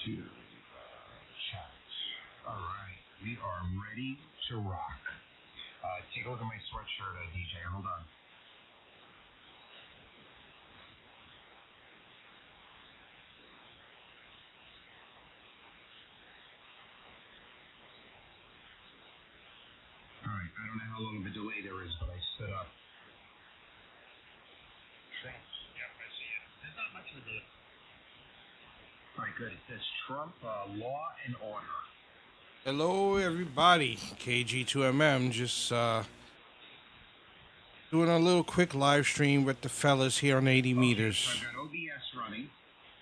to chat. All right, we are ready to rock. Take a look at my sweatshirt, DJ. Hold on. All right, I don't know how long of a delay there is, but I stood up. Trump. Yep, I see it. There's not much of a delay. All right, good. It says Trump, law and order. Hello, everybody. KG2MM just doing a little quick live stream with the fellas here on 80 meters. So I've got OBS running.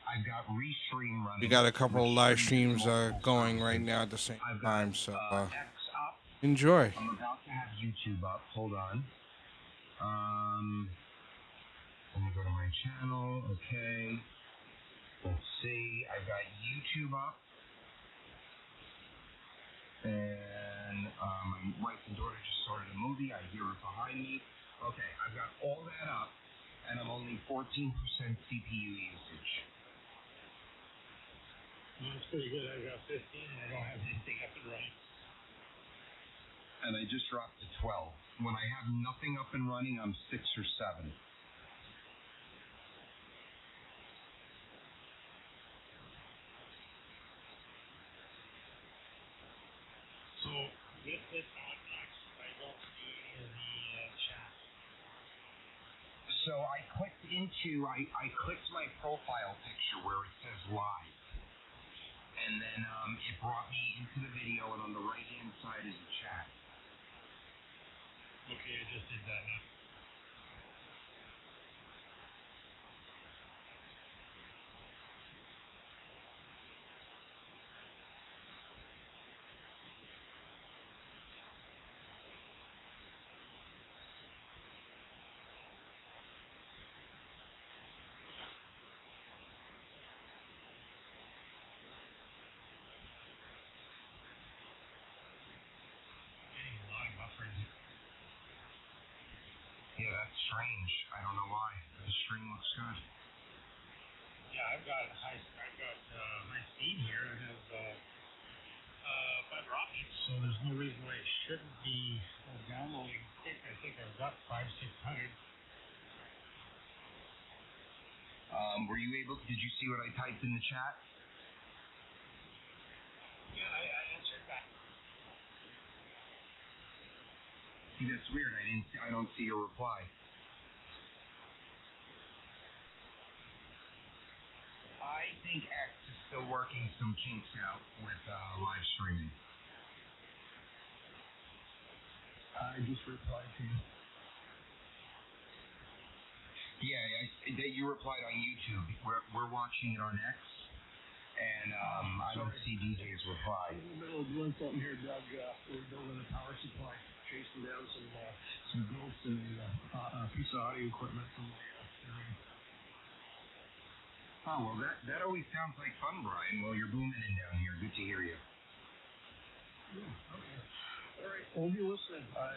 I've got Restream running. We got a couple of live streams going right now at the same time, so X up. enjoy. I'm about to have YouTube up. Hold on. Let me go to my channel. Okay. Let's see. I've got YouTube up. And my wife and daughter just started a movie. I hear it behind me. Okay, I've got all that up, and I'm only 14% CPU usage. That's pretty good. I got 15 and I don't have anything up and running. And I just dropped to 12. When I have nothing up and running, I'm 6 or 7. So, with this on X, I don't see any of the chat. So I clicked my profile picture where it says live. And then it brought me into the video, and on the right-hand side is a chat. Okay, I just did that now. Getting a lot of buffering. Yeah, that's strange. I don't know why. The stream looks good. Yeah, I've got high speed here. I have fiber optics, so there's no reason why it shouldn't be downloading quick. I think I've got 500-600. Were you able? Did you see what I typed in the chat? Yeah, I answered that. See, that's weird. I don't see your reply. I think X is still working some kinks out with live streaming. I just replied to you. Yeah, that you replied on YouTube. We're watching it on X, and I don't see DJ's reply. In the middle of doing something here, Doug. We're building a power supply, chasing down some bolts and a piece of audio equipment from my area. Oh, well, that always sounds like fun, Brian. Well, you're booming in down here. Good to hear you. Yeah, okay. All right, we'll be listening. I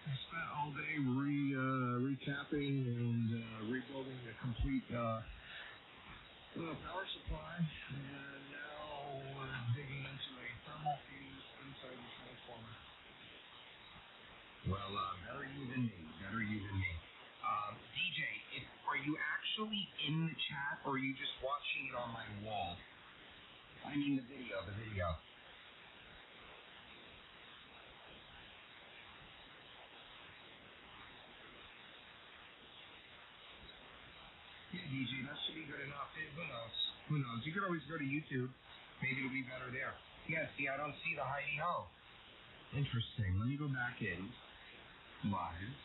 spent all day recapping and rebuilding a complete power supply, and now we're digging into a thermal fuse inside the transformer. Well, better you than me. DJ, are you actually in the chat, or are you just watching it on my wall? I mean the video. Yeah, DJ, that should be good enough. Hey, who knows? You could always go to YouTube. Maybe it'll be better there. Yeah, see, I don't see the hidey ho. Interesting. Let me go back in. Live.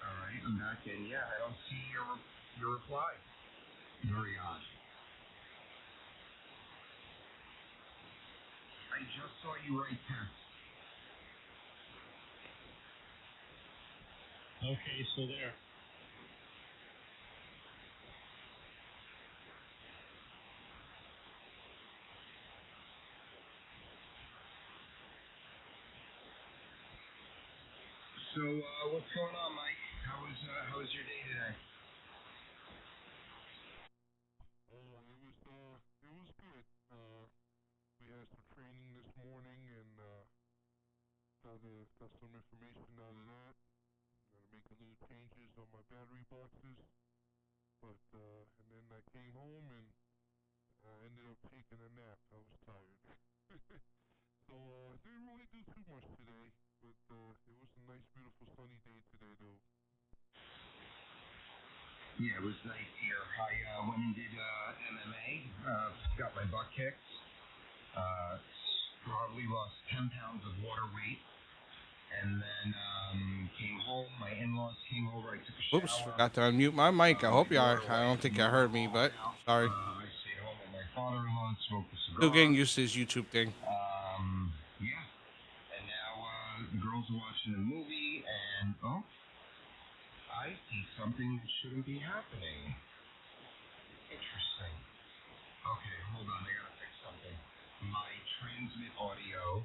All right, I'm back in. Yeah, I don't see your reply. Very odd. I just saw you write text. Okay, so there. So, what's going on, Mike? How was your day today? It got some information out of that. Gotta make a little changes on my battery boxes. But, and then I came home and I ended up taking a nap. I was tired. So, didn't really do too much today. But, it was a nice, beautiful, sunny day today, though. Yeah, it was nice here. I went and did MMA. Got my butt kicked. Probably lost 10 pounds of water weight. And then came home. My in-laws came over. I took a shower. Oops, forgot to unmute my mic. I hope y'all. I don't think y'all heard me, but sorry. I stayed home with my father-in-law and smoked a cigar. Still getting used to this YouTube thing. Yeah. And now the girls are watching a movie, and I see something that shouldn't be happening. Interesting. Okay, hold on. I gotta fix something. My transmit audio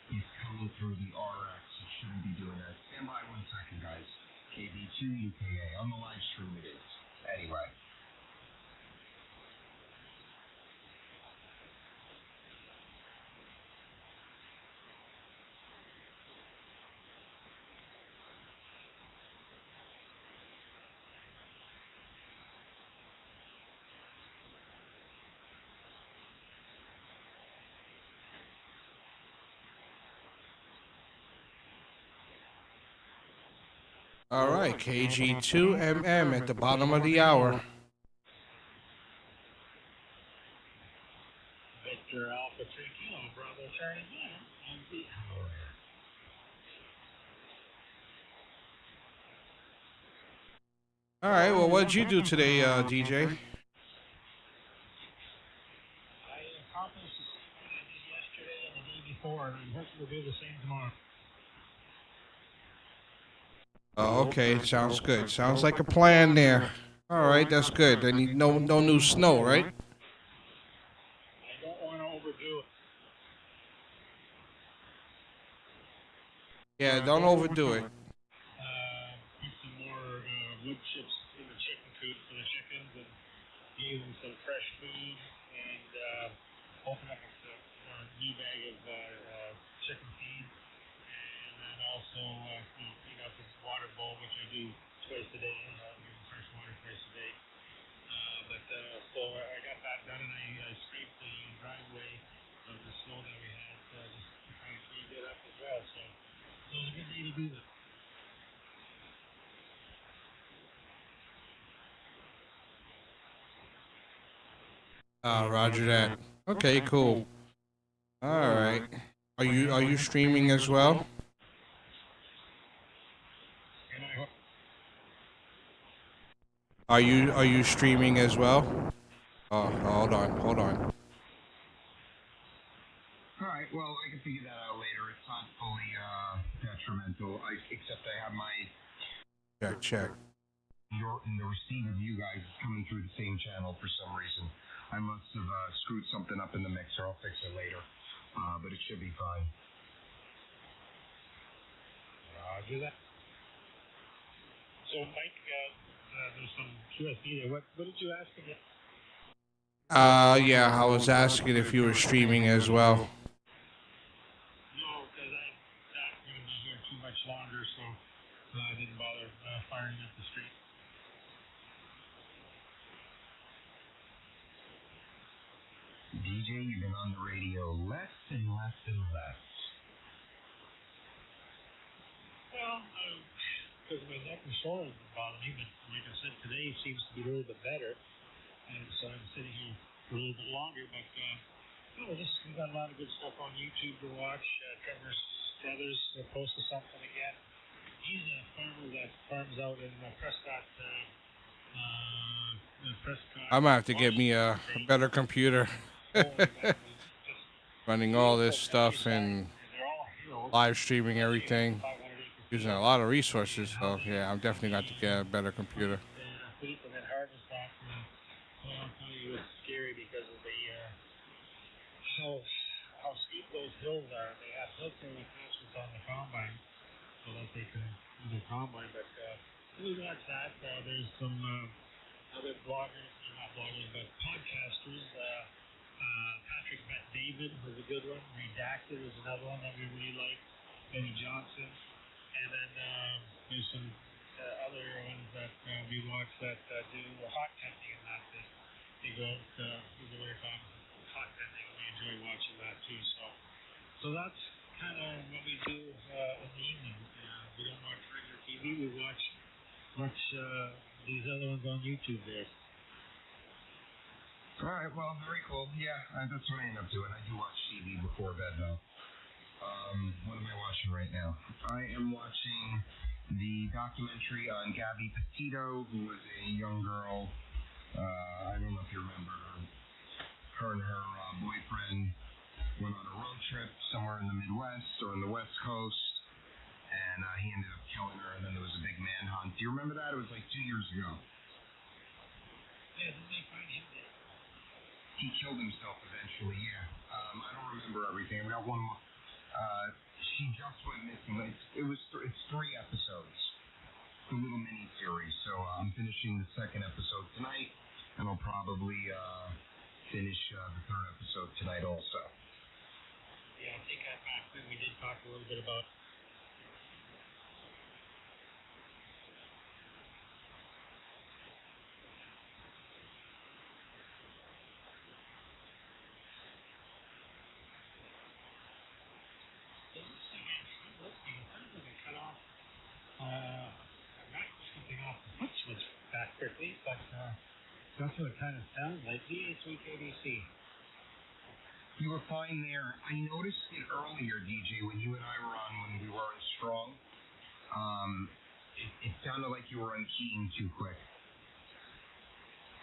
is coming through the RX. It shouldn't be doing that. Stand by 1 second, guys. KB2 UKA. On the live stream it is. Anyway. All right, KG2MM at the bottom of the hour. Victor Alpha 3 Kilo, Bravo Charlie All right, well, what did you do today, DJ? I accomplished the same thing I did yesterday and the day before, and I'm hoping to do the same tomorrow. Oh, okay, sounds good. Sounds like a plan there. All right, that's good. Then no new snow, right? I don't want to overdo it. Yeah, don't overdo it. Put some more wood chips in the chicken coop for the chickens and gave them some fresh food and open up a new bag of chicken feed. And then also clean out the water bowl, which I do twice a day. Give them fresh water twice a day. So I got that done, and I scraped the driveway of the snow that we had just to kind of clean it up as well. So it was a good day to do that. Roger that. Okay, cool. All right. Are you streaming as well? Are you streaming as well? Oh, hold on. All right, well, I can figure that out later. It's not fully detrimental, except I have my... Check. The receive of you guys is coming through the same channel for some reason. I must have screwed something up in the mixer. I'll fix it later, but it should be fine. I'll do that. So, Mike, there's some QSD there. What did you ask again? Yeah, I was asking if you were streaming as well. No, because I'm not going to be here too much longer, so I didn't bother firing up the street. DJ, you've been on the radio less and less and less. Well, because my neck and shoulders bother me, but like I said, today seems to be a little bit better, and so I'm sitting here for a little bit longer. But we've got a lot of good stuff on YouTube to watch. Trevor Struthers posted something again. He's a farmer that farms out in Prescott. I'm gonna have to get me a better computer. Running all this stuff and live streaming everything, using a lot of resources. So yeah, I'm definitely going to get a better computer. I'll tell you, it's scary because of the how steep those hills are. They have filtering attachments on the combine so that they can do the combine. But we watch that. There's some other bloggers, not bloggers, but podcasters. Patrick Bet David was a good one. Redacted is another one that we really like. Benny Johnson, and then there's some other ones that we watch that do hot tenting and that they go out in the wintertime hot tenting, and we enjoy watching that too. So that's kind of what we do in the evening. We don't watch regular TV. We watch these other ones on YouTube there. All right, well, very cool. Yeah, that's what I end up doing. I do watch TV before bed, though. What am I watching right now? I am watching the documentary on Gabby Petito, who was a young girl. I don't know if you remember her. Her and her boyfriend went on a road trip somewhere in the Midwest or in the West Coast, and he ended up killing her, and then there was a big manhunt. Do you remember that? It was like 2 years ago. Yeah, didn't they find him dead? He killed himself eventually, yeah. I don't remember everything. We got one more. She just went missing. It's 3 episodes. It's a little mini series. So I'm finishing the 2nd episode tonight, and I'll probably finish the 3rd episode tonight also. Yeah, I think back then we did talk a little bit about. Quickly, but that's what it kind of sounds like. VH3KDC. You were fine there. I noticed it earlier, DJ, when you and I were on when we weren't strong. It sounded like you were unkeying too quick.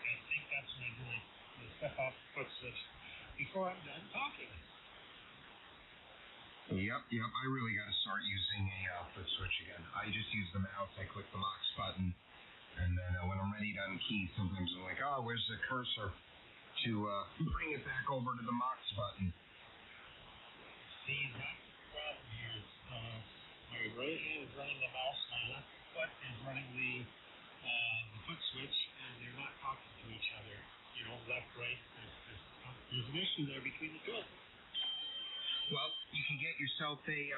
I think that's when I do the step off the foot switch before I'm done talking. Yep. I really got to start using a foot switch again. I just use the mouse. I click the Mox button. And then when I'm ready to unkey, sometimes I'm like, oh, where's the cursor to bring it back over to the Mox button? See, that's the problem here. My right hand is running the mouse, my left foot is running the foot switch, and they're not talking to each other. You know, left, right. There's an issue there between the two. Well, you can get yourself a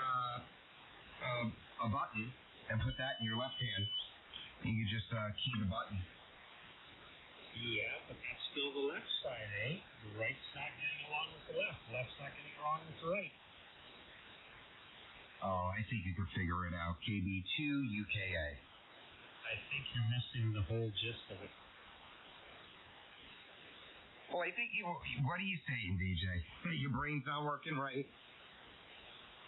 button and put that in your left hand. You can just key the button. Yeah, but that's still the left side, eh? The right's not getting along with the left. The left's not getting along with the right. Oh, I think you could figure it out. KB2 UKA. I think you're missing the whole gist of it. Well, I think what are you saying, DJ? Your brain's not working right?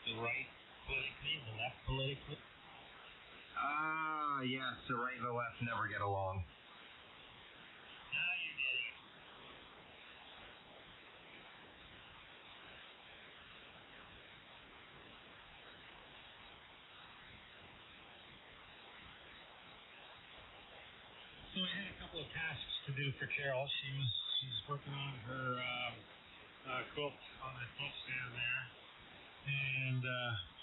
The right politically, the left politically? Yes, the right and the left never get along. Now you're getting it. So I had a couple of tasks to do for Carol. She's working on her quilt on the quilt stand there. And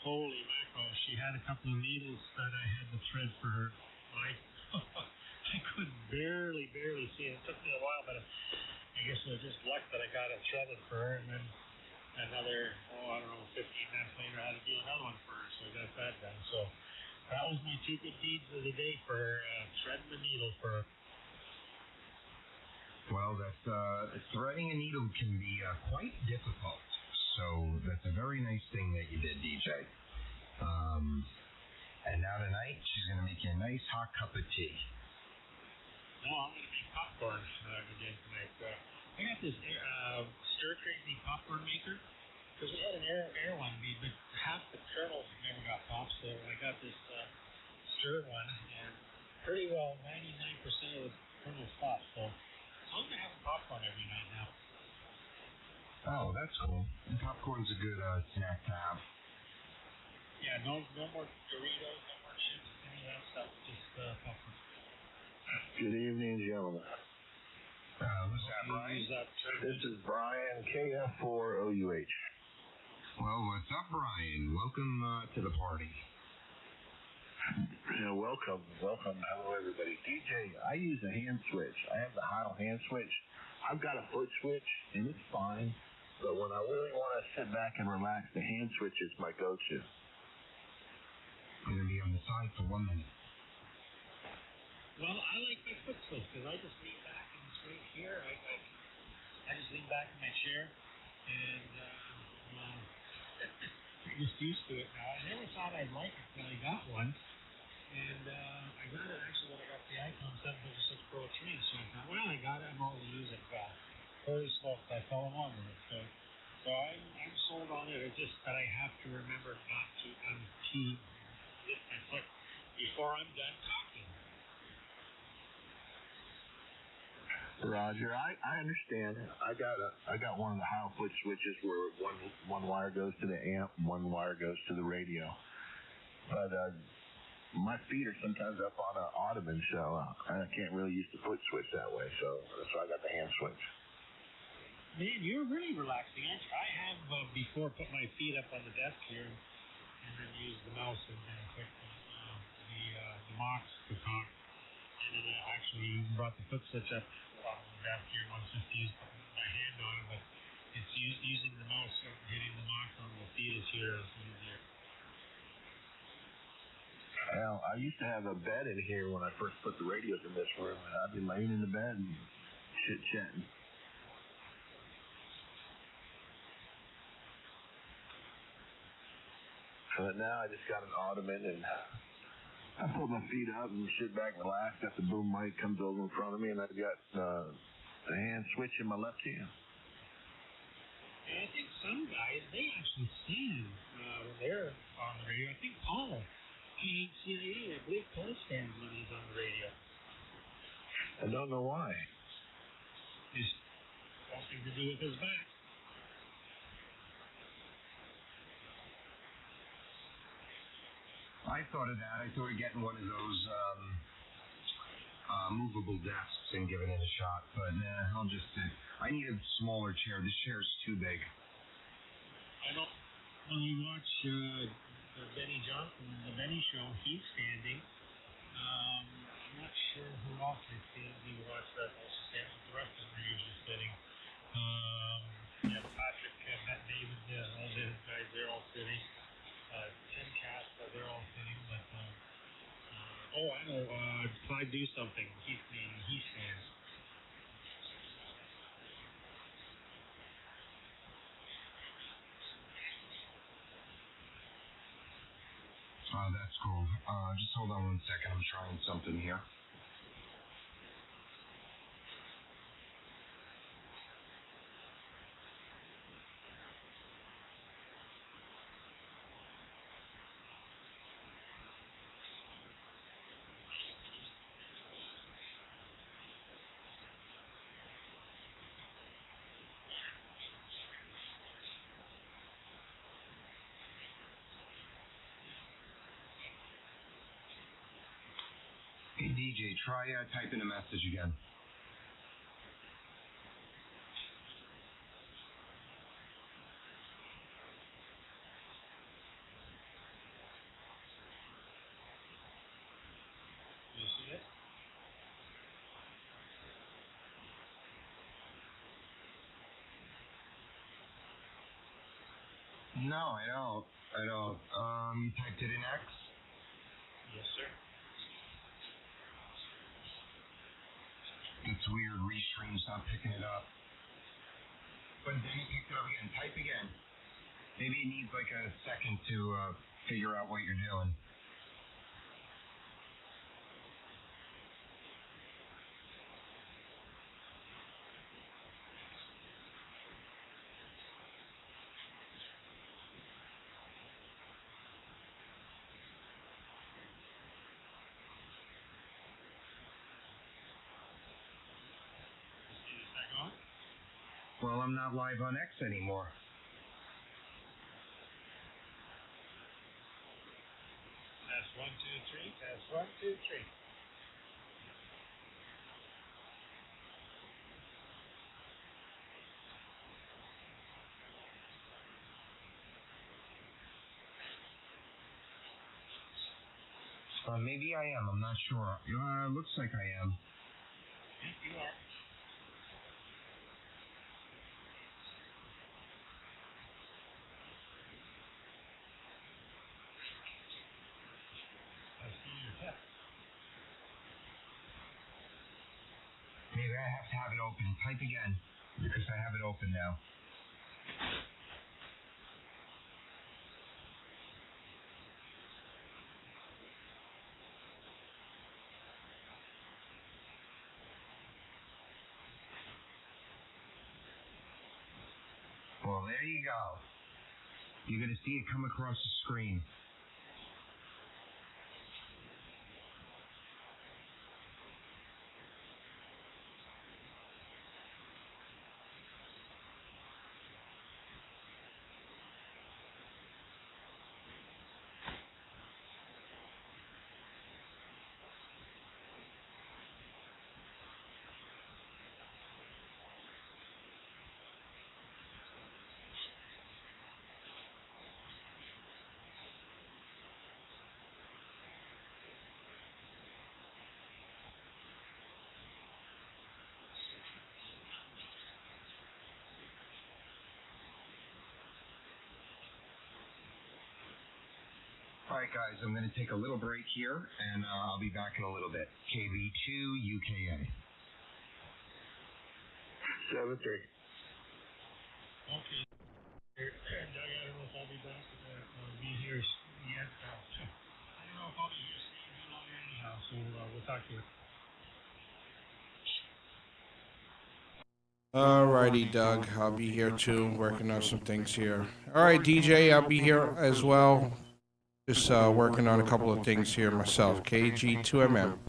holy mackerel, she had a couple of needles that I had to thread for her. I could barely see it. It took me a while, but I guess it was just luck that I got it threaded for her. And then another, 15 minutes later, I had to do another one for her. So I got that done. So that was my 2 good deeds of the day for her, threading the needle for her. Well, threading a needle can be quite difficult. So that's a very nice thing that you did, DJ. And now tonight, she's going to make you a nice hot cup of tea. No, I'm going to make popcorn again tonight. I got this stir crazy popcorn maker because we had an air one, but half the kernels never got popped. So I got this stir one, and pretty well 99% of the kernels popped. So I'm going to have popcorn every night now. Oh, that's cool. And popcorn's a good snack to have. Yeah, no more Doritos, no more chips, any of that stuff. Just popcorn. Good evening, gentlemen. Who's that, Brian? This is Brian, KF4OUH. Well, what's up, Brian? Welcome to the party. Yeah, welcome. Hello, everybody. DJ, I use a hand switch. I have the Heil hand switch. I've got a foot switch, and it's fine. But when I really want to sit back and relax, the hand switch is my go-to. outside for 1 minute. Well, I like my foot switch because I just lean back and it's right here. I just lean back in my chair and I'm just used to it now. I never thought I'd like it when I got one. And I got it actually when I got the Icom 756 Pro 3. So I thought, well, I got it. I'm already using it. Holy smokes, I fell in love with it. So I'm sold on it. It's just that I have to remember not to unkey lift my foot before I'm done talking. Roger, I understand. I got one of the Heil foot switches where one wire goes to the amp, one wire goes to the radio. But my feet are sometimes up on an ottoman, so I can't really use the foot switch that way. So that's why I got the hand switch. Man, you're really relaxing, aren't you? I have before put my feet up on the desk here and then use the mouse and click the Mox to talk. And then I actually brought the foot switch up on the desk here once, just used my hand on it, but it's using the mouse and hitting the Mox on the feet is here is easier. Well, I used to have a bed in here when I first put the radios in this room, and I'd be laying in the bed and chit-chatting. But now I just got an ottoman, and I put my feet up and sit back and relax. Got the boom mic comes over in front of me, and I've got the hand switch in my left hand. And I think some guys, they actually stand when they're on the radio. I think Paul, I believe Paul stands when he's on the radio. I don't know why. It's something to do with his back. I thought of that. I thought of getting one of those movable desks and giving it a shot, but nah, I'll just I need a smaller chair. This chair is too big. I know when you watch the Benny Johnson, the Benny Show, he's standing. I'm not sure who else is standing. You watch that also standing. The rest of them are usually sitting. Patrick, Matt David, all those guys, they're all sitting. Tim Cass, they're all sitting, but I know, Clyde Do Something, he's standing, he stands. Oh, that's cool. Just hold on 1 second, I'm trying something here. Hey, DJ, try typing a message again. You see it? No, I don't. You typed it in X? Yes, sir. It's weird, Restream's not picking it up. But then it picked it up again. Type again. Maybe it needs like a second to figure out what you're doing. Well, I'm not live on X anymore. Test 1, 2, 3. Test 1, 2, 3. Maybe I am. I'm not sure. Looks like I am. Yes, you are. open. Type again, because I have it open now. Well, there you go. You're going to see it come across the screen. All right, guys, I'm going to take a little break here, and I'll be back in a little bit. KV2 UKA. 7-3. Okay. And I don't know if I'll be back or be here yet. I don't know if I'll be here too long anyhow, so we'll talk to you. Alrighty, Doug. I'll be here too, working on some things here. Alright, DJ, I'll be here as well. Just working on a couple of things here myself. KG2MM.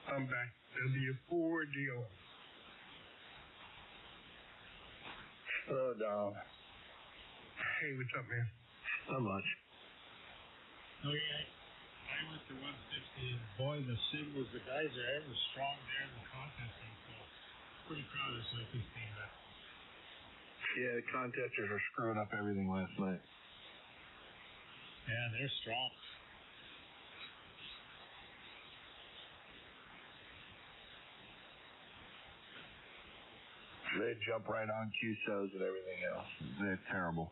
I'm back. W4GO. Hello, Dom. Hey, what's up, man? Not much. Oh, yeah. I went to 160. Boy, the Sid was the guys there. It was strong there in the contest. So pretty proud of this team. Yeah, the contesters are screwing up everything last night. Yeah, they're strong. They jump right on QSOs and everything else. They're terrible.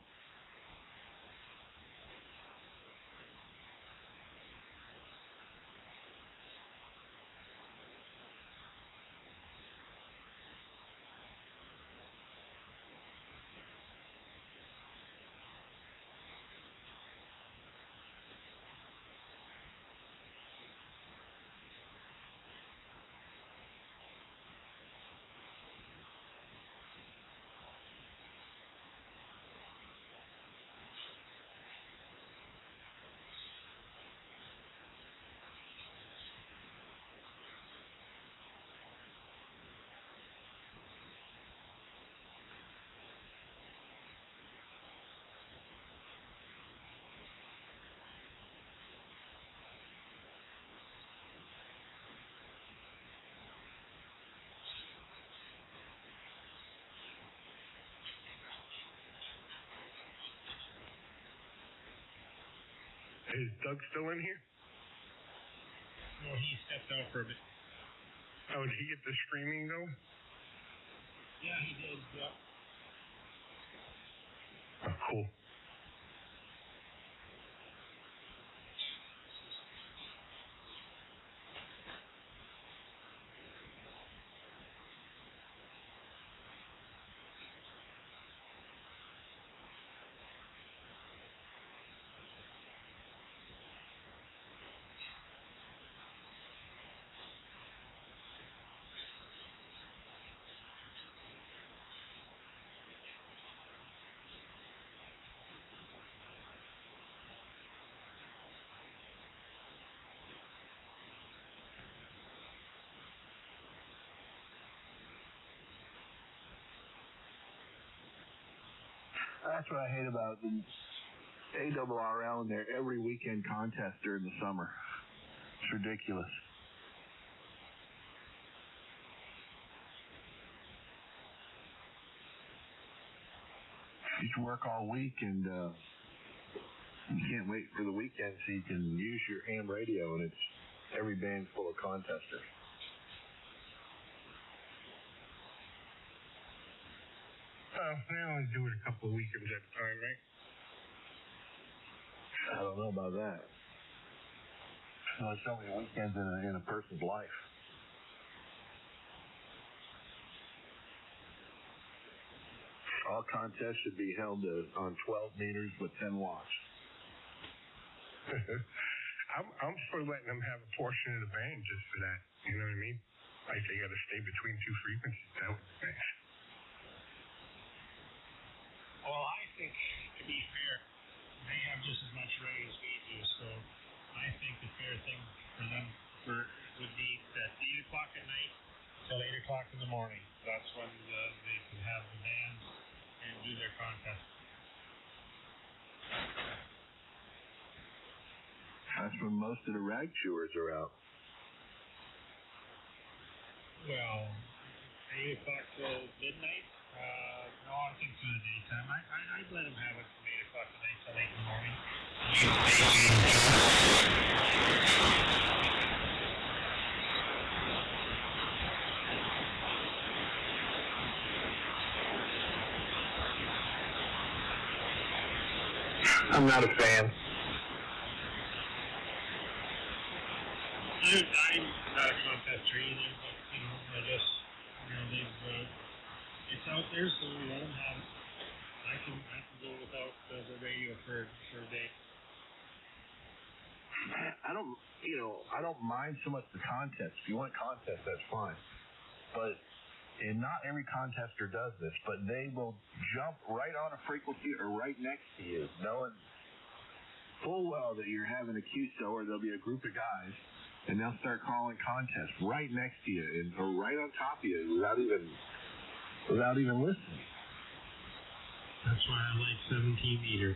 Is Doug still in here? No, he stepped out for a bit. Oh, did he get the streaming though? Yeah, he did. Yeah. Oh, cool. That's what I hate about the ARRL and their every weekend contest during the summer. It's ridiculous. You should work all week and you can't wait for the weekend so you can use your ham radio, and it's every band's full of contesters. They only do it a couple of weekends at a time, right? I don't know about that. There's so many weekends in a person's life. All contests should be held on 12 meters with 10 watts. I'm for letting them have a portion of the band just for that. You know what I mean? Like they got to stay between two frequencies. That would be nice. Well, I think, to be fair, they have just as much rate as we do, so I think the fair thing for them would be at 8 o'clock at night till 8 o'clock in the morning. That's when they can have the bands and do their contest. That's when most of the rag chewers are out. Well, 8 o'clock till midnight? No, I think for the daytime. I'd let them have it from 8 o'clock at night till 8 in the morning. I'm not a fan. I'm not a contester either, but, I guess, they've, it's out there, so we let them have it. I can go without the radio for a day. I don't mind so much the contest. If you want contest, that's fine. But and not every contester does this, but they will jump right on a frequency or right next to you, knowing full well that you're having a QSO or there'll be a group of guys, and they'll start calling contests right next to you or right on top of you without even listening. That's why I like 17 meter.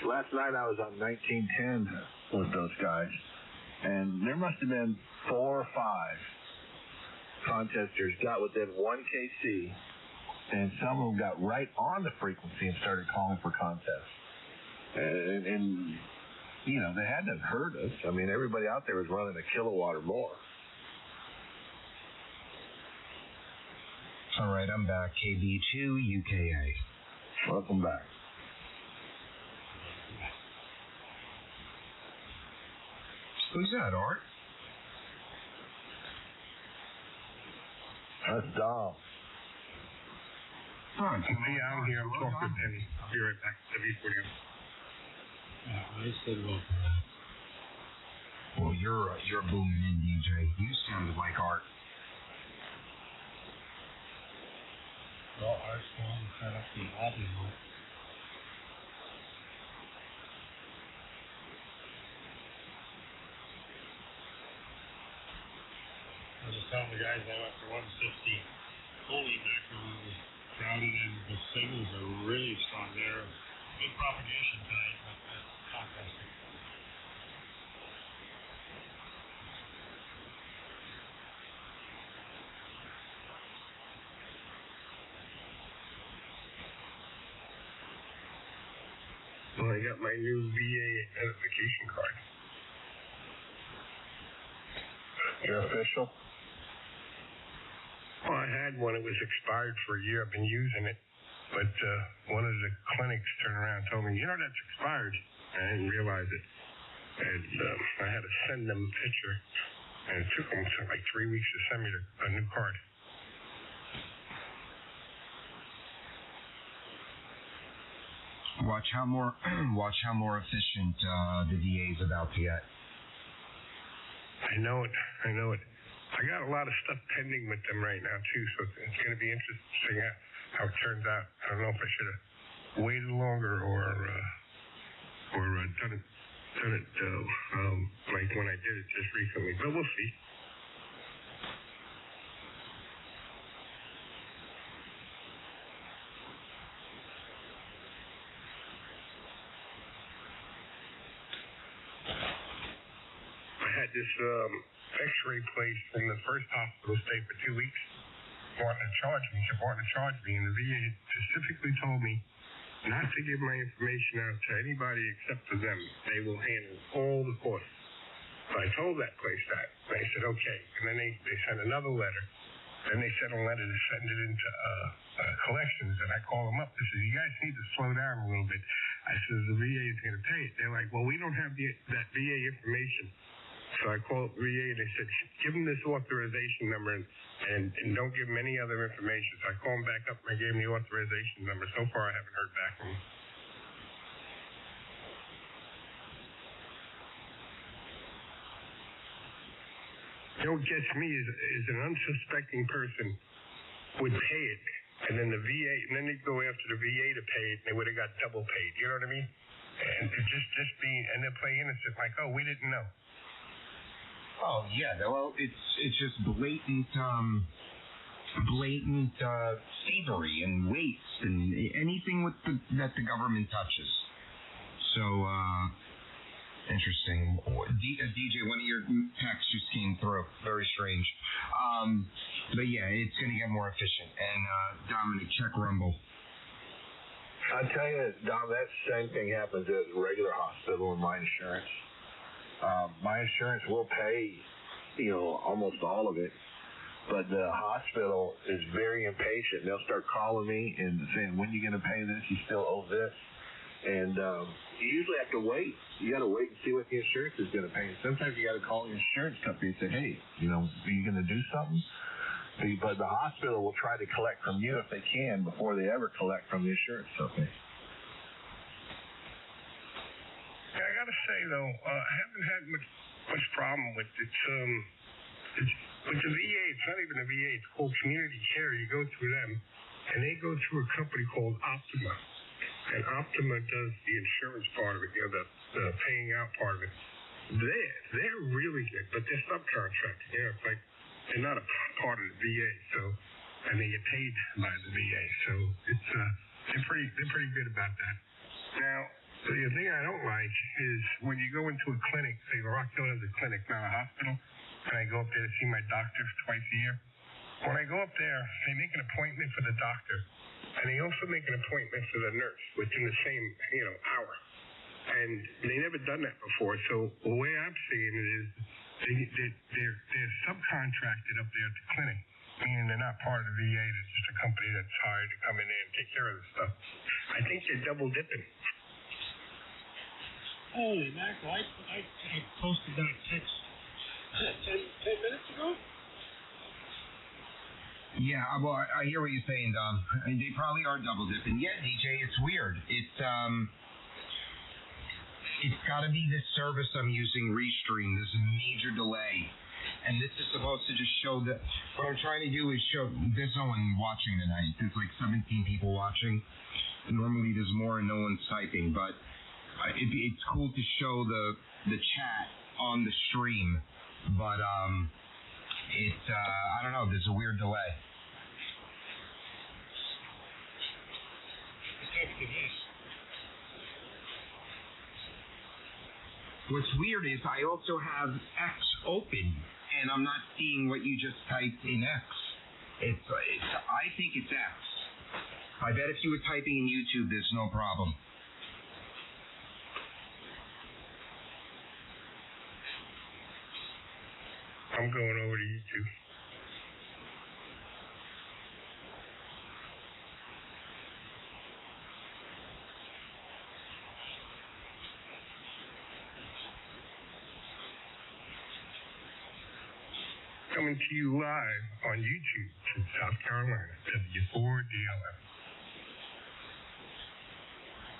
Last night I was on 1910 with those guys, and there must have been 4 or 5 contesters got within 1 kc, and some of them got right on the frequency and started calling for contests. And they had to have heard us. I mean, everybody out there was running a kilowatt or more. All right, I'm back. KB2 UKA. Welcome back. Who's that, Art? That's Dom. Huh, Yeah, I'm here. I'm talking to Penny. I'll be right back. W40. I said welcome. Well, you're booming in, DJ. You sounded like Art. Well, Art's the one who set up the audio. I was just telling the guys I went for 150. Holy mackerel, it was crowded and the signals are really strong there. Good propagation tonight, but that's fantastic. Well, I got my new VA identification card. You're official? Well, I had one. It was expired for a year. I've been using it. But one of the clinics turned around and told me, that's expired. I didn't realize it. And I had to send them a picture. And it took them like 3 weeks to send me a new card. Watch how more efficient the VA is about to get. I know it. I got a lot of stuff pending with them right now, too, so it's going to be interesting to see how it turns out. I don't know if I should have waited longer or done it done it like when I did it just recently, but we'll see. I had this X-ray place from the first hospital stay for 2 weeks. Wanted to charge me, and the VA specifically told me not to give my information out to anybody except for them. They will handle all the costs. So I told that place that. They said, okay. And then they sent another letter. Then they sent a letter to send it into collections, and I call them up. They said, you guys need to slow down a little bit. I said, the VA is going to pay it. They're like, well, we don't have that VA information. So I called VA, and they said, give them this authorization number and don't give them any other information. So I called them back up, and I gave them the authorization number. So far, I haven't heard back from them. You know what gets me is an unsuspecting person would pay it, and then the VA, and then they'd go after the VA to pay it, and they would have got double paid. You know what I mean? And just being, and then play innocent, like, oh, we didn't know. Oh yeah, well it's just blatant thievery and waste and anything that the government touches. So interesting. DJ, one of your texts just came through. Very strange. But yeah, it's gonna get more efficient. And Dominic, check Rumble. I tell you, Dom, that same thing happens at a regular hospital in my insurance. My insurance will pay, almost all of it, but the hospital is very impatient. They'll start calling me and saying, when are you going to pay this? You still owe this. And you usually have to wait. You got to wait and see what the insurance is going to pay. And sometimes you got to call the insurance company and say, hey, are you going to do something? But the hospital will try to collect from you if they can before they ever collect from the insurance company. Yeah, I gotta say though, I haven't had much problem with it. With the VA, it's not even the VA. It's called Community Care. You go through them, and they go through a company called Optima, and Optima does the insurance part of it, the paying out part of it. They're really good, but they're subcontracted. It's like they're not a part of the VA, and they get paid by the VA. So they're pretty good about that. Now, the thing I don't like is when you go into a clinic, say Rock Hill has a clinic, not a hospital, and I go up there to see my doctor twice a year. When I go up there, they make an appointment for the doctor, and they also make an appointment for the nurse within the same, hour. And they never done that before. So the way I'm seeing it is they're subcontracted up there at the clinic, meaning they're not part of the VA. They're just a company that's hired to come in there and take care of this stuff. I think they're double dipping. Holy mackerel, I posted that text 10 minutes ago? Yeah, well, I hear what you're saying, Dom. I mean, they probably are double dipping. Yeah, DJ, it's weird. It's got to be this service I'm using, Restream. There's a major delay. And this is supposed to just show that what I'm trying to do is show there's no one watching tonight. There's like 17 people watching. Normally there's more and no one's typing, but it's cool to show the chat on the stream, but it's I don't know, there's a weird delay. What's weird is I also have X open and I'm not seeing what you just typed in X. I think it's X. I bet if you were typing in YouTube, there's no problem. I'm going over to YouTube. Coming to you live on YouTube from South Carolina, W4DLF.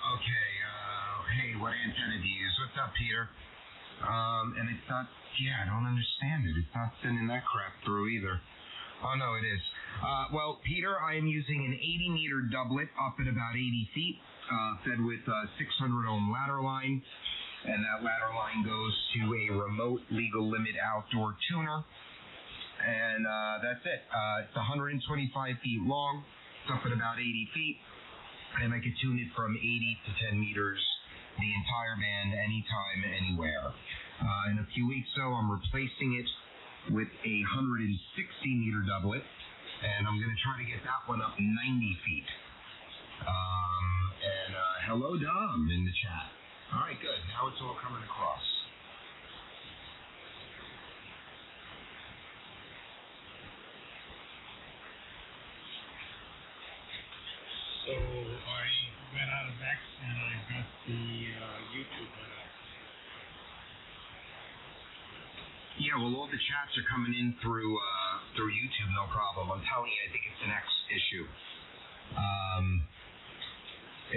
Okay, hey, what antenna do you use? What's up, Peter? And it's not, I don't understand it. It's not sending that crap through either. Oh, no, it is. Well, Peter, I am using an 80-meter doublet up at about 80 feet, fed with 600 ohm ladder line. And that ladder line goes to a remote legal limit outdoor tuner. And that's it. It's 125 feet long. It's up at about 80 feet. And I could tune it from 80 to 10 meters, the entire band, anytime, anywhere. In a few weeks, though, I'm replacing it with a 160-meter doublet. And I'm going to try to get that one up 90 feet. Hello, Dom, in the chat. All right, good. Now it's all coming across. So I went out of X and I got the YouTube one up. Yeah, well, all the chats are coming in through YouTube, no problem. I'm telling you, I think it's an X issue.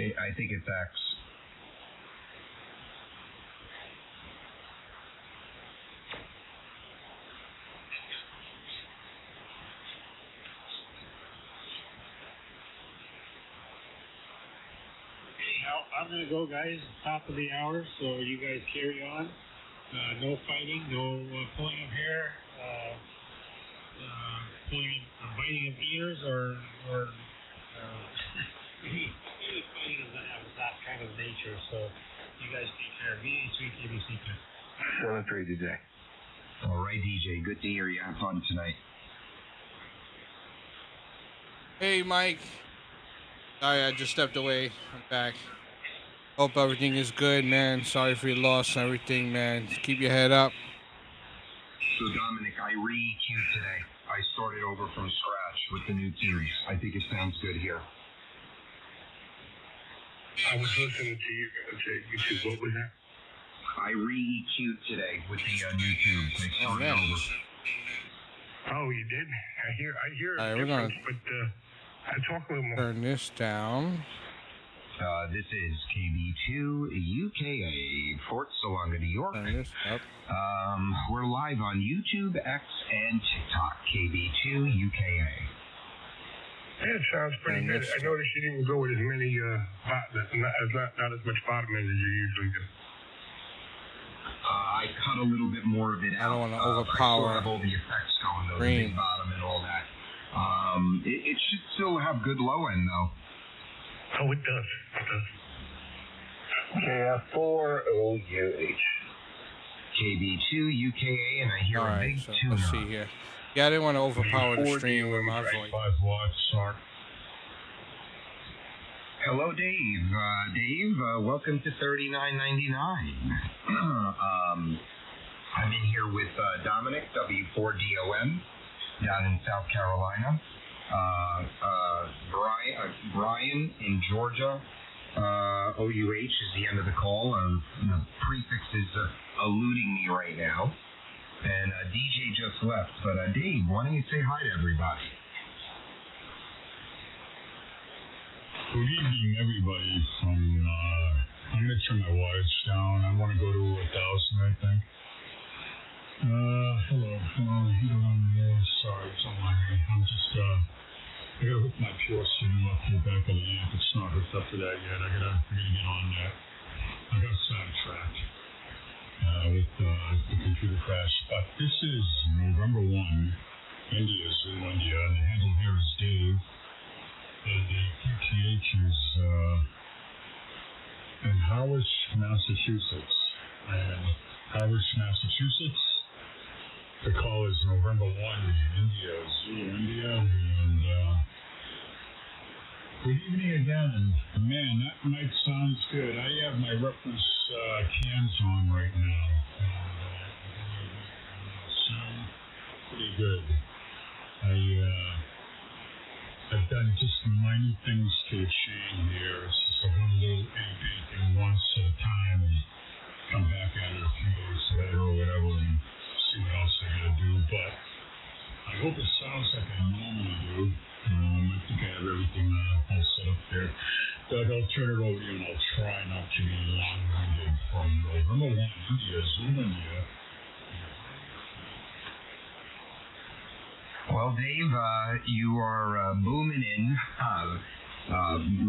I think it's X. I'm going to go, guys. Top of the hour, so you guys carry on. No fighting, no pulling of hair, biting of ears, or any fighting is going to have that kind of nature. So you guys take care. VH3 KBC. 7-3 DJ. All right, DJ. Good to hear you. Have fun tonight. Hey, Mike. Sorry, I just stepped away. I'm back. Hope everything is good, man. Sorry for your loss and everything, man. Just keep your head up. So, Dominic, I re-EQ'd today. I started over from scratch with the new tunes. I think it sounds good here. I was listening to you YouTube. What was that? I re-EQ'd today with the new tunes. I started over. Oh, you did? I hear All right, a we're difference, gonna but I talk a little more. turn this down. This is KB2 UKA, Fort Salonga, New York. Turn this up. We're live on YouTube, X, and TikTok. KB2 UKA. Yeah, it sounds pretty good. I noticed you didn't go with as many not as much bottom end as you usually do. I cut a little bit more of it out. I don't want to overpower. I still have all the effects going, though, the big bottom and all that. It should still have good low end, though. Oh, it does. It does. KF4OUH. KB2 UKA, and I hear a big tuner. Let's see here. Yeah, I didn't want to overpower the stream with my voice. 5 watts, sorry. Hello, Dave. Dave, welcome to 39.99. I'm in here with Dominic, W4DOM, down in South Carolina. Brian in Georgia. OUH is the end of the call. The prefix is eluding me right now. And DJ just left. But Dave, why don't you say hi to everybody? Good evening, everybody. I'm going to turn my wattage down. I want to go to 1,000, I think. Hello. Sorry, it's on my hand. I'm just, I gotta hook my pure signal up to the back of the amp. It's not hooked up to that yet. I gotta get on that. I got sidetracked with the computer crash. But this is November 1, India, Zoo, India, and the handle here is Dave. And the QTH is in Harwich, Massachusetts. And Harwich, Massachusetts. The call is November 1, India, Zoo, India. And good evening again. And man, that mic sounds good. I have my reference cans on right now. And sound pretty good. I've done just minor things to the chain here. It's just a one little thing once at a time and come back at it a few days later or whatever and see what else I gotta do. But I hope it sounds like I normally do. I think I have everything all set up there. Doug, I'll turn it over to you and I'll try not to be long-winded from November 1, India, Zoom India. Well, Dave, you are booming in,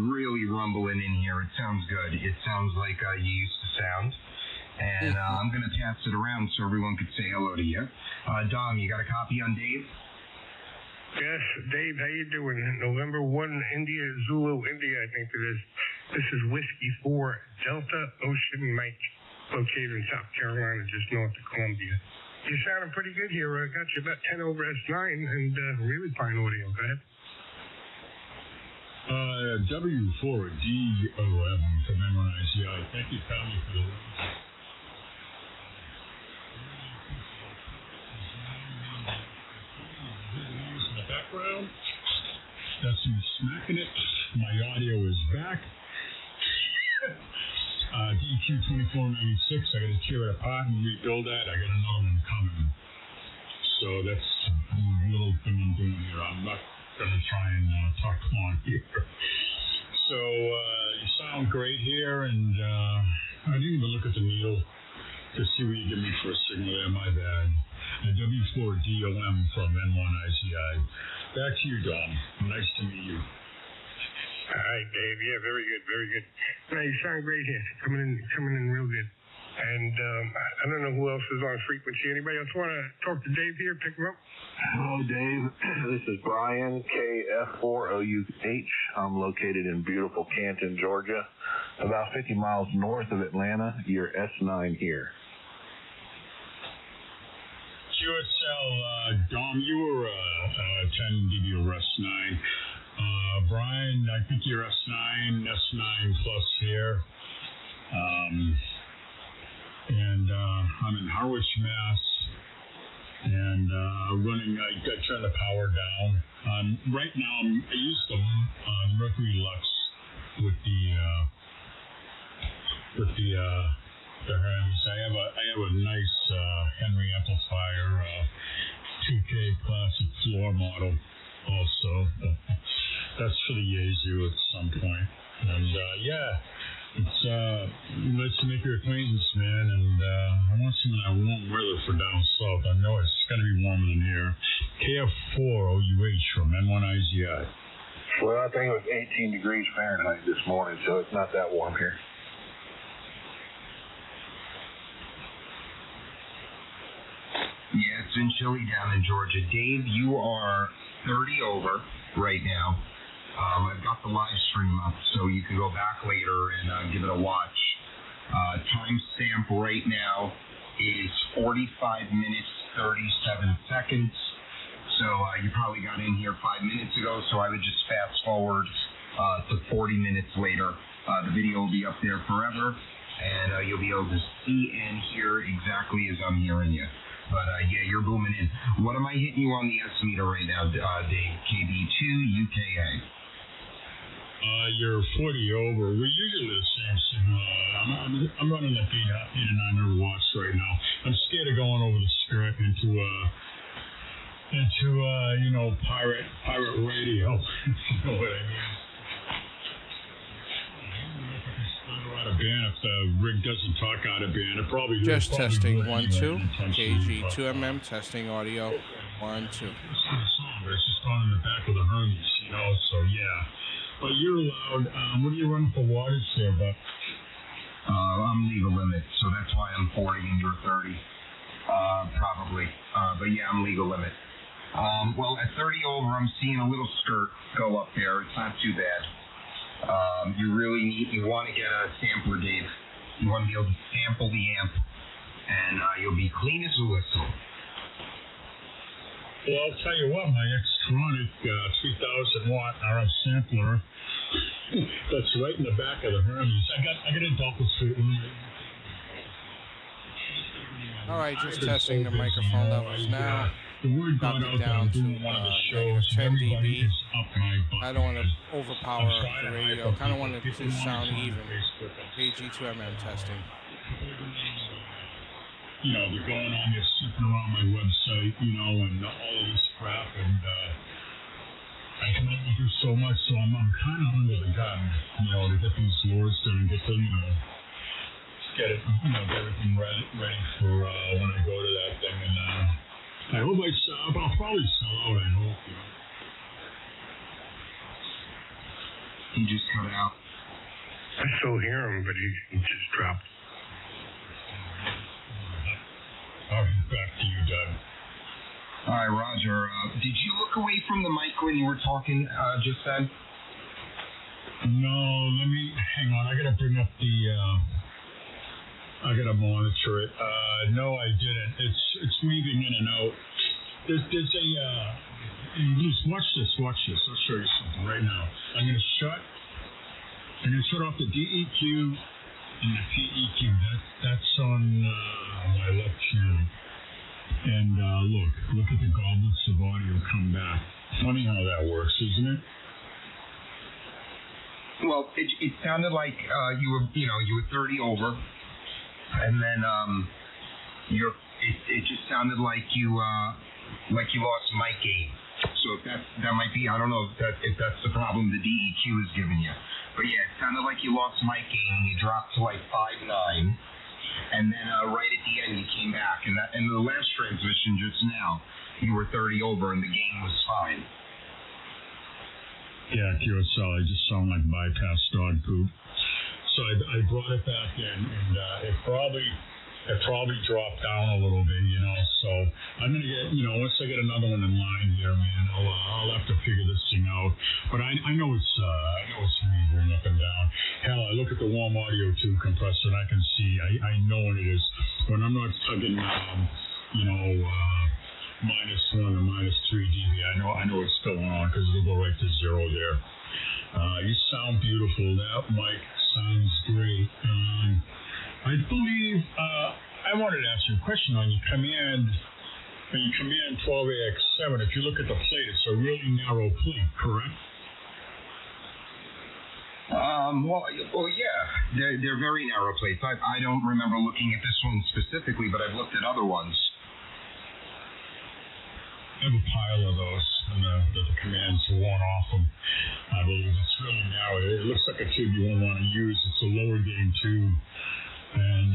really rumbling in here. It sounds good. It sounds like you used to sound. And I'm going to pass it around so everyone could say hello to you. Dom, you got a copy on Dave? Yes, Dave, how you doing? November 1, India, Zulu, India, I think it is. This is Whiskey 4, Delta Ocean Mike, located in South Carolina, just north of Columbia. You're sounding pretty good here. I got you about 10 over S9 and really fine audio. Go ahead. W4DOM from N1ICI. Thank you, family, for the in the background. That's me smacking it. My audio is back. DQ2496. I got to tear it apart and rebuild that. I got another one coming. So that's a little thing I'm doing here. I'm not going to try and talk on here. So you sound great here, and I didn't even look at the needle to see what you give me for a signal there. My bad. W4DOM from N1ICI. Back to you, Dom. Nice to meet you. All right, Dave. Yeah, very good, very good. No, you sound great here. Coming in real good. And I don't know who else is on frequency. Anybody else want to talk to Dave here? Pick him up. Hello, Dave. This is Brian, KF4OUH. I'm located in beautiful Canton, Georgia, about 50 miles north of Atlanta. You're S9 here. QSL, Dom, you were 10 dB over S9. Brian, I think you're S9 plus here. And I'm in Harwich, Mass. And running, I turned the power down. Right now, I use the Mercury Lux with the Hermes. I have a nice Henry Amplifier, 2K classic floor model also. That's for the Yaesu at some point. And it's nice to make your acquaintance, man. And I want some of that warm weather for down south. I know it's going to be warmer than here. KF4OUH from N1ICI. Well, I think it was 18 degrees Fahrenheit this morning, so it's not that warm here. Yeah, it's been chilly down in Georgia. Dave, you are 30 over right now. I've got the live stream up, so you can go back later and give it a watch. Timestamp right now is 45 minutes, 37 seconds. So you probably got in here 5 minutes ago, so I would just fast forward to 40 minutes later. The video will be up there forever, and you'll be able to see and hear exactly as I'm hearing you. But yeah, you're booming in. What am I hitting you on the S meter right now, Dave? KB2 UKA. You're 40 over. We're usually the same signal. I'm running at 8 to 900 watts right now. I'm scared of going over the skirt into pirate radio. If you know what I mean. Out of band if the rig doesn't talk out of band. It probably just testing 1 2. KG KG2MM testing audio 1 2. It's just on in the back of the Hermes, so yeah. But you're allowed, what do you run for wattage there, Buck? I'm legal limit, so that's why I'm 40 and you're 30. Probably. But yeah, I'm legal limit. Well, at 30 over, I'm seeing a little skirt go up there. It's not too bad. You want to get a sampler, Dave. You want to be able to sample the amp, and you'll be clean as a whistle. Well, I'll tell you what, my Xtronic 3000 watt RF sampler, that's right in the back of the Hermes. I got a double suit. All right, just testing the microphone levels now. The word got Knocked out it down that I'm to doing one of the shows. 10 Everybody dB. is up my butt. I don't want to overpower I'm trying the to radio. hype up Kind of want it people. to sound People even. on Facebook. KG2MM testing. They're going on there, snooping around my website, and all of this crap, and I can only do so much, so I'm kind of under the gun, to get these lures done and get them, get everything ready for when I go to that thing, and I hope I'll probably sell out, I hope, He just cut out. I still hear him, but he just dropped. All right, back to you, Doug. All right, Roger. Did you look away from the mic when you were talking just then? No, let me hang on. I gotta bring up the. I gotta monitor it. No, I didn't. It's weaving in and out. There's a. Watch this. I'll show you something right now. I'm gonna shut off the DEQ and the PEQ. That's on my left channel. And look at the goblets of audio come back. Funny how that works, isn't it? Well, it sounded like you were 30 over, and then it just sounded like you lost mic gain. So that might be, I don't know if that's the problem the DEQ is giving you, but yeah, it sounded like you lost mic gain and you dropped to like 5.9, and then right at the end you came back, and the last transmission just now you were 30 over and the gain was fine. Yeah, QSL, I just sound like bypass dog poop. So I brought it back in, and it probably dropped down a little bit, So I'm gonna get, once I get another one in line here, man, I'll have to figure this thing out. But I know it's moving up and down. Hell, I look at the warm audio 2 compressor and I can see, I know when it is. When I'm not tugging, -1 or -3 dB. I know it's still on because it'll go right to 0 there. You sound beautiful. That mic sounds great. I believe I wanted to ask you a question on your command. When you command 12AX7, if you look at the plate, it's a really narrow plate, correct? Well, yeah, they're very narrow plates. I don't remember looking at this one specifically, but I've looked at other ones. I have a pile of those, and the commands are worn off them. I believe it's really narrow. It looks like a tube you won't want to use. It's a lower gain tube, and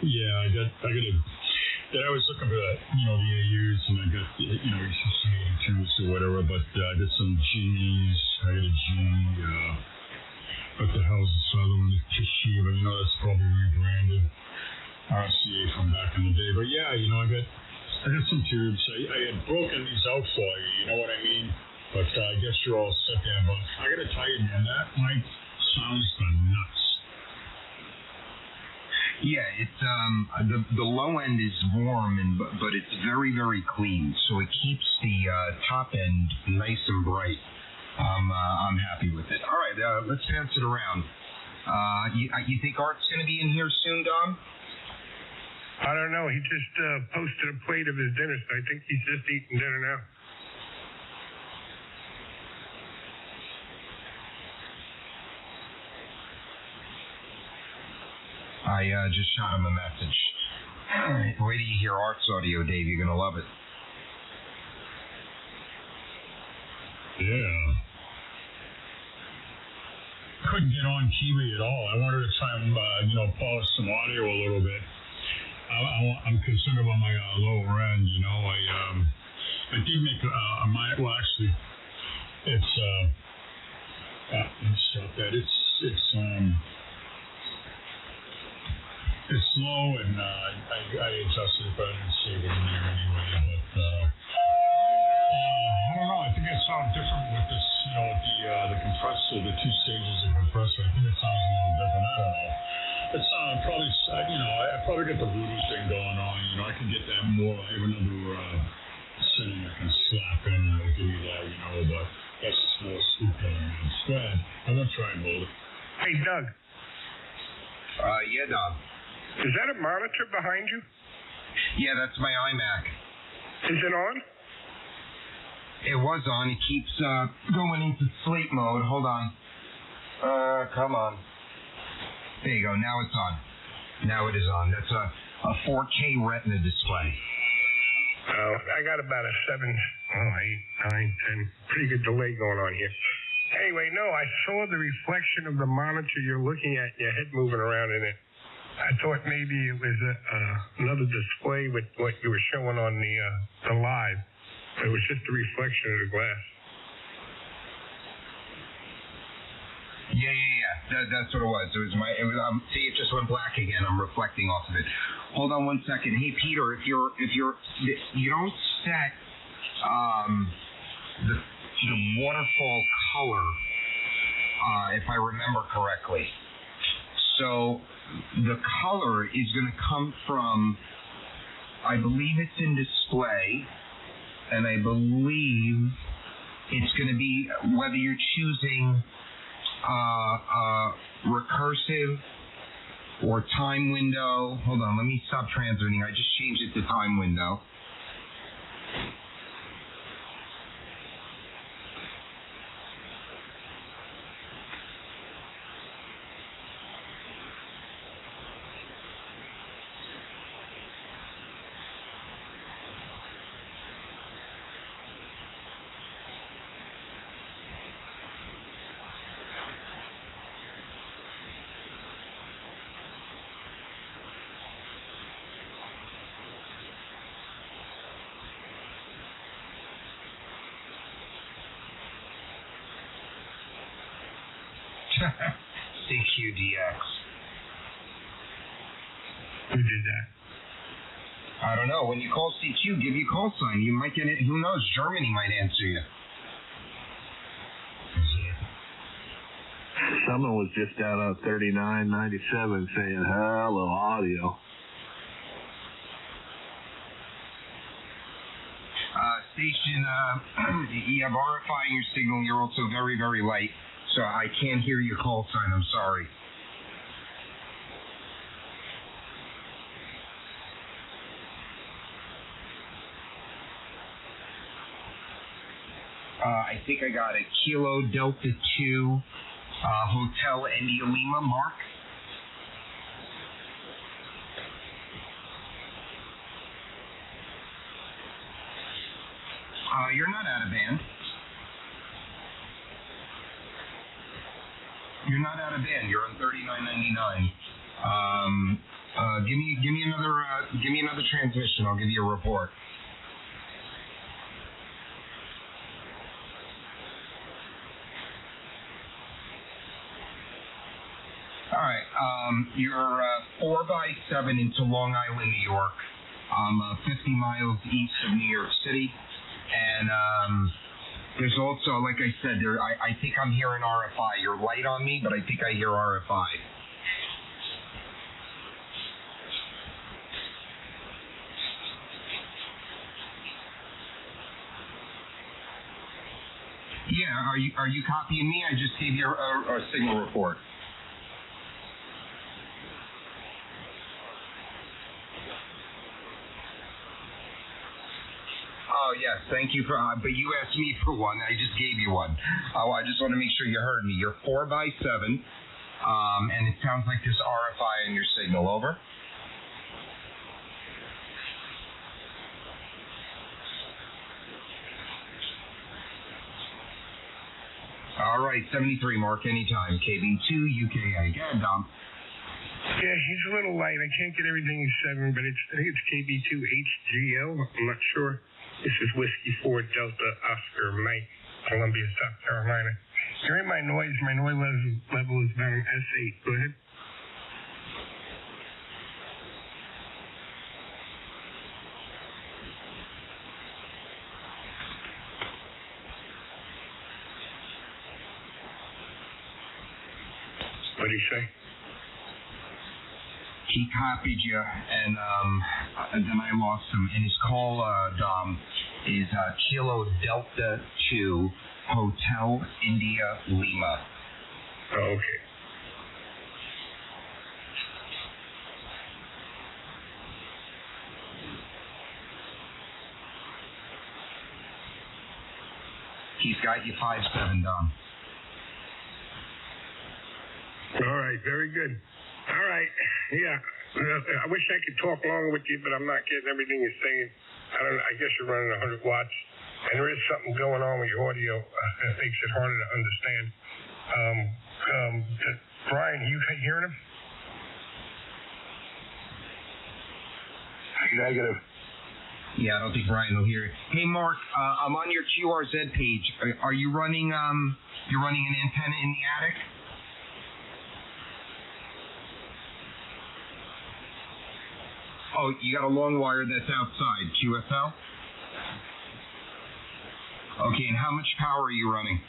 yeah, I got that. I was looking for the AUs, and I got some 82s or whatever, but I got some G's. I got a G. What the hell's this other one? Toshiba. That's probably rebranded. RCA from back in the day, but yeah, I got some tubes. I had broken these out for you, you know what I mean? But I guess you're all set there. But I gotta tell you, man, that mic sounds nuts. Yeah, it's the low end is warm but it's very, very clean, so it keeps the top end nice and bright. I'm happy with it. All right, let's pass it around. You think Art's gonna be in here soon, Dom? I don't know. He just posted a plate of his dinner, so I think he's just eating dinner now. I just shot him a message. Wait till you hear Art's audio, Dave. You're going to love it. Yeah. Couldn't get on Kiwi at all. I wanted to try and, polish some audio a little bit. I'm concerned about my lower end, I did make a mic. Well, actually, it's let me stop that. It's slow, and I adjusted it, but I didn't save it in there anyway. But I don't know. I think it sounds different with this, with the compressor, the 2 stages of compressor. I think it sounds a little different. I don't know. It's probably, I probably got the voodoo thing going on. I can get that more. I have another setting I can slap in and it'll give me that, but that's just more scoop on it. Go ahead. I'm going to try and hold it. Hey, Doug. Yeah, Dom. Is that a monitor behind you? Yeah, that's my iMac. Is it on? It was on. It keeps going into sleep mode. Hold on. Come on. There you go. Now it's on. Now it is on. That's a 4K Retina display. Oh, I got about a 7, 8, 9, 10. Pretty good delay going on here. Anyway, no, I saw the reflection of the monitor you're looking at, your head moving around in it. I thought maybe it was another display with what you were showing on the live. It was just a reflection of the glass. Yeah. That's what it was. See, it just went black again. I'm reflecting off of it. Hold on one second. Hey, Peter, if you don't set the waterfall color, if I remember correctly. So the color is going to come from, I believe it's in display, and I believe it's going to be whether you're choosing recursive or time window. Hold on, let me stop transmitting. I just changed it to time window. CQDX. Who did that? I don't know. When you call CQ, give you call sign. You might get it. Who knows? Germany might answer you. Someone was just down on 3997 saying hello audio. Station, you have RFI in your signal. You're also very, very light. So I can't hear your call sign. I'm sorry. I think I got it. Kilo Delta 2, Hotel India Lima, Mark. You're not out of band. You're not out of band. You're on 39.99. Give me another transmission. I'll give you a report. All right. You're 4x7 into Long Island, New York. 50 miles east of New York City. And there's also, like I said, I think I'm hearing RFI. You're light on me, but I think I hear RFI. Yeah, are you copying me? I just gave you a signal report. Oh, yes, thank you for, but you asked me for one. I just gave you one. I just want to make sure you heard me. You're 4x7, and it sounds like there's RFI in your signal. Over. All right, 73, Mark, anytime. KB2, UKA. Go ahead, Dom. Yeah, he's a little light. I can't get everything he said, but I think it's KB2 HGL. I'm not sure. This is Whiskey 4 Delta Oscar Mike, Columbia, South Carolina. You're in my noise. My noise level is about an S8. Go ahead. What did he say? He copied you, and then I lost him. And his call, Dom, is Kilo Delta 2, Hotel India Lima. Oh, okay. He's got you 5-7, Dom. All right, very good. All right, yeah. I wish I could talk longer with you, but I'm not getting everything you're saying. I guess you're running 100 watts, and there is something going on with your audio that makes it harder to understand. Brian, you hearing him? Negative. Yeah, I don't think Brian will hear it. Hey, Mark, I'm on your QRZ page. Are you running? You're running an antenna in the attic? Oh, you got a long wire that's outside, QSL? Okay, and how much power are you running?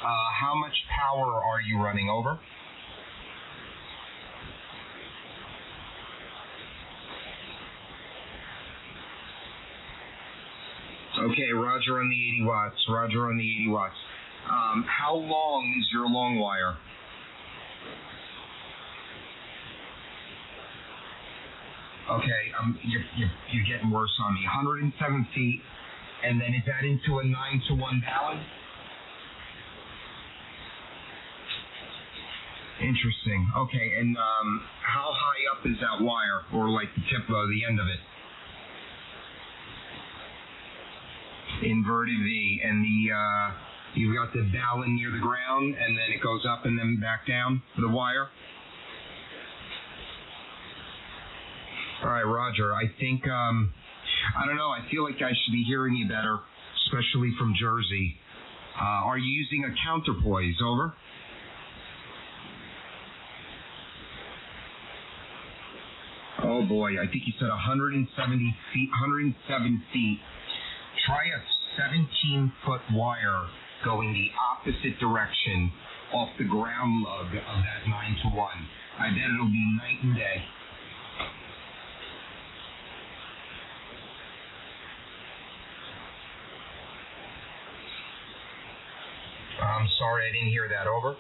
How much power are you running? Over? Okay, roger on the 80 watts. Roger on the 80 watts. How long is your long wire? Okay, you're getting worse on me. 107 feet, and then is that into a 9-to-1 balance? Interesting. Okay, and how high up is that wire, or like the tip of the end of it? Inverted V, and you've got the balun near the ground, and then it goes up and then back down the wire. All right, Roger. I think I don't know. I feel like I should be hearing you better, especially from Jersey. Are you using a counterpoise? Over. Oh boy, I think you said 170 feet, 107 feet. Try a 17-foot wire going the opposite direction off the ground lug of that 9-to-1. I bet it'll be night and day. I'm sorry, I didn't hear that. Over.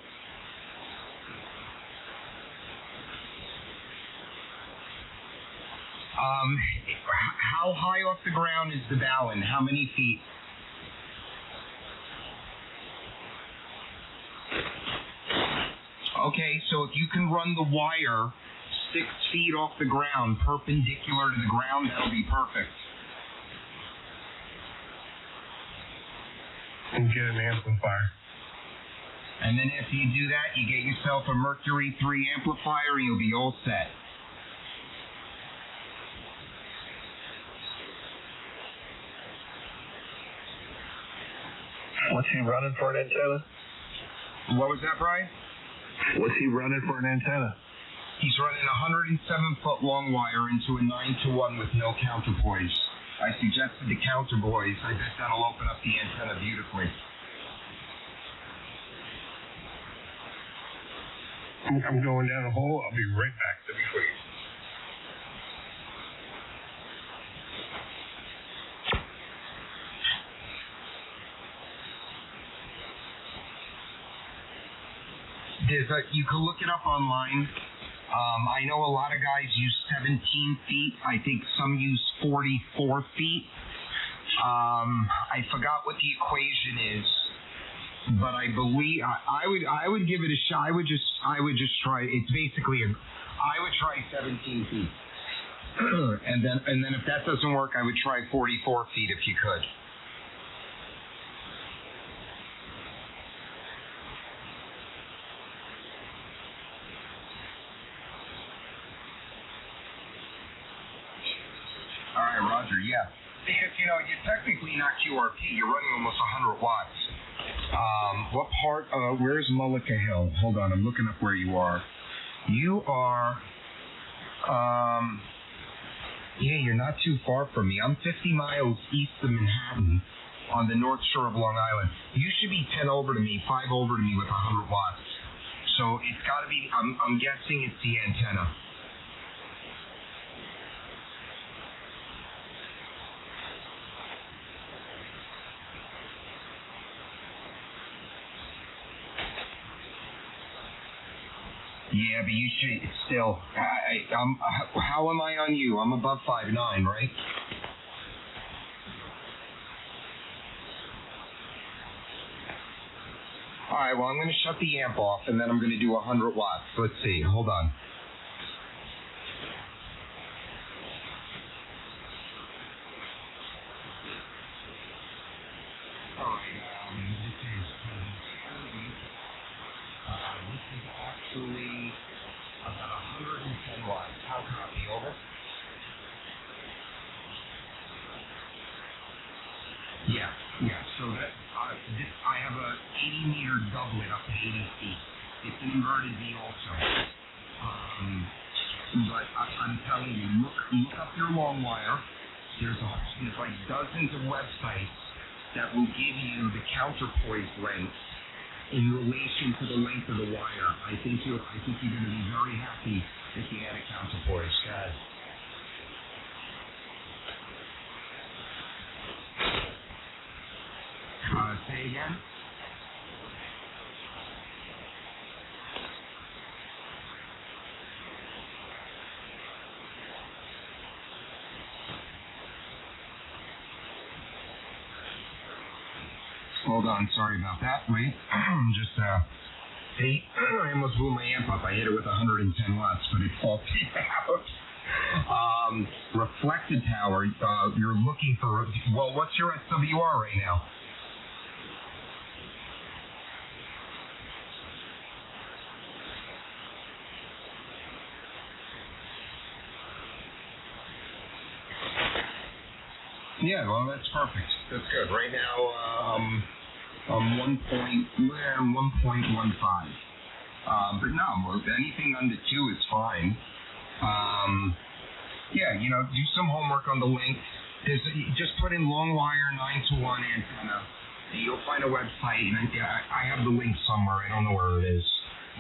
How high off the ground is the balun? How many feet? Okay, so if you can run the wire 6 feet off the ground, perpendicular to the ground, that'll be perfect. And get an amplifier. And then after you do that, you get yourself a Mercury 3 amplifier and you'll be all set. What's he running for an antenna? What was that, Brian? What's he running for an antenna? He's running a 107-foot long wire into a 9-to-1 with no counterpoise. I suggested the counterpoise. I bet that'll open up the antenna beautifully. I'm going down the hole. I'll be right back to be quick. You can look it up online. I know a lot of guys use 17 feet. I think some use 44 feet. I forgot what the equation is, but I believe I would give it a shot. I would just try. It's basically I would try 17 feet, and then if that doesn't work, I would try 44 feet if you could. All right, Roger, yeah. Because, you're technically not QRP. You're running almost 100 watts. What part, where's Mullica Hill? Hold on, I'm looking up where you are. You are, you're not too far from me. I'm 50 miles east of Manhattan on the North Shore of Long Island. You should be 10 over to me, 5 over to me with 100 watts. So it's got to be, I'm guessing it's the antenna. Yeah, but you should still. How am I on you? I'm above 5'9", right? All right. Well, I'm going to shut the amp off, and then I'm going to do 100 watts. Let's see. Hold on. All right. This is actually about 110 watts. How copy? Over? Yeah. So that I have a 80-meter doublet up to 80 feet. It's an inverted V also. But I'm telling you, look up your long wire. There's like dozens of websites that will give you the counterpoise length in relation to the length of the wire. I think you're going to be very happy if you add a counterpoise. God. Say again. Hold on, sorry about that. Wait, just see, I almost blew my amp up. I hit it with 110 watts, but it faulted out. Reflected power. You're looking for. Well, what's your SWR right now? Yeah, well, that's perfect. That's good. Right now, I'm 1.15. But no, anything under 2 is fine. Yeah, do some homework on the length. Just put in long wire 9-to-1 antenna. You'll find a website, and I have the link somewhere. I don't know where it is.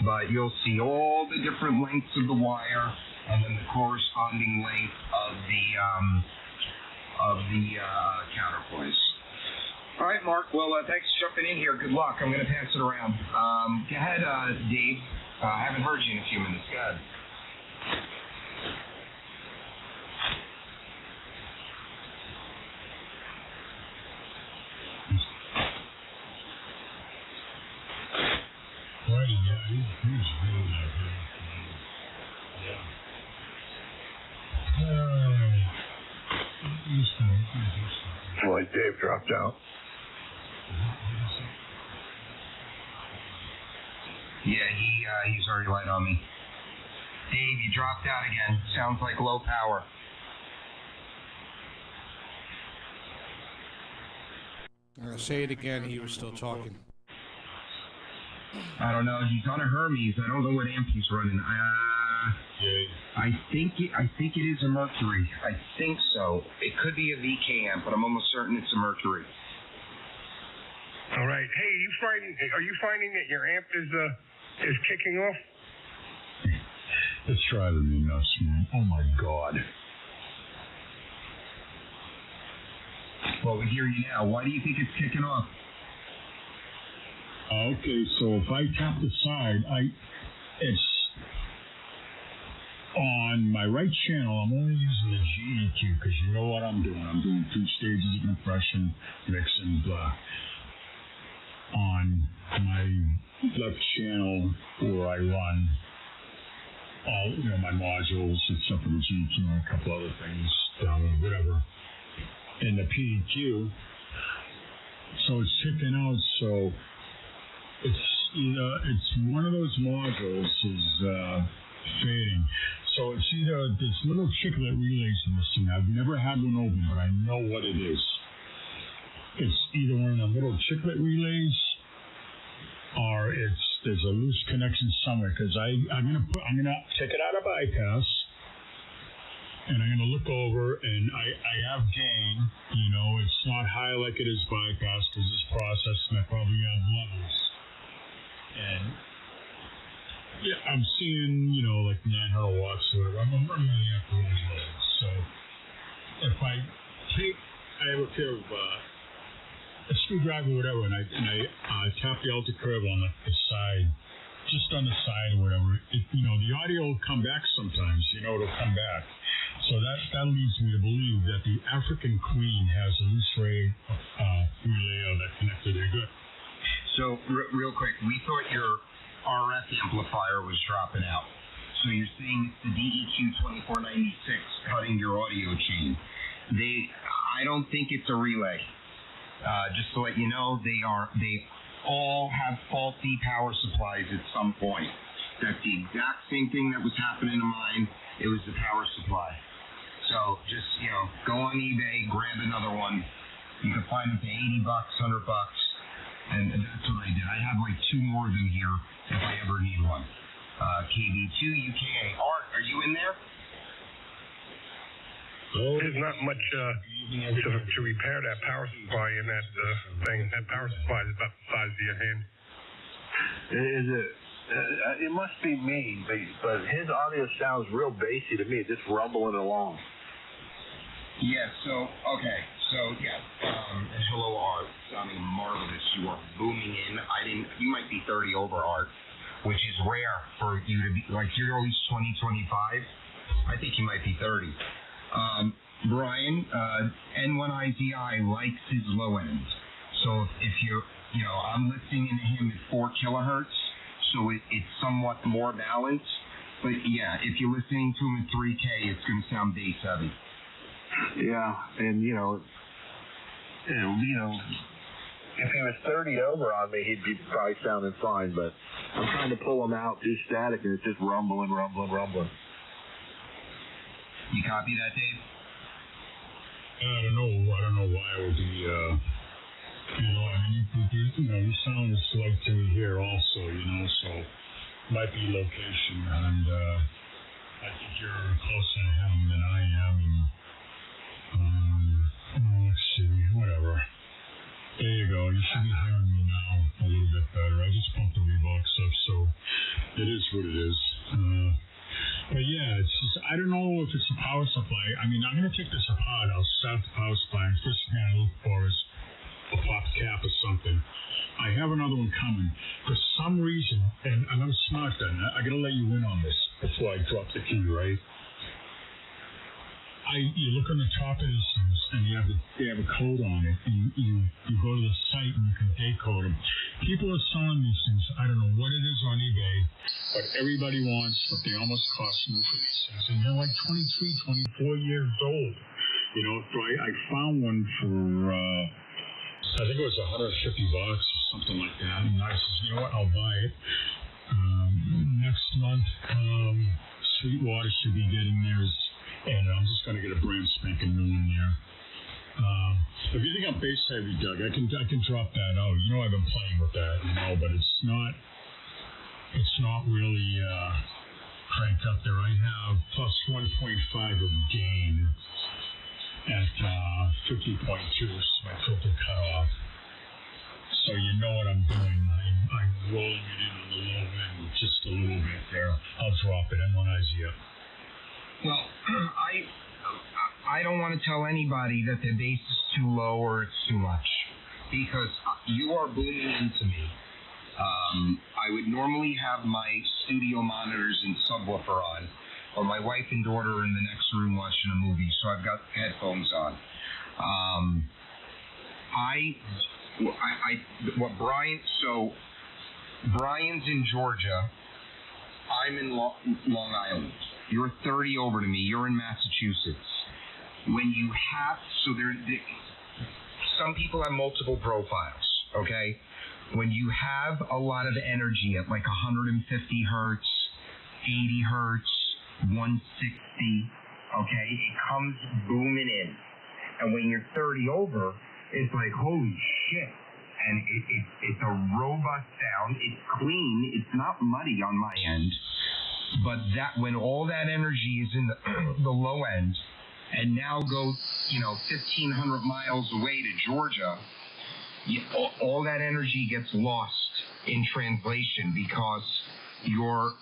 But you'll see all the different lengths of the wire, and then the corresponding length of the counterpoise. All right, Mark. Well, thanks for jumping in here. Good luck. I'm going to pass it around. Go ahead, Dave. I haven't heard you in a few minutes. Go ahead. Right, yeah, he's really not here. Boy, Dave dropped out. Yeah, he's already light on me. Dave, you dropped out again. Sounds like low power. Say it again. He was still talking. I don't know. He's on a Hermes. I don't know what amp he's running. I think it is a Mercury. I think so. It could be a VK amp, but I'm almost certain it's a Mercury. All right. Hey, are you finding that your amp is kicking off? It's driving me nuts, man. Oh my God. Well, we hear you now. Why do you think it's kicking off? Okay, so if I tap the side, it's on my right channel. I'm only using the GEQ because you know what I'm doing. I'm doing 2 stages of compression, mixing, blah. On my left channel where I run all, my modules, except for the GEQ and a couple other things down or whatever, in the PEQ. So it's kicking out, so it's one of those modules is fading. So it's either this little chiclet relays in this thing. I've never had one open, but I know what it is. It's either one of the little chiclet relays, or there's a loose connection somewhere. Because I'm gonna take it out of bypass, and I'm gonna look over, and I have gain. It's not high like it is bypass because this process, and I probably have levels. And yeah, I'm seeing, like 900 watts or whatever. I'm running at those levels. So if I have a pair of a screwdriver or whatever, and I tap the alter curve on the side, just on the side or whatever, the audio will come back sometimes. It'll come back. So that leads me to believe that the African Queen has a loose relay that connected there. Good. So, real quick, we thought your RF amplifier was dropping out. So you're saying it's the DEQ 2496 cutting your audio chain. I don't think it's a relay. Just to let you know, they all have faulty power supplies at some point. That's the exact same thing that was happening to mine. It was the power supply. So just, go on eBay, grab another one. You can find them for $80, $100. And that's what I did. I have like 2 more of them here if I ever need one. KV2 UKA. Art, are you in there? There's not much to repair that power supply in that thing. That power supply is about the size of your hand. Is it? It must be me, but his audio sounds real bassy to me, just rumbling along. Yeah, hello, Art. Sounding marvelous. You are booming in. You might be 30 over, Art, which is rare for you to be, like, you're at least 20, 25. I think you might be 30. Brian, N1IZI likes his low end. So if I'm listening to him at 4 kilohertz, so it's somewhat more balanced. But yeah, if you're listening to him at 3K, it's going to sound bass heavy. Yeah, and if he was 30 over on me, he'd be probably sounding fine. But I'm trying to pull him out, do static, and it's just rumbling. You copy that, Dave? I don't know why it would be. You sound like to me here also. So might be location, and I think you're closer to him than I am. And let's see, whatever. There you go. You should be hearing me now a little bit better. I just pumped the Reeboks up, so it is what it is. But yeah, it's just, I don't know if it's a power supply. I mean, I'm going to take this apart. I'll start the power supply. And first thing I look for is a pop cap or something. I have another one coming. For some reason, and I'm smart then, I got to let you in on this before I drop the key, right? You look on the top of these things, and they have a code on it, and you go to the site and you can decode them. People are selling these things. I don't know what it is on eBay, but everybody wants what they almost cost new for these things, and they're like 23, 24 years old. So I found one for I think it was $150 or something like that, and I said, you know what, I'll buy it. Next month, Sweetwater should be getting theirs. And I'm just going to get a brand spanking new one there. If you think I'm bass heavy, Doug, I can drop that out. I've been playing with that, but it's not really cranked up there. I have plus 1.5 of gain at 50.2, is my filter cutoff. So you know what I'm doing. I'm rolling it in on the low end just a little bit there. I'll drop it and N1IZ up. Well, I don't want to tell anybody that their bass is too low or it's too much, because you are booming into me. I would normally have my studio monitors and subwoofer on, or my wife and daughter are in the next room watching a movie, so I've got headphones on. Brian's in Georgia. I'm in Long Island. You're 30 over to me. You're in Massachusetts. When you have, some people have multiple profiles, okay? When you have a lot of energy at like 150 hertz, 80 hertz, 160, okay, it comes booming in. And when you're 30 over, it's like, holy shit. And it's a robust sound. It's clean. It's not muddy on my end. But that when all that energy is in the low end, and now goes 1,500 miles away to Georgia, all that energy gets lost in translation, because your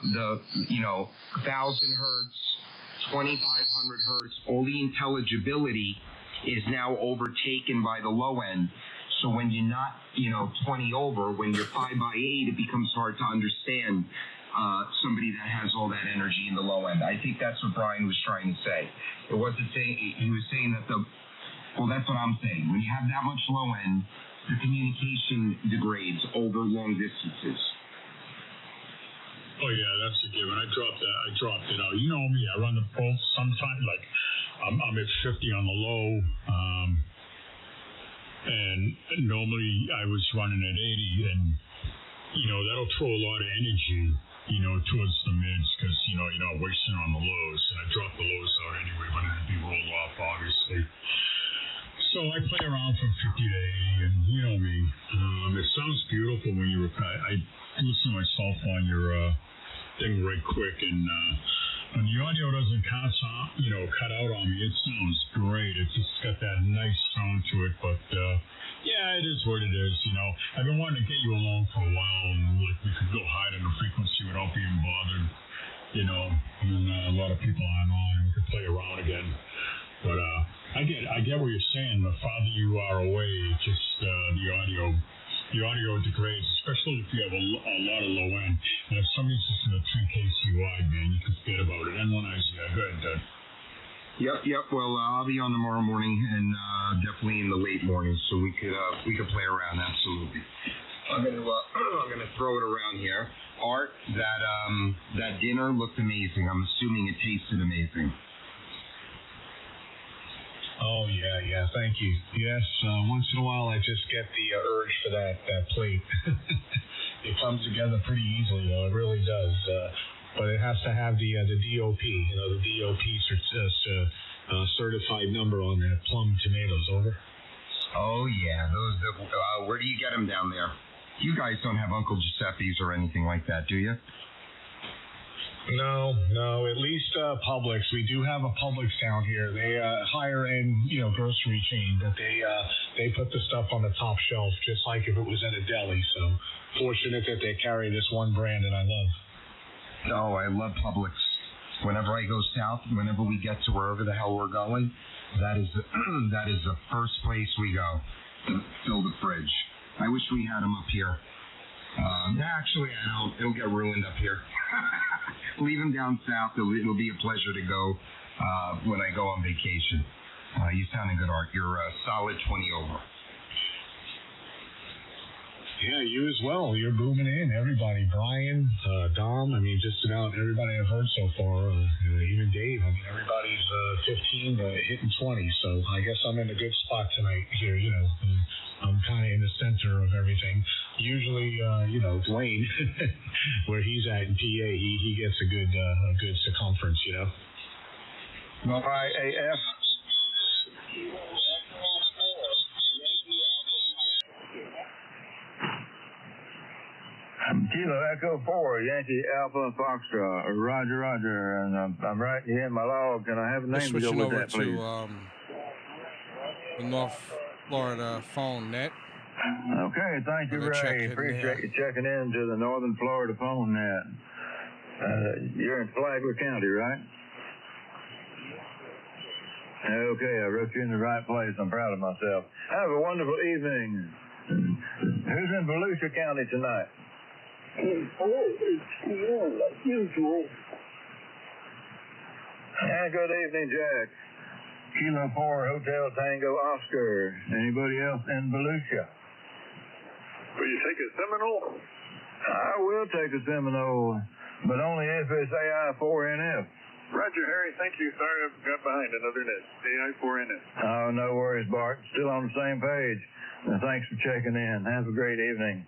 1,000 hertz, 2,500 hertz, all the intelligibility is now overtaken by the low end. So when you're not 20 over, when you're 5x8, it becomes hard to understand somebody that has all that energy in the low end. I think that's what Brian was trying to say. It wasn't saying, he was saying that that's what I'm saying. When you have that much low end, the communication degrades over long distances. Oh yeah, that's a given. I dropped it out. You know me, I run the both sometimes, like I'm at 50 on the low, and normally I was running at 80, and that'll throw a lot of energy towards the mids, because you're not wasting on the lows, and I drop the lows out anyway when it'd be rolled off, obviously. So I play around from 50 to 80, and you know me. It sounds beautiful when I listen to myself on your thing right quick, and when the audio doesn't cut out on me, it sounds great. It's just got that nice tone to it, but yeah, it is what it is. I've been wanting to get you along for a while, and like we could go hide on the frequency without being bothered. And a lot of people aren't on, and we could play around again. But I get what you're saying. The farther you are away, just the audio degrades, especially if you have a lot of low end. And if somebody's listening to 3KC wide, man, you can forget about it. N1IZ, go ahead, Doug. Yep. Well, I'll be on tomorrow morning, and definitely in the late morning, so we could play around. Absolutely. I'm gonna throw it around here. Art, that dinner looked amazing. I'm assuming it tasted amazing. Oh, yeah, thank you. Yes, once in a while I just get the urge for that plate. It comes together pretty easily, though, it really does. But it has to have the DOP, the DOP certified number on that, plum tomatoes, over. Oh, yeah, where do you get them down there? You guys don't have Uncle Giuseppe's or anything like that, do you? No, at least Publix. We do have a Publix down here. They higher end, grocery chain, but they put the stuff on the top shelf just like if it was in a deli. So fortunate that they carry this one brand that I love. Oh, I love Publix. Whenever I go south, whenever we get to wherever the hell we're going, that is the first place we go to fill the fridge. I wish we had them up here. Actually, I don't. It'll get ruined up here. Leave them down south. It'll be a pleasure to go when I go on vacation. You sounding good, Art. You're a solid 20 over. Yeah, you as well. You're booming in. Everybody. Brian, Dom, just about everybody I've heard so far. Even Dave. Everybody's 15 hitting 20. So I guess I'm in a good spot tonight here, I'm kind of in the center of everything. Usually, Dwayne, where he's at in PA, he gets a good circumference, All right, AF. Kilo Echo 4, Yankee Alpha Foxtrot, Roger, and I'm right here in my log. Can I have a name to go with that, please? Switching over to the North Florida phone net. Okay, thank you, Ray. Appreciate you checking in to the Northern Florida phone net. You're in Flagler County, right? Okay, I wrote you in the right place. I'm proud of myself. Have a wonderful evening. Who's in Volusia County tonight? Like usual. And good evening, Jack. Kilo 4, Hotel Tango Oscar. Anybody else in Volusia? Will you take a Seminole? I will take a Seminole, but only if it's AI4NF. Roger, Harry. Thank you. Sorry I got behind another net. AI4NF. Oh, no worries, Bart. Still on the same page. Thanks for checking in. Have a great evening.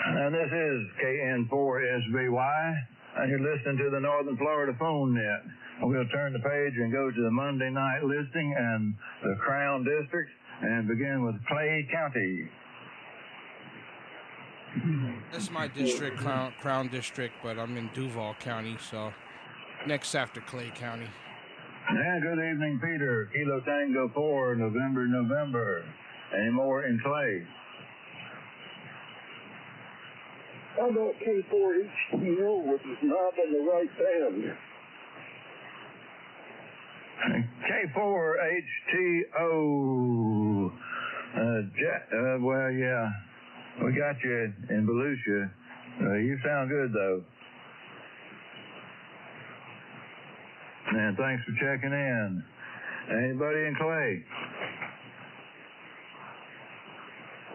And this is KN4SBY, and you're listening to the Northern Florida phone net. We'll turn the page and go to the Monday night listing and the Crown District and begin with Clay County. This is my district, Crown District, but I'm in Duval County, so next after Clay County. Yeah, good evening, Peter. Kilo Tango 4, November. Any more in Clay? How about K4HTO, which is not in the right band? K4HTO. Well, yeah. We got you in Volusia. You sound good, though. And thanks for checking in. Anybody in Clay?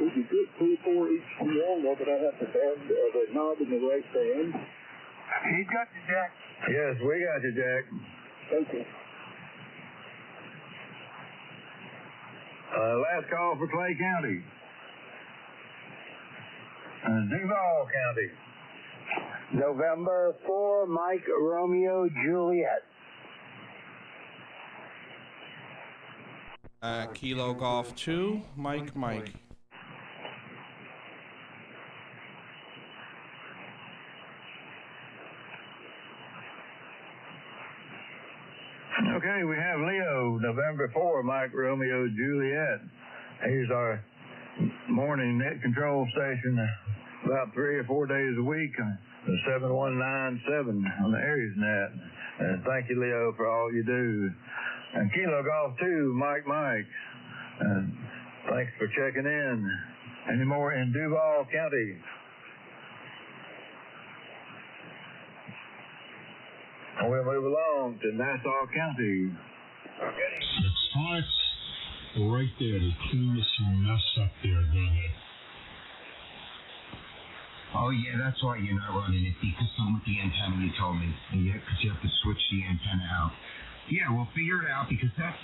Would you get K4HTO, but I have to band the knob in the right band? He got you, Jack. Yes, we got you, Jack. Thank you. Last call for Clay County. Duval County. November 4, Mike Romeo Juliet. Kilo Golf 2, Mike. Okay, we have Leo, November 4, Mike Romeo Juliet. Here's our morning net control station, about 3 or 4 days a week, the 7197 on the Aries net. And thank you, Leo, for all you do. And Kilo Golf 2, Mike. And thanks for checking in. Any more in Duval County? And we'll move along to Nassau County. Okay. It starts right there to clean this mess up there, doesn't it? Oh, yeah, that's why you're not running it, because something with the antenna you told me. Yeah, because you have to switch the antenna out. Yeah, we'll figure it out, because that's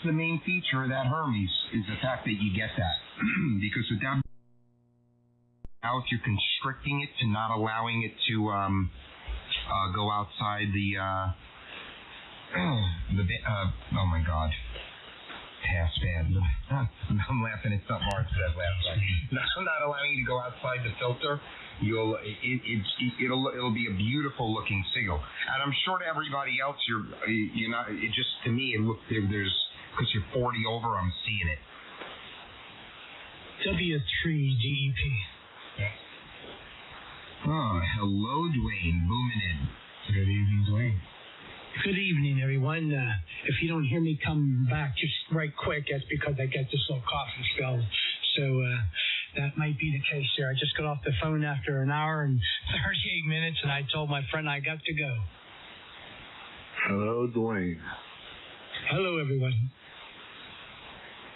the main feature of that Hermes, is the fact that you get that. Because with that out, you're constricting it to not allowing it to go outside the oh my God, pass band. I'm laughing at something Art said last night. I'm not allowing you to go outside the filter. It'll be a beautiful looking signal, and I'm sure to everybody else you're not. It just, to me, it look there's, because you're 40 over, I'm seeing it. W3DEP. Oh, hello, Dwayne, booming in. Good evening, Dwayne. Good evening, everyone. If you don't hear me come back just right quick, that's because I get this little coughing spell. So that might be the case there. I just got off the phone after an hour and 38 minutes, and I told my friend I got to go. Hello, Dwayne. Hello, everyone.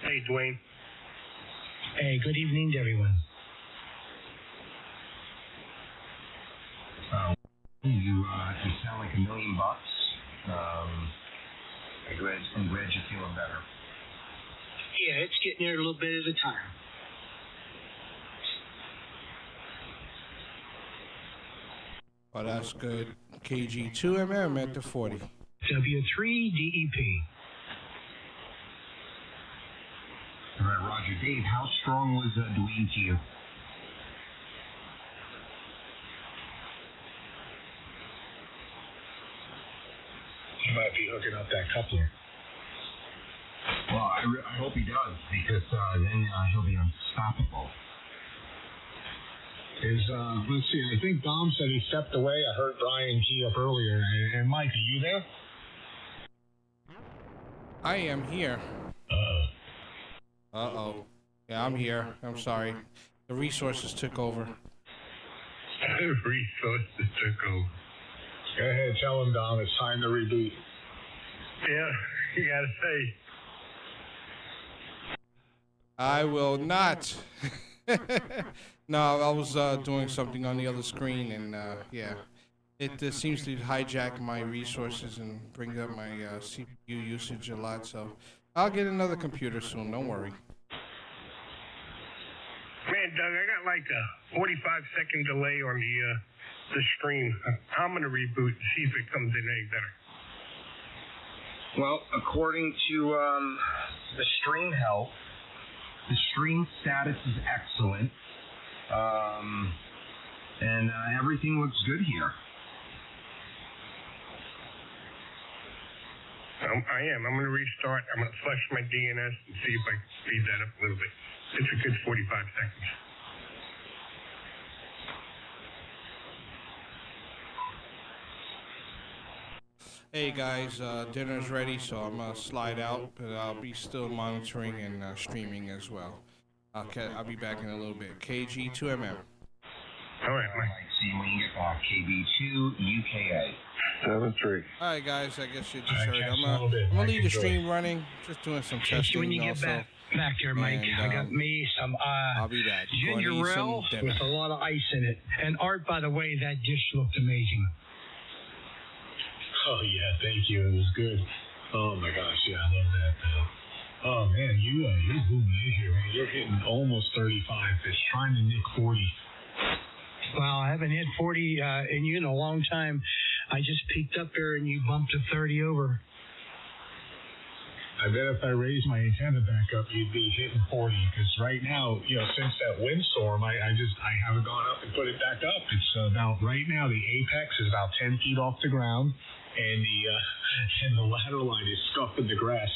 Hey, Dwayne. Hey, good evening to everyone. You sound like $1 million. I'm glad you're feeling better. Yeah, it's getting there a little bit at a time. Well, that's good. KG2MM at the 40. W3DEP. All right, Roger. Dave, how strong was Dwayne to you? He might be hooking up that coupler. Well, I hope he does, because then he'll be unstoppable. Let's see, I think Dom said he stepped away. I heard Brian key up earlier. And Mike, are you there? I am here. Uh-oh. Yeah, I'm here. I'm sorry. The resources took over. Resources took over. Go ahead, tell him, Dom, it's time to reboot. Yeah, you gotta say. I will not. No, I was doing something on the other screen, and yeah. It seems to hijack my resources and bring up my CPU usage a lot, so I'll get another computer soon, don't worry. Man, Doug, I got like a 45-second delay on the stream. I'm going to reboot and see if it comes in any better. Well, according to the stream health, the stream status is excellent, and everything looks good here. I am. I'm going to restart. I'm going to flush my DNS and see if I can speed that up a little bit. It's a good 45 seconds. Hey guys, dinner's ready, so I'm gonna slide out, but I'll be still monitoring and streaming as well. I'll be back in a little bit. KG2MM. All right, Mike. See you when you get back. KB2 UKA. 7-3. All right, guys. I guess you just heard. I'm gonna leave the stream running. Just doing some testing when you get also. back here, Mike. And, I got me some I'll be back. ginger ale with a lot of ice in it. And Art, by the way, that dish looked amazing. Oh, yeah, thank you. It was good. Oh, my gosh, yeah, I love that. Oh, man, you're booming in here, man. You're hitting almost 35. It's trying to nick 40. Well, I haven't hit 40 in a long time. I just peeked up there and you bumped to 30 over. I bet if I raised my antenna back up, you'd be hitting 40. Because right now, since that windstorm, I haven't gone up in put it back up. It's about, right now, the apex is about 10 feet off the ground, and the ladder line is scuffed in the grass.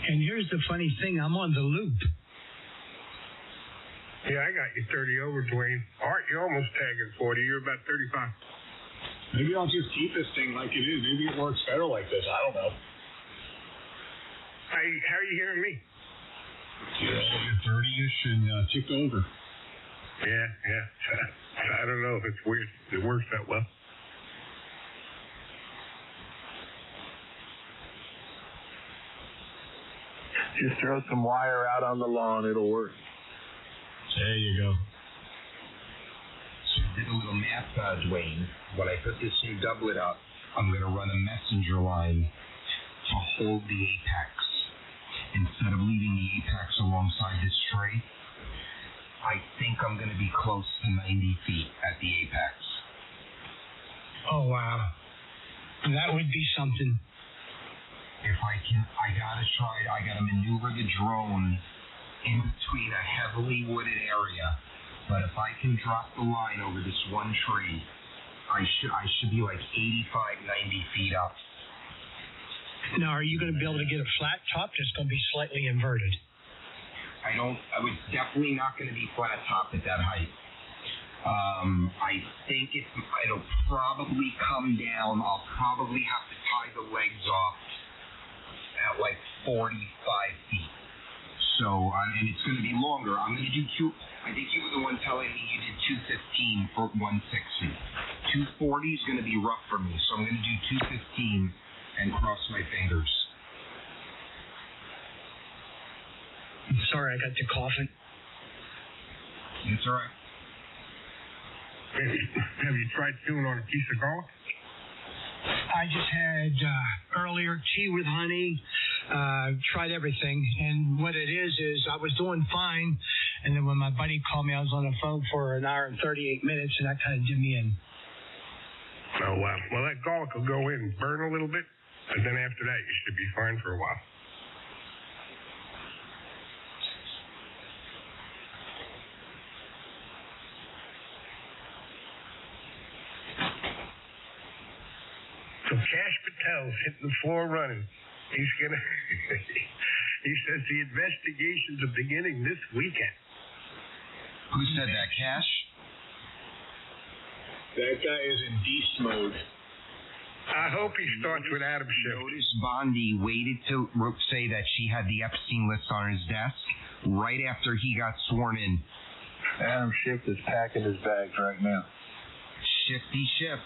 And here's the funny thing, I'm on the loop. Yeah, I got you 30 over, Dwayne. Art, you're almost tagging 40. You're about 35. Maybe I'll just keep this thing like it is. Maybe it works better like this. I don't know. How are you hearing me? You're 30-ish and ticked over. Yeah. I don't know if it's weird. It works that well. Just throw some wire out on the lawn. It'll work. There you go. So I did a little math, Dwayne. When I put this new doublet up, I'm going to run a messenger line to hold the apex. Instead of leaving the apex alongside this tree, I think I'm going to be close to 90 feet at the apex. Oh, wow. That would be something. If I can, I gotta maneuver the drone in between a heavily wooded area. But if I can drop the line over this one tree, I should be like 85, 90 feet up. Now, are you going to be able to get a flat top? It's going to be slightly inverted. I was definitely not going to be flat top at that height. I think it'll probably come down. I'll probably have to tie the legs off at like 45 feet. So, and it's going to be longer. I'm going to do I think you were the one telling me you did 215 for 160. 240 is going to be rough for me, so I'm going to do 215 and cross my fingers. I'm sorry, I got to coughing. It's all right. Have you tried chewing on a piece of garlic? I just had earlier tea with honey, tried everything, and what it is I was doing fine, and then when my buddy called me, I was on the phone for an hour and 38 minutes, and that kind of did me in. Oh, wow. Well, that garlic will go in, burn a little bit, and then after that, you should be fine for a while. So Cash Patel's hitting the floor running. He's gonna. He says the investigations are beginning this weekend. Who said that, Cash? That guy is in beast mode. I hope he starts with Adam Schiff. Notice Bondi waited to say that she had the Epstein list on his desk right after he got sworn in. Adam Schiff is packing his bags right now. Shifty Schiff.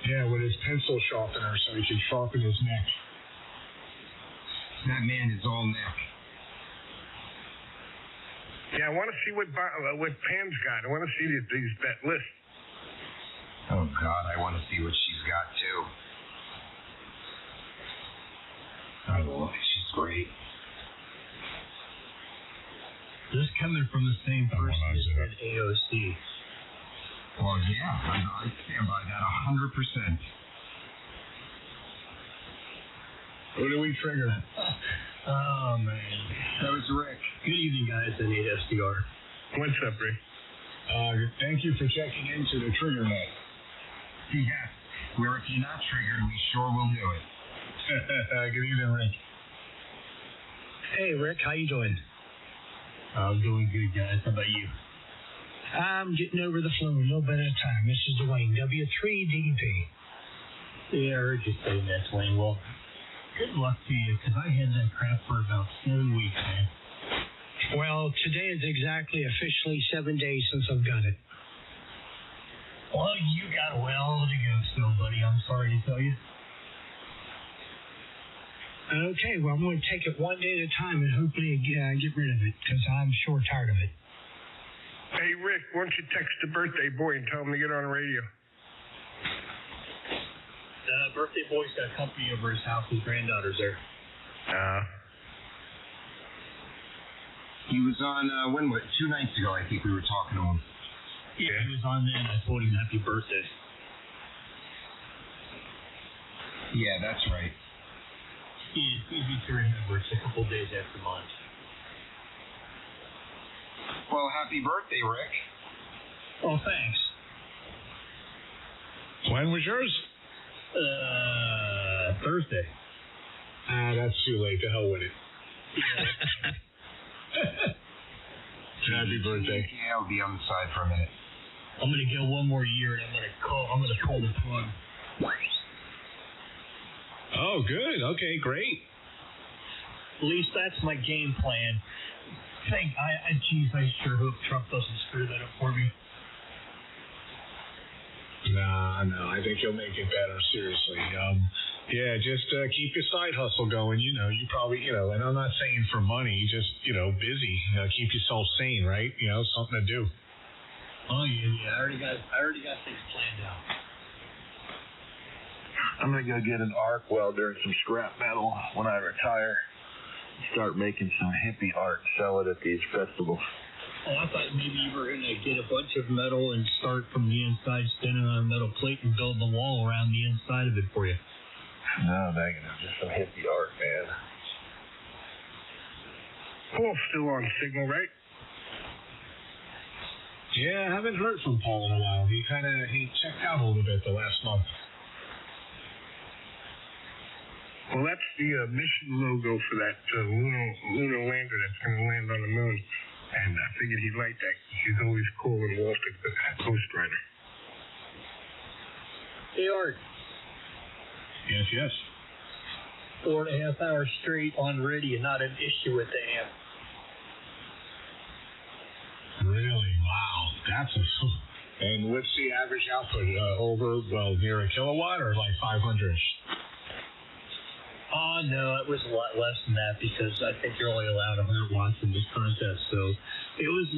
Yeah, with his pencil sharpener so he can sharpen his neck. That man is all neck. Yeah, I want to see what Pam's got. I want to see that list. Oh, God, I want to see what she's got, too. Oh, she's great. This coming from the same person as said AOC. Well, yeah, I stand by that 100%. Who do we trigger? Oh, man. That was Rick. Good evening, guys. I need SDR. What's up, Rick? Thank you for checking into the trigger net. Yes, where if you're not triggered, we sure will do it. Good evening, Rick. Hey, Rick, how you doing? I'm doing good, guys. How about you? I'm getting over the flu a little bit at a time. This is Dwayne, W3DP. Yeah, I heard you saying that, Dwayne. Well, good luck to you, because I had that crap for about 7 weeks, man. Well, today is exactly officially 7 days since I've got it. Well, you got a well to go still, buddy. I'm sorry to tell you. Okay, well, I'm going to take it one day at a time and hopefully get rid of it, because I'm sure tired of it. Hey, Rick, why don't you text the birthday boy and tell him to get on the radio? The birthday boy's got company over his house. His granddaughter's there. He was on, 2 nights ago, I think we were talking to him. Yeah, he was on then. I told him happy birthday. Yeah, that's right. It's easy to remember. It's a couple days after mine. Well, happy birthday, Rick. Oh, thanks. When was yours? Thursday. That's too late. To hell with it. Happy birthday. Yeah, I'll be on the side for a minute. I'm gonna go one more year, and I'm gonna pull the plug. Oh, good. Okay, great. At least that's my game plan. I sure hope Trump doesn't screw that up for me. No, I think you'll make it better, seriously. Yeah, just keep your side hustle going. You probably, and I'm not saying for money, just, busy. Keep yourself sane, right? Something to do. Oh, yeah, I already got things planned out. I'm going to go get an arc welder and some scrap metal when I retire. Start making some hippie art, sell it at these festivals. Oh, I thought maybe you were going to get a bunch of metal and start from the inside, stand it on a metal plate and build the wall around the inside of it for you. No, negative. Just some hippie art, man. Paul's still on signal, right? Yeah, I haven't heard from Paul in a while. He checked out a little bit the last month. Well, that's the mission logo for that lunar lander that's going to land on the moon. And I figured he'd like that. He's always calling Walter the Ghost Rider. Hey, Art. Yes. 4.5 hours straight on radio, not an issue with the amp. Really? Wow. And what's the average output? Near a kilowatt or like 500? Oh, no, it was a lot less than that because I think you're only allowed 100 watts in this contest. So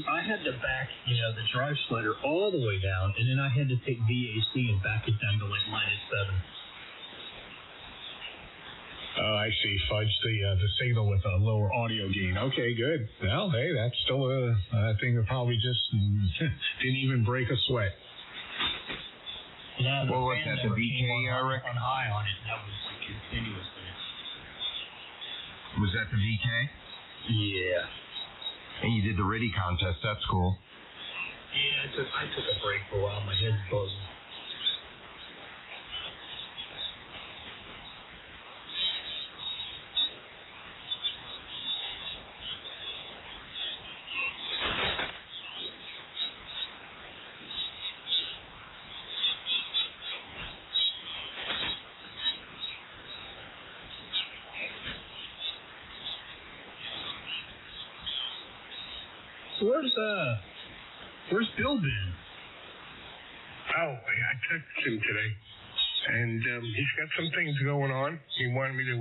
I had to back, the drive slider all the way down, and then I had to take VAC and back it down to like -7. Oh, I see. Fudge the signal with a lower audio gain. Okay, good. Well, hey, that's still a thing that probably just didn't even break a sweat. Yeah, what was that, the VK, Rick? On high on it, and that was like continuously. Was that the VK? Yeah. And you did the RIDI contest. That's cool. Yeah, I took a break for a while. My head's buzzing. Where's Bill been? Oh, I texted him today, and he's got some things going on. He wanted me to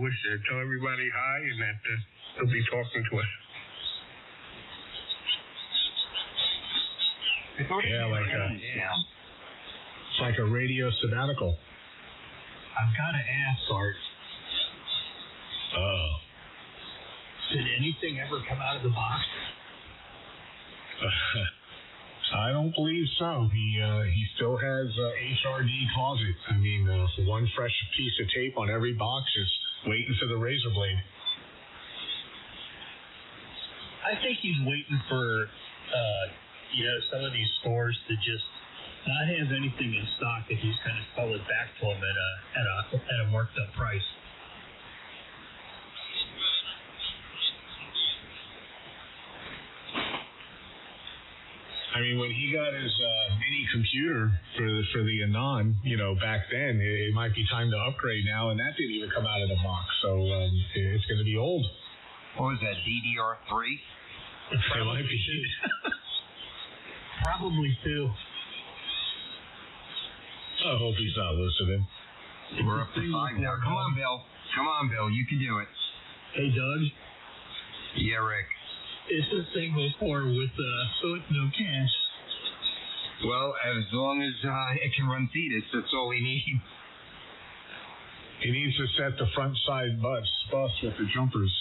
tell everybody hi, and that he'll be talking to us. Yeah, it's like a radio sabbatical. I've got to ask, Art. Oh. Did anything ever come out of the box? I don't believe so. He still has HRD closet. I mean, one fresh piece of tape on every box, just waiting for the razor blade. I think he's waiting for, some of these stores to just not have anything in stock that he's going to sell it back to them at a marked up price. I mean, when he got his mini computer for the Anan, back then, it might be time to upgrade now, and that didn't even come out of the box, so it's going to be old. What was that, DDR3? It might be. Probably 2. I hope he's not listening. We're up to 5 now. Come on, Bill. You can do it. Hey, Doug. Yeah, Rick. It's a single core with no cache. Well, as long as it can run Thetis, that's all we need. He needs to set the front side bus with the jumpers.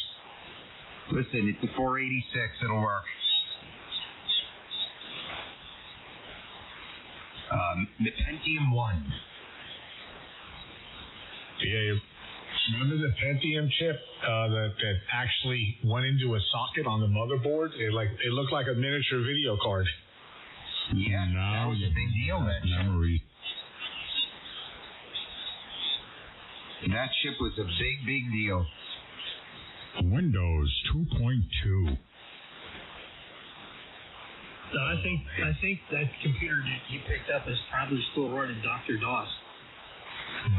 Listen, it's a 486. It'll work. Pentium 1. Yeah, Remember the Pentium chip that actually went into a socket on the motherboard? It looked like a miniature video card. Yeah, that was a big deal. Memory. That chip was a big deal. Windows 2.2. So I think that computer that you picked up is probably still running Dr. DOS.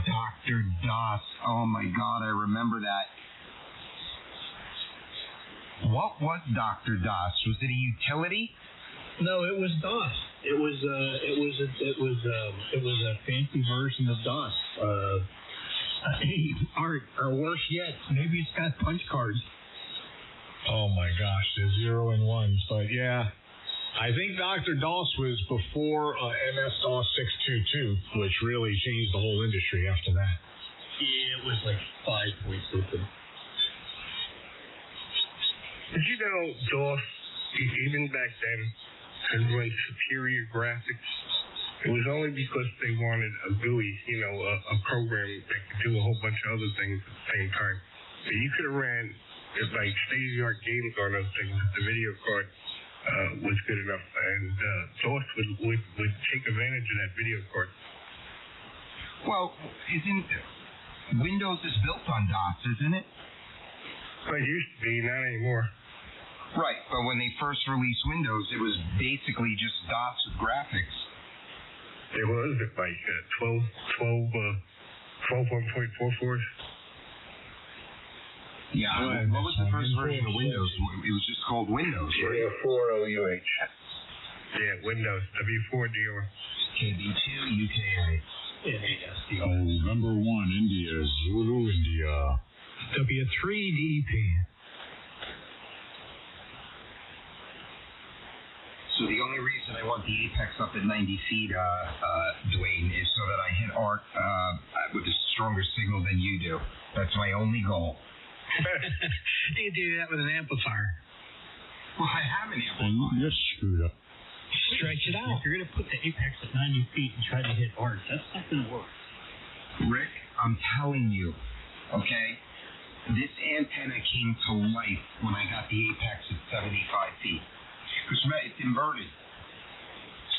Dr. DOS. Oh my God, I remember that. What was Dr. DOS? Was it a utility? No, it was DOS. It was a fancy version of DOS. Or worse yet, maybe it's got punch cards. Oh my gosh, the 0 and 1s. But yeah, I think Dr. DOS was before MS-DOS 622, which really changed the whole industry after that. Yeah, it was like 5 point something. Did you know DOS, even back then, could run superior graphics? It was only because they wanted a GUI, a program that could do a whole bunch of other things at the same time. So you could have ran like state-of-the-art games on those things if the video card was good enough, and DOS would take advantage of that video card. Well, Windows is built on DOS, isn't it? Well, it used to be, not anymore. Right, but when they first released Windows, it was basically just DOS with graphics. It was like 12.44. Yeah, what was the first version of Windows? It was just called Windows, right? W4OUH. Yeah, Windows. W4DR. KB2 UKA. November 1, India, Zulu, India. W3 DEP. So the only reason I want the apex up at 90 feet, Dwayne, is so that I hit arc with a stronger signal than you do. That's my only goal. You do that with an amplifier. Well, I have an amplifier. You're screwed up. Stretch it out. If you're going to put the apex at 90 feet and try to hit arc, that's not going to work. Rick, I'm telling you, okay? This antenna came to life when I got the apex at 75 feet. Because it's inverted.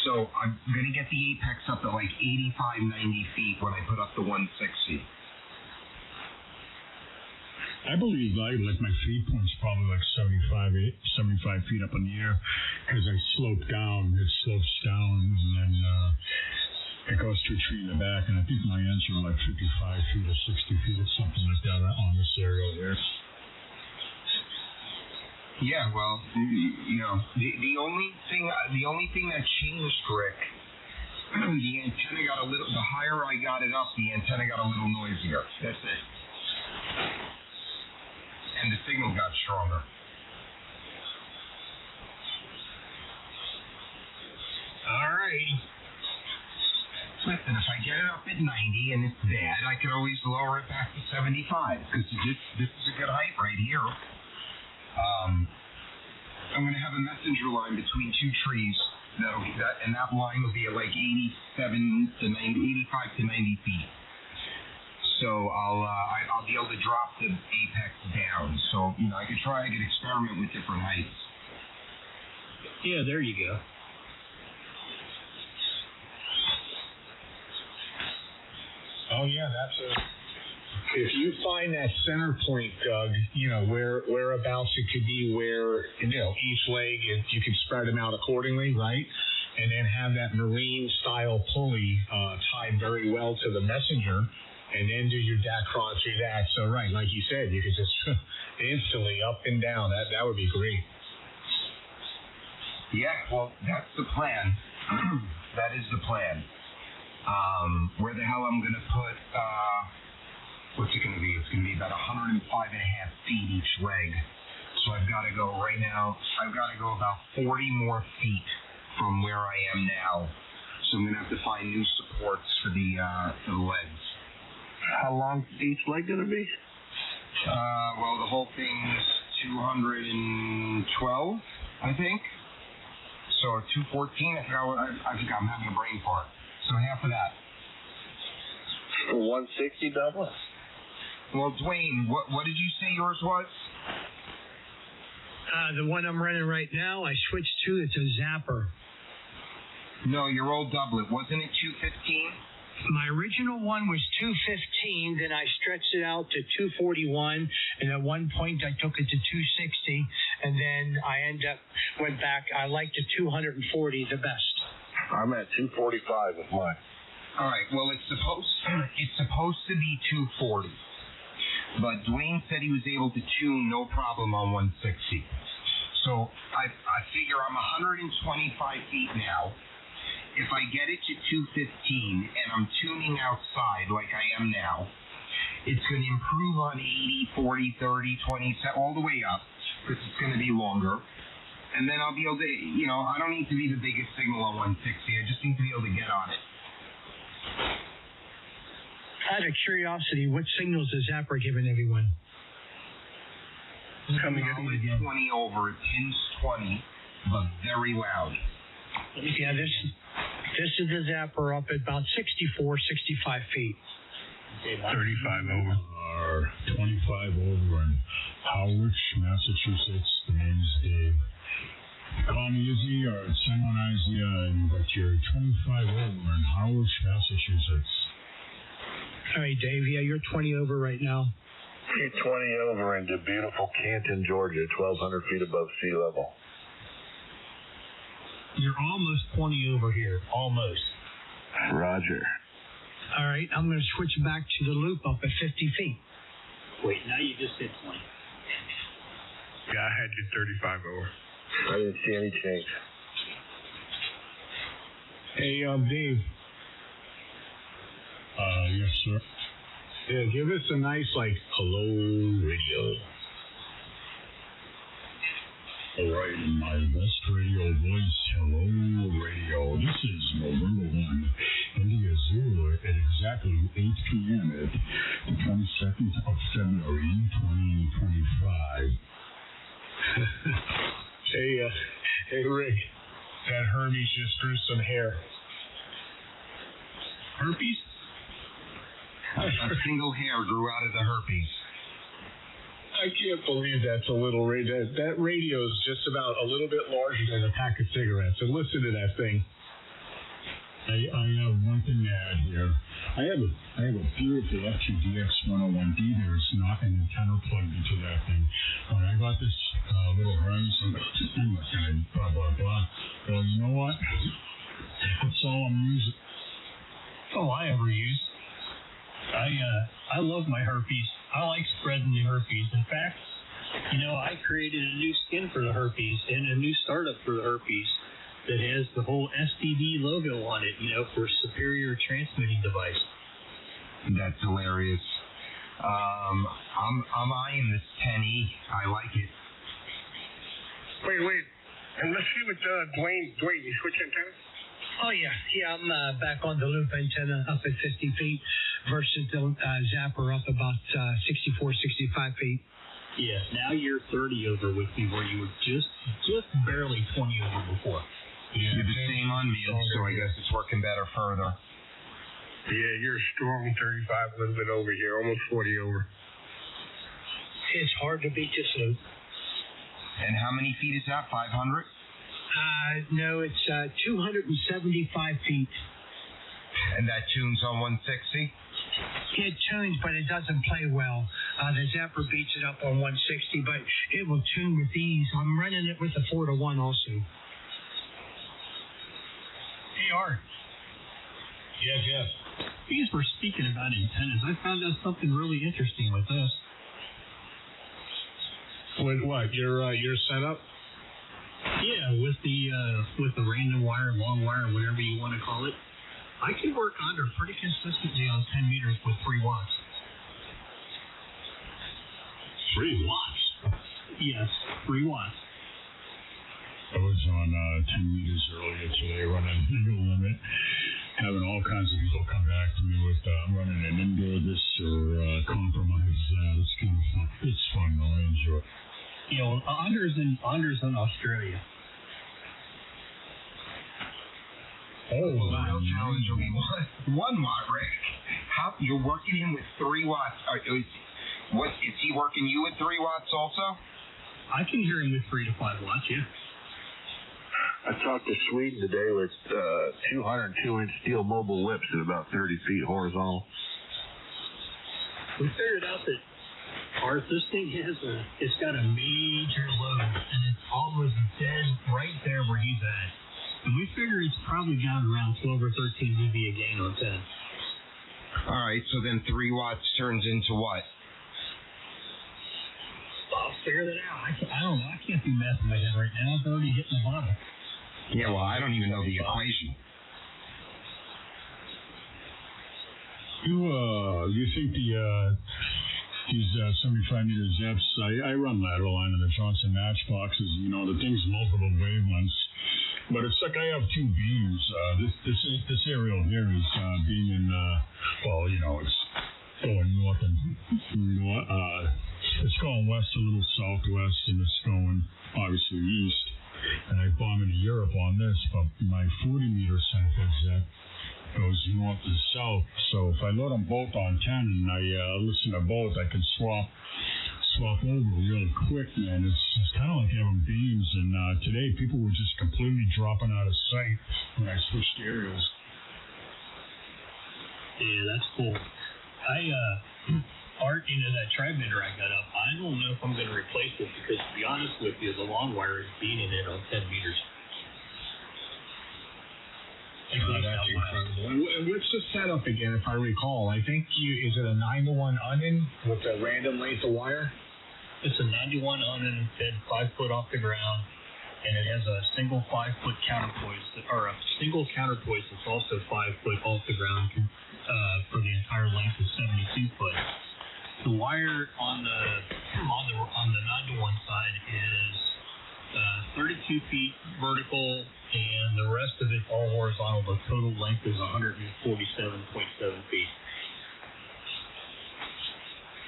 So I'm going to get the apex up at like 85, 90 feet when I put up the 160. I believe like my feed point's probably like 75 feet up in the air because I slope down. It slopes down and then it goes to a tree in the back, and I think my ends are like 55 feet or 60 feet or something like that on this area here. Yeah, well, the only thing that changed, Rick, the antenna got the higher I got it up, the antenna got a little noisier. That's it. And the signal got stronger. All right. Listen, if I get it up at 90 and it's bad, I could always lower it back to 75, because this is a good height right here. I'm going to have a messenger line between two trees. And that line will be at like 85 to 90 feet. So I'll be able to drop the apex down. So I could experiment with different heights. Yeah, there you go. Oh yeah, that's if you find that center point, Doug, whereabouts it could be where, each leg, you can spread them out accordingly, right? And then have that marine-style pulley tied very well to the messenger, and then do your Dacron through that. So, right, like you said, you could just instantly up and down. That would be great. Yeah, well, that's the plan. That is the plan. Where the hell I'm going to put... what's it going to be? It's going to be about 105.5 feet each leg. So I've got to go about 40 more feet from where I am now. So I'm going to have to find new supports for the legs. How long is each leg going to be? Well, the whole thing's 212, I think. So 214, I think I'm having a brain fart. So half of that. 160 double? Well, Dwayne, what did you say yours was? The one I'm running right now, I switched to, it's a Zapper. No, your old doublet. Wasn't it 215? My original one was 215, then I stretched it out to 241, and at one point I took it to 260, and then I went back. I liked the 240 the best. I'm at 245 with mine. All right. Well, it's supposed to be 240, but Dwayne said he was able to tune no problem on 160. So I figure I'm 125 feet now. If I get it to 215 and I'm tuning outside like I am now, it's going to improve on 80, 40, 30, 20, all the way up, because it's going to be longer. And then I'll be able to, I don't need to be the biggest signal on 160. I just need to be able to get on it. Out of curiosity, what signals is Zapper giving everyone? Coming in 20 over. It pins 20, but very loud. Yeah, this is the Zapper up at about 64, 65 feet. 35 over. Or 25 over in Howard, Massachusetts. The name's Dave. Call me Izzy or someone Izzy, but you're 25 over in Howard, Massachusetts. All right, Dave. Yeah, you're 20 over right now. You're 20 over into beautiful Canton, Georgia, 1,200 feet above sea level. You're almost 20 over here. Almost. Roger. All right, I'm going to switch back to the loop up at 50 feet. Wait, now you just hit 20. Yeah, I had you 35 over. I didn't see any change. Hey, Dave. Yes, sir. Yeah, give us a nice, hello, radio. All right, in my best radio voice, hello, radio. This is November 1, India Zulu, at exactly 8 p.m. at the 22nd of February, 2025. Hey, Rick. That Hermes just grew some hair. Herpes? A single hair grew out of the herpes. I can't believe that's a little radio. That radio is just about a little bit larger than a pack of cigarettes. And listen to that thing. I have one thing to add here. I have a beautiful FGDX 101D. There's not an antenna plugged into that thing. When I got this little Hermes, I'm like, blah, blah, blah. Well, you know what? That's all I'm using. All I ever use. I love my herpes. I like spreading the herpes. In fact, I created a new skin for the herpes and a new startup for the herpes that has the whole STD logo on it, for superior transmitting device. That's hilarious. I'm eyeing this 10E. I like it. Wait. And let's see what Dwayne, you switch antenna? Oh, yeah. I'm back on the loop antenna up at 50 feet versus the Zapper up about 64, 65 feet. Yeah, now you're 30 over with me where you were just barely 20 over before. Yeah, you're the same on me, so I guess it's working better further. Yeah, you're strong 35, a little bit over here, almost 40 over. It's hard to beat this loop. And how many feet is that, 500? No, it's 275 feet. And that tunes on 160? It tunes, but it doesn't play well. The Zapper beats it up on 160, but it will tune with ease. I'm running it with a 4-to-1 also. Hey, Art. Yeah, Jeff. Because we're speaking about antennas, I found out something really interesting with this. With what? Your setup? Yeah, with the random wire, long wire, whatever you want to call it. I can work under pretty consistently on 10 meters with 3 watts. 3 watts? Yes, 3 watts. I was on 10 meters earlier today running no limit, having all kinds of people come back to me with I'm running an indoor this or compromise. It's kind of fun. It's fun though. I enjoy it. Unders in Australia. Oh, the real challenge will be 1 watt, Rick. How you're working in with 3 watts? What is he working you at 3 watts also? I can hear him with 3 to 5 watts, yeah. I talked to Sweden today with 202-inch steel mobile lips at about 30 feet horizontal. We figured out that this thing it's got a major load, and it's almost dead right there where he's at. And we figure it's probably got around 12 or 13 dBA gain on 10. All right, so then 3 watts turns into what? I'll figure that out. I don't know. I can't do math in my head right now. I've already hit my bottom. Yeah, well, I don't even know the equation. You think these 75-meter Zeps, I run lateral line in the Johnson matchboxes, the thing's multiple wavelengths. But it's like I have 2 beams. This aerial here is being in, it's going north and it's going west, a little southwest, and it's going obviously east. And I bomb into Europe on this, but my 40-meter sample Zep goes north and south. So if I load them both on 10 and I listen to both, I can swap over really quick, man. It's kind of like having beams. And today people were just completely dropping out of sight when I switched aerials. Yeah, that's cool. Art, that transmitter I got up, I don't know if I'm going to replace it because, to be honest with you, the long wire is beating it on 10 meters. That's incredible. And what's the setup again, if I recall? I think is it a 9-to-1 Anan with a random length of wire? It's a 91 Anan fed 5 foot off the ground, and it has a single 5-foot counterpoise, or a single counterpoise that's also 5 foot off the ground for the entire length of 72 foot. The wire on the 9-to-1 side is 32 feet vertical, and the rest of it all horizontal. The total length is 147.7 feet.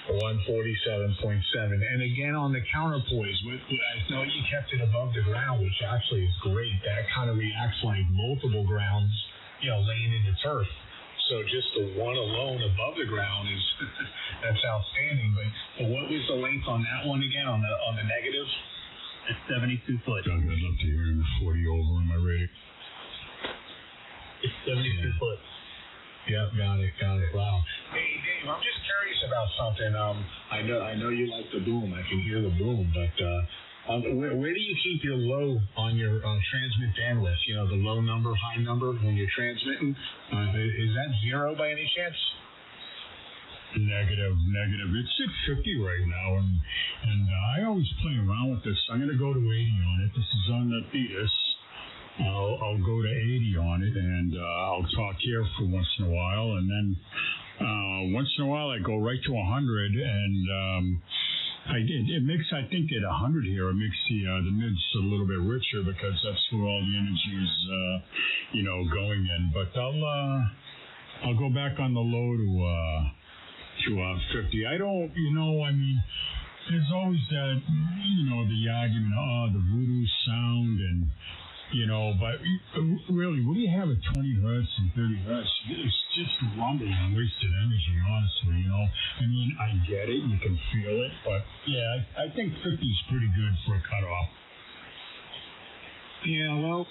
147.7. And again on the counterpoise, I know you kept it above the ground, which actually is great. That kind of reacts like multiple grounds, laying into turf. So just the one alone above the ground is that's outstanding. But what was the length on that one again on the negative? It's 72 foot. Doug, I'd love to hear him 40 over on my radio. It's 72 foot. Yeah, got it. Wow. Hey, Dave, I'm just curious about something. I know you like the boom. I can hear the boom, but where do you keep your low on your transmit bandwidth? The low number, high number when you're transmitting. Is that 0 by any chance? Negative. It's at 50 right now, and I always play around with this. I'm going to go to 80 on it. This is on the Thetis. I'll go to 80 on it, and I'll talk here for once in a while, and then once in a while I go right to 100, and it makes, I think at 100 here, it makes the mids a little bit richer because that's where all the energy is, going in. But I'll go back on the low to 50. I don't, there's always that, the argument, the voodoo sound and. But really, what do you have at 20 hertz and 30 hertz? It's just rumbling and wasted energy, honestly, I mean, I get it, you can feel it, but yeah, I think 50 is pretty good for a cutoff. Yeah, well,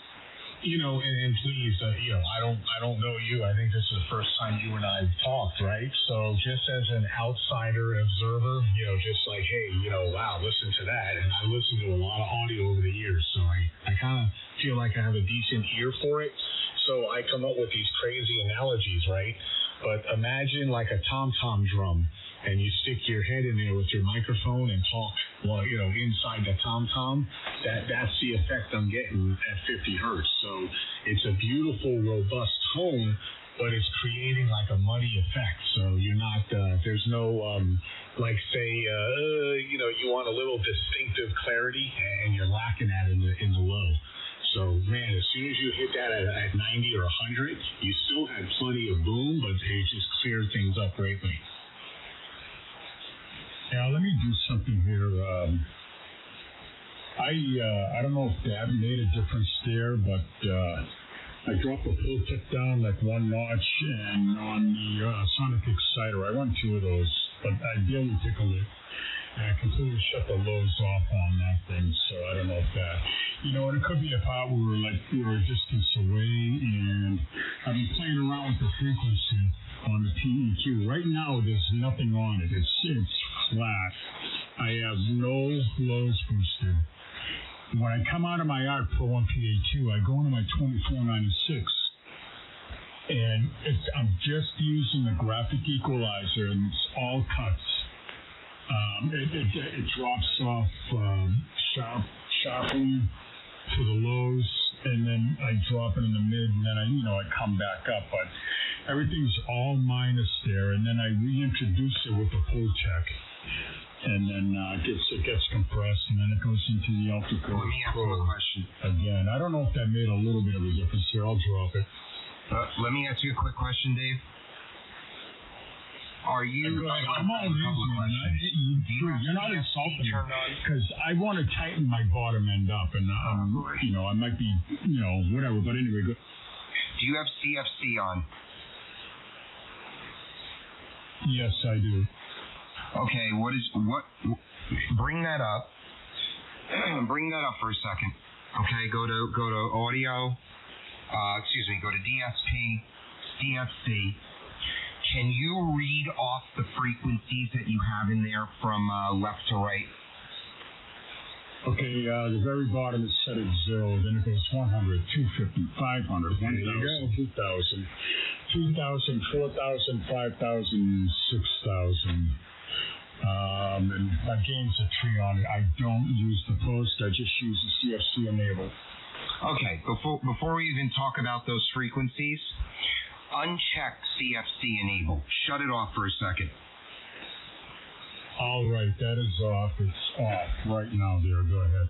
and please, I don't know you. I think this is the first time you and I have talked, right? So just as an outsider observer, just like, hey, wow, listen to that. And I listened to a lot of audio over the years, so I kind of feel like I have a decent ear for it. So I come up with these crazy analogies, right? But imagine like a tom-tom drum, and you stick your head in there with your microphone and talk, inside the tom-tom. That's the effect I'm getting at 50 hertz. So it's a beautiful, robust tone, but it's creating like a muddy effect. So you're not, there's no, you want a little distinctive clarity, and you're lacking that in the low. So, man, as soon as you hit that at 90 or 100, you still had plenty of boom, but it just cleared things up greatly. Yeah, let me do something here. I don't know if that made a difference there, but I dropped the pulpit down like 1 notch, and on the sonic exciter, I run 2 of those. but I barely tickle it. And I completely shut the lows off on that thing, so I don't know if that, and it could be a part where we're a distance away, and I've been playing around with the frequency on the PEQ. Right now, there's nothing on it. It's flat. I have no lows boosted. When I come out of my ART Pro 1 PA2, I go into my 2496, and I'm just using the graphic equalizer, and it's all cuts. It drops off sharply to the lows, and then I drop it in the mid, and then I come back up. But everything's all minus there, and then I reintroduce it with the pull check, and then it gets compressed, and then it goes into the Ultra Pro. Let me ask you a question. Again, I don't know if that made a little bit of a difference here. I'll drop it. Let me ask you a quick question, Dave. Are you? You're not insulting me because I want to tighten my bottom end up, and I might be, whatever. But anyway, go. Do you have CFC on? Yes, I do. Okay, bring that up. Bring that up for a second. Okay, go to audio. Go to DFC. Can you read off the frequencies that you have in there from left to right? Okay, the very bottom is set at 0, then it goes 100, 250, 500, 1,000, 2,000, 2,000, 4,000, 5,000, 6,000. And my gain's a 3 on it. I don't use the post, I just use the CFC enable. Okay, before we even talk about those frequencies, uncheck CFC enable. Shut it off for a second. All right, that is off. It's off right now there. Go ahead.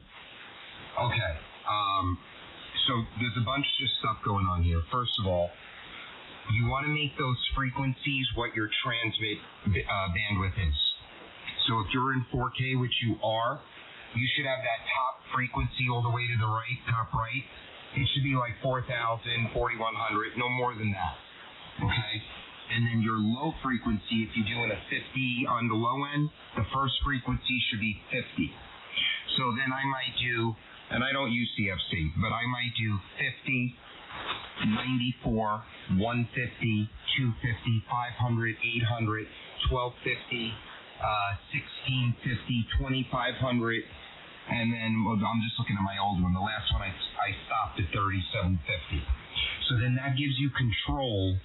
Okay. So there's a bunch of stuff going on here. First of all, you want to make those frequencies what your transmit bandwidth is. So if you're in 4K, which you are, you should have that top frequency all the way to the right, top right. It should be like 4,000, 4,100, no more than that. Okay? And then your low frequency, if you're doing a 50 on the low end, the first frequency should be 50. So then I might do, and I don't use CFC, but I might do 50, 94, 150, 250, 500, 800, 1250, 1650, 2500, and then I'm just looking at my old one. The last one I stopped at 3750. So then that gives you control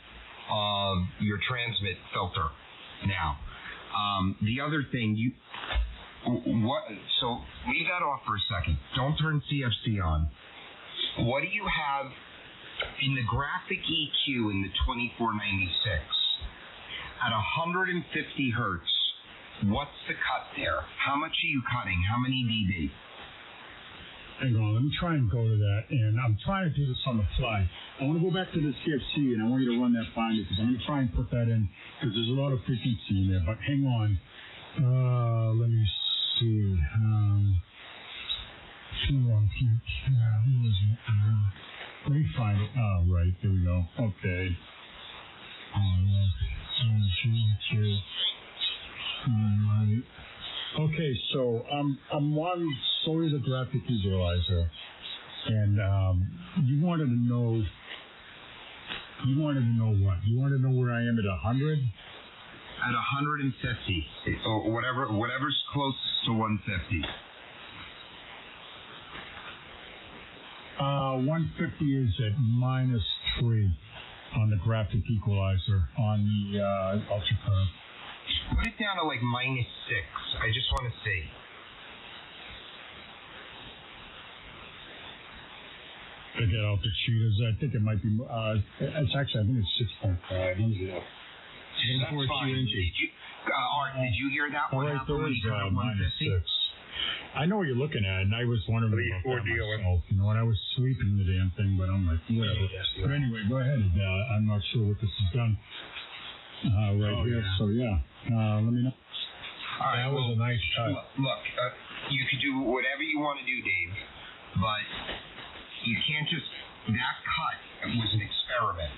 of your transmit filter. Now, the other thing so leave that off for a second. Don't turn CFC on. What do you have in the graphic EQ in the 2496 at 150 hertz? What's the cut there? How much are you cutting? How many dB? Hang on, let me try and go to that. And I'm trying to do this on the fly. I want to go back to the CFC, and I want you to run that by me because I'm going to try and put that in because there's a lot of frequency in there. But hang on. Let me see. Let me find it. Oh, right. There we go. Okay. Okay, so I'm on solely the graphic visualizer, and you wanted to know what? You wanted to know where I am at 100? At 150, or whatever's closest to 150. 150 is at -3 on the graphic equalizer on the Ultra Pro. Put it down to like -6. I just want to see. I get out the cheaters. I think it might be. It's actually. I think it's 6.5. That's fine. Art, did you hear that one? Right, there is -6. I know what you're looking at, and I was wondering about that myself. You know, and I was sweeping the damn thing, but I'm like, whatever. But anyway, go ahead. I'm not sure what this has done. Right here. Yeah. So yeah, let me know. All right, that was a nice cut. Look, you could do whatever you want to do, Dave, but you can't just. That cut was an experiment.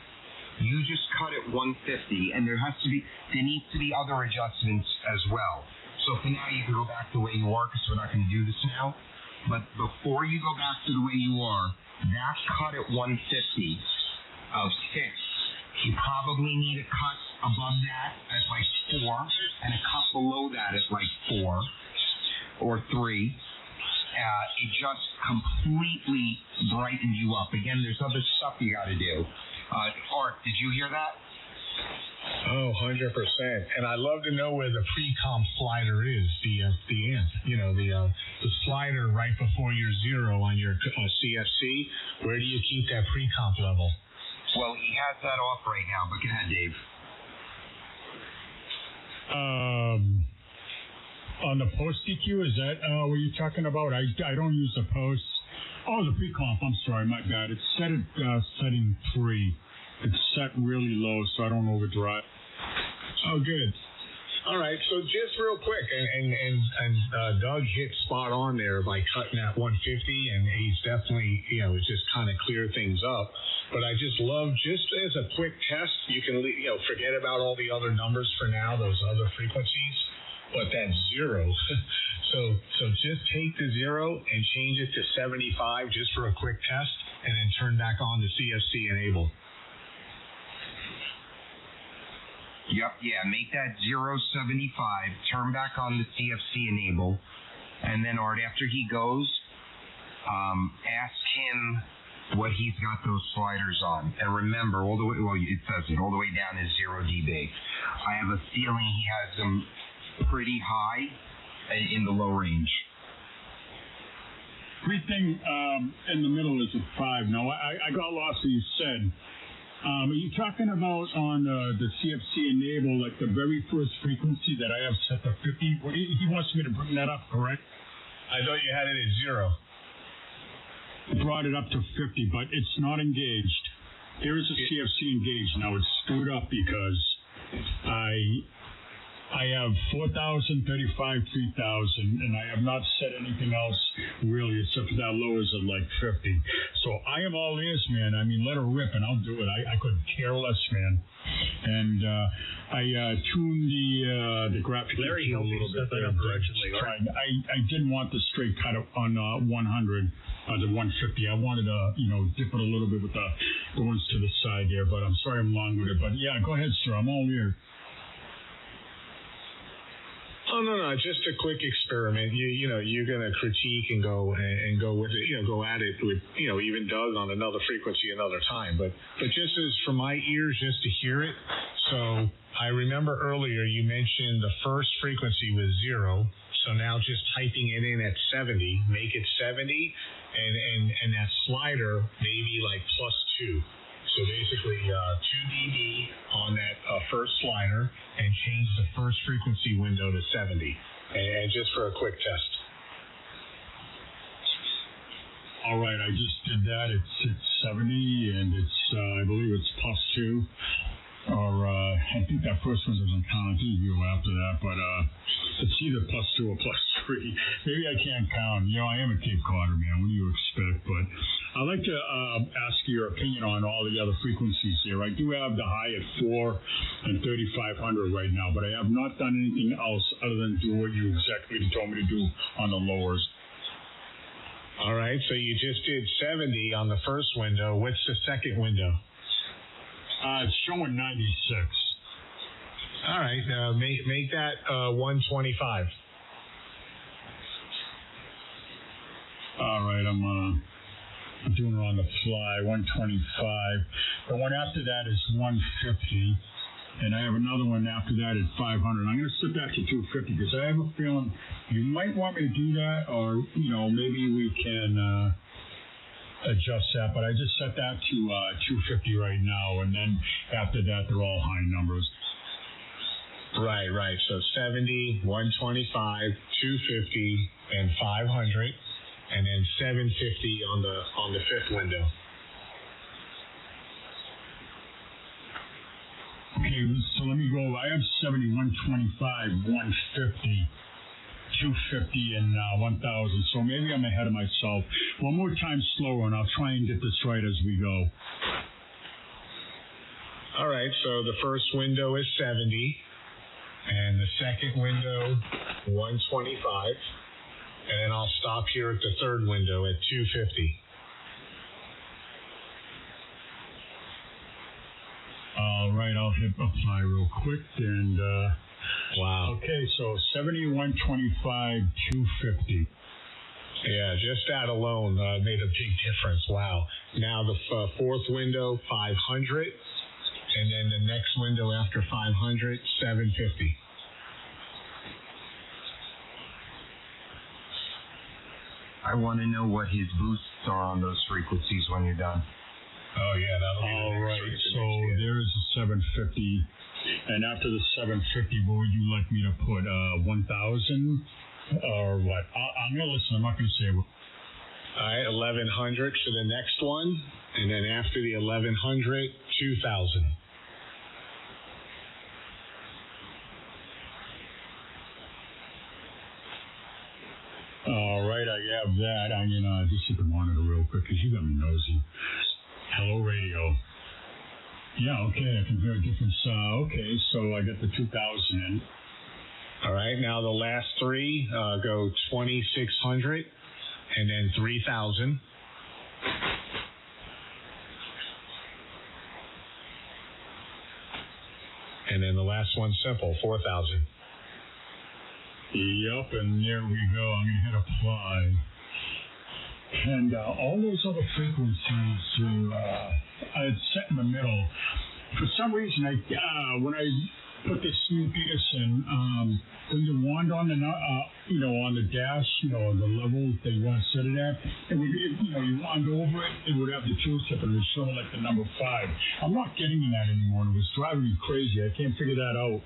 You just cut it 150, and there needs to be other adjustments as well. So for now, you can go back the way you are, because we're not going to do this now. But before you go back to the way you are, that cut at 150 of 6. You probably need a cut above that at like 4, and a cut below that at like 4 or 3. It just completely brightened you up. Again, there's other stuff you got to do. Art, did you hear that? Oh, 100%. And I'd love to know where the pre-comp slider is, the amp. You know, the slider right before your 0 on your CFC. Where do you keep that pre-comp level? Well, he has that off right now, but go ahead, Dave. On the post EQ, is that what you're talking about? I don't use the post. Oh, the pre-comp, I'm sorry, my bad. It's set at setting 3. It's set really low, so I don't overdrive. Oh, good. All right, so just real quick, and Doug hit spot on there by cutting that 150, and he's definitely, it's just kind of clear things up. But I just love, just as a quick test, you can, forget about all the other numbers for now, those other frequencies, but that 0. So just take the 0 and change it to 75 just for a quick test, and then turn back on the CFC enable. Yep, yeah, make that 075, turn back on the CFC enable, and then Art, after he goes, ask him what he's got those sliders on. And remember, all the way, well, it says it, all the way down is 0 dB. I have a feeling he has them pretty high in the low range. Everything in the middle is a 5. Now, I got lost when you said. Are you talking about on the CFC enable, like the very first frequency that I have set to 50? He wants me to bring that up, correct? I thought you had it at 0. I brought it up to 50, but it's not engaged. There is a CFC engaged. Now it's screwed up because I have 4,000, 35, 3,000, and I have not set anything else really except for that lowers at like 50. So I am all ears, man. I mean, let her rip, and I'll do it. I couldn't care less, man. And I tuned the graphic Larry a little bit there. I didn't want the straight cut on 100. The 150. I wanted to, dip it a little bit with the ones to the side there, but I'm sorry I'm long with it. But yeah, go ahead, sir. I'm all ears. Oh, no, just a quick experiment. You're going to critique and go with it, go at it with, even Doug on another frequency another time. But just as for my ears, just to hear it. So I remember earlier you mentioned the first frequency was 0. So now just typing it in at 70, make it 70, and that slider maybe like +2. So basically 2 dB on that first slider and change the first frequency window to 70. And just for a quick test. All right, I just did that. It's 70, and it's I believe it's +2. Or I think that first one doesn't count. I think you go after that, but it's either +2 or +3. Maybe I can't count. I am a Cape Codder, man. What do you expect? But I'd like to ask your opinion on all the other frequencies here. I do have the high at 4 and 3,500 right now, but I have not done anything else other than do what you exactly told me to do on the lowers. All right, so you just did 70 on the first window. What's the second window? It's showing 96. All right, make that 125. All right, I'm doing it on the fly. 125. The one after that is 150, and I have another one after that at 500. I'm going to set that to 250 because I have a feeling you might want me to do that, or maybe we can. Adjust that, but I just set that to 250 right now, and then after that they're all high numbers. Right. So 70, 125, 250, and 500, and then 750 on the fifth window. Okay, so let me go. I have 70, 125, 150. 250 and 1,000, so maybe I'm ahead of myself. One more time slower, and I'll try and get this right as we go. All right, so the first window is 70, and the second window, 125. And then I'll stop here at the third window at 250. All right, I'll hit apply real quick. And, wow. Okay, so 7125, 250. Yeah, just that alone made a big difference. Wow. Now the fourth window, 500. And then the next window after 500, 750. I want to know what his boosts are on those frequencies when you're done. Oh, yeah, that'll be all right. So there's a 750. And after the 750, what would you like me to put? 1,000? Or what? I'm going to listen. I'm not going to say what. All right, 1,100 for the next one. And then after the 1,100, 2,000. All right, I have that. I'm going to just hit the monitor real quick because you got me nosy. Hello, radio. Yeah, okay, I can hear a difference. Okay, so I got the 2,000 in. All right, now the last three go 2,600 and then 3,000. And then the last one's simple, 4,000. Yep, and there we go. I'm going to hit apply. And all those other frequencies I had set in the middle. For some reason, when I put the Snoop Peterson, when you wand on the, on the dash, the level that you want to set it at, and you wand over it, it would have the tool tip and it would show like the number 5. I'm not getting that anymore. It was driving me crazy. I can't figure that out.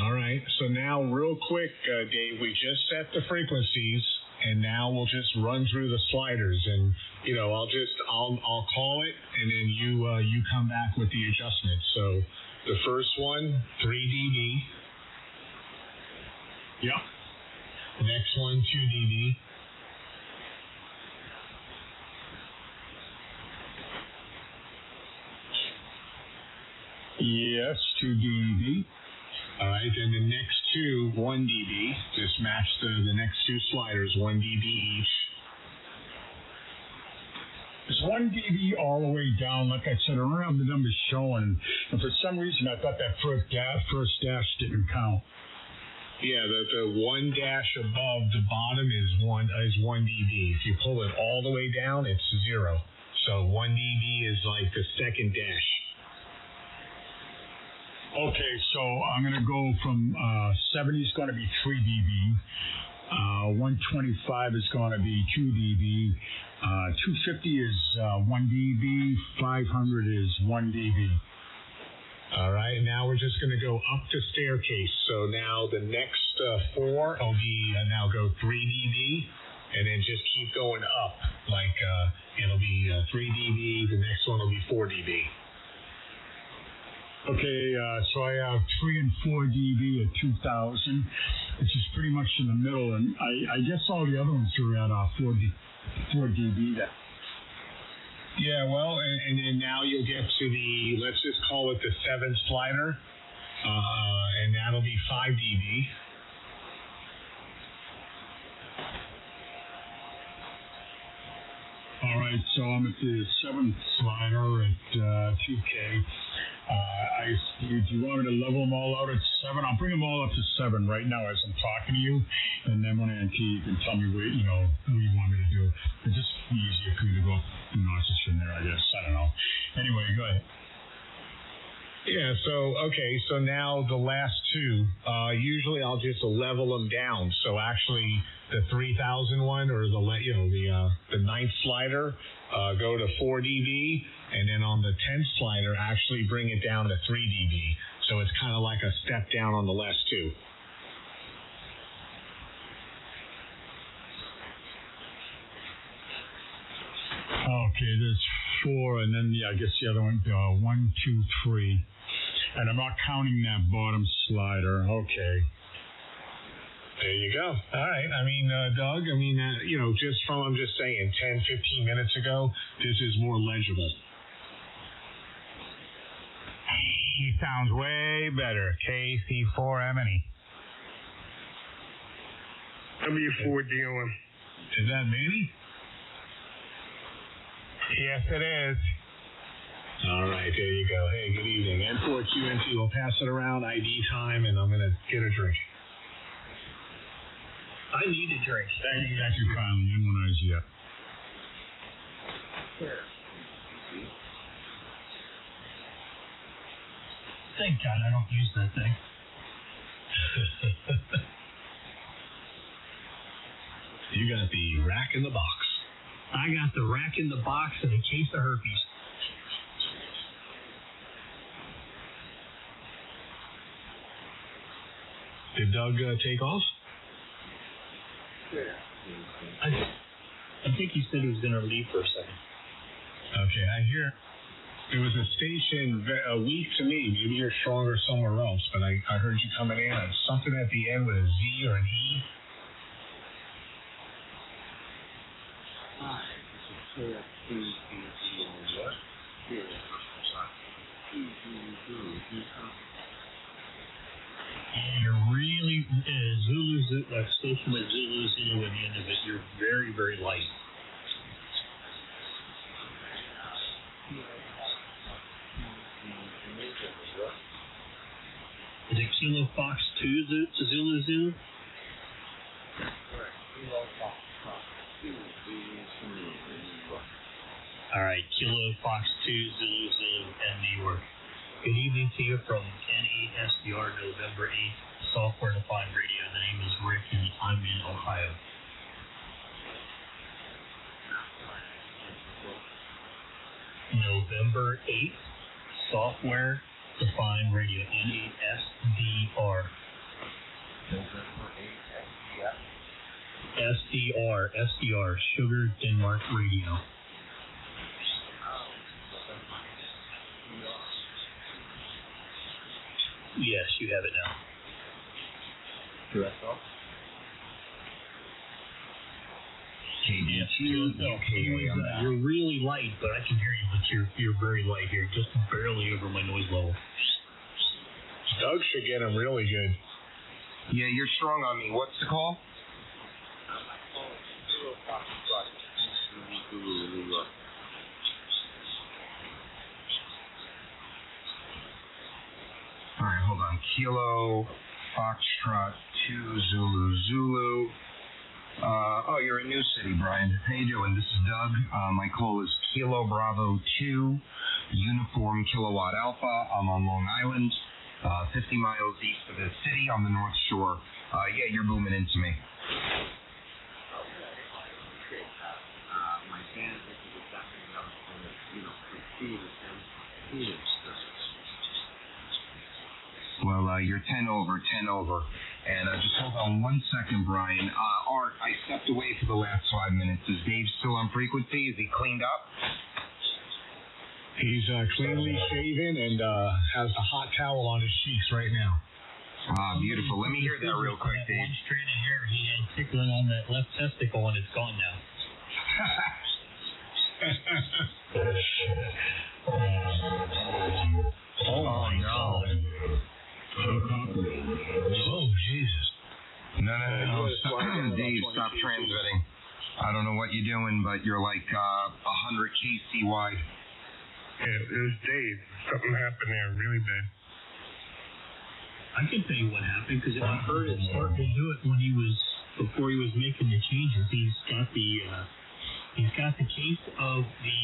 All right, so now real quick, Dave, we just set the frequencies, and now we'll just run through the sliders, and I'll call it, and then you come back with the adjustments. So the first one, 3 dB. Yep. Next one, 2 dB. Yes, 2 dB. All right, then the next two, 1 dB. Just match the next two sliders, 1 dB each. It's 1 dB all the way down. Like I said, I don't have the numbers showing. And for some reason, I thought that first dash didn't count. Yeah, the 1 dash above the bottom is 1 dB. If you pull it all the way down, it's 0. So 1 dB is like the second dash. Okay, so I'm going to go from 70 is going to be 3 dB. 125 is going to be 2 dB. 250 is 1 dB. 500 is 1 dB. All right, now we're just going to go up the staircase. So now the next 4 will be now go 3 dB, and then just keep going up. Like it'll be 3 dB. The next one will be 4 dB. Okay, so I have 3 and 4 dB at 2,000, which is pretty much in the middle, and I guess all the other ones are at 4 dB. Yeah, well, and now you'll get to the, let's just call it the 7th slider, and that'll be 5 dB. All right, so I'm at the 7th slider at 2K. Do you want me to level them all out at 7? I'll bring them all up to 7 right now as I'm talking to you, and then when you can tell me what you want me to do. It's just easier for you to go up the notches from there, I guess. I don't know. Anyway, go ahead. Yeah, so now the last two, usually I'll just level them down. So actually the 3,000 one or the 9th slider, go to 4 dB, and then on the 10th slider, actually bring it down to 3 dB. So it's kind of like a step down on the last two. Okay, there's 4, and then I guess the other one, 1, 2, 3. And I'm not counting that bottom slider. Okay. There you go. All right. I mean, Doug, just from, I'm just saying, 10, 15 minutes ago, this is more legible. He sounds way better. KC4M&E. W4DOM. Is that Manny? Yes, it is. All right, there you go. Hey, good evening. N4QNT will pass it around, ID time, and I'm going to get a drink. I need a drink. Thank you kindly. Immunize you. Thank God I don't use that thing. You got the rack in the box. I got the rack in the box and a case of herpes. Did Doug take off? I think he said he was going to leave for a second. Okay, I hear there was a station weak to me. Maybe you're stronger somewhere else, but I heard you coming in on something at the end with a Z or an E. You're really Zulu, that station with Zulu at the end of it. You're very, very light. Is it Kilo Fox 2 Zulu Zulu? All right, Kilo Fox 2 Zulu Zulu and New York. Good evening to you from N8SDR November 8th, Software Defined Radio. The name is Rick and I'm in Ohio. November 8th, Software Defined Radio, N8SDR. November 8th, SDR, Sugar Denmark Radio. Yes, you have it now. Direct off. You're really light, but I can hear you, but you're very light here, just barely over my noise level. Doug should get him really good. Yeah, you're strong on me. What's the call? All right, hold on. Kilo Foxtrot 2 Zulu Zulu. Oh, you're in New City, Brian. How you doing? This is Doug. My call is Kilo Bravo 2 Uniform Kilowatt Alpha. I'm on Long Island, 50 miles east of the city on the North Shore. Yeah, you're booming into me. My band is exactly Well, you're 10 over. And just hold on 1 second, Brian. Art, I stepped away for the last 5 minutes. Is Dave still on frequency? Is he cleaned up? He's cleanly shaven and has a hot towel on his cheeks right now. Beautiful. Let me hear that real quick, Dave. One strand of hair he had tickling on that left testicle, and it's gone now. Oh, no. Oh, Jesus. No. Dave, stop transmitting. I don't know what you're doing, but you're like 100 kc wide. Yeah, it was Dave. Something happened there really bad. I can tell you what happened, because I heard it start to do it before he was making the changes. He's got the case of the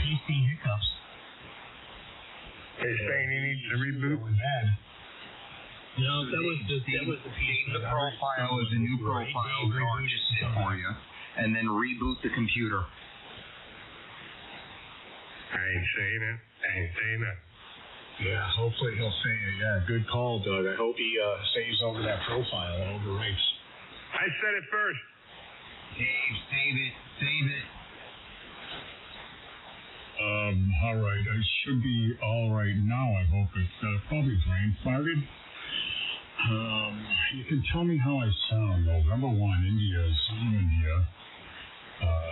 PC hiccups. They're saying he needs to reboot. No, that was the PC. The profile is a new profile that Art just did for you, and then reboot the computer. I ain't saying that. Yeah, hopefully he'll say it. Yeah, good call, Doug. I hope he saves over that profile and overwrites. I said it first. Dave, save it. All right. I should be all right now. I hope it's probably brain farted. You can tell me how I sound, though. Number 1, India, Zulu India.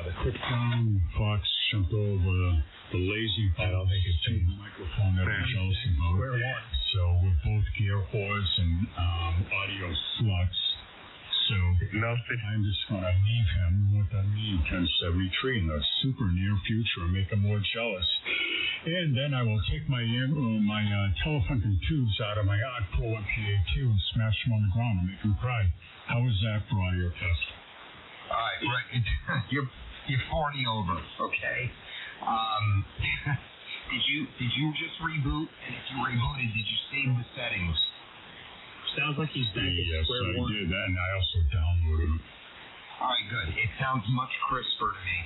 The quick crown Fox jumped over the lazy I don't think it's a microphone that I'm jealous about. So with both gear horns and audio sluts. So I'm just going to leave him with a need to retreat in the super near future and make him more jealous. And then I will take my telefunken tubes out of my odd Pro MPA2 and smash them on the ground and make him cry. How was that for audio test? All right, Rick, you're 40 over, okay? Did you just reboot? And if you rebooted, did you save the settings? Sounds like he's back at square one. Yes, I did that, and I also downloaded it. All right, good. It sounds much crisper to me.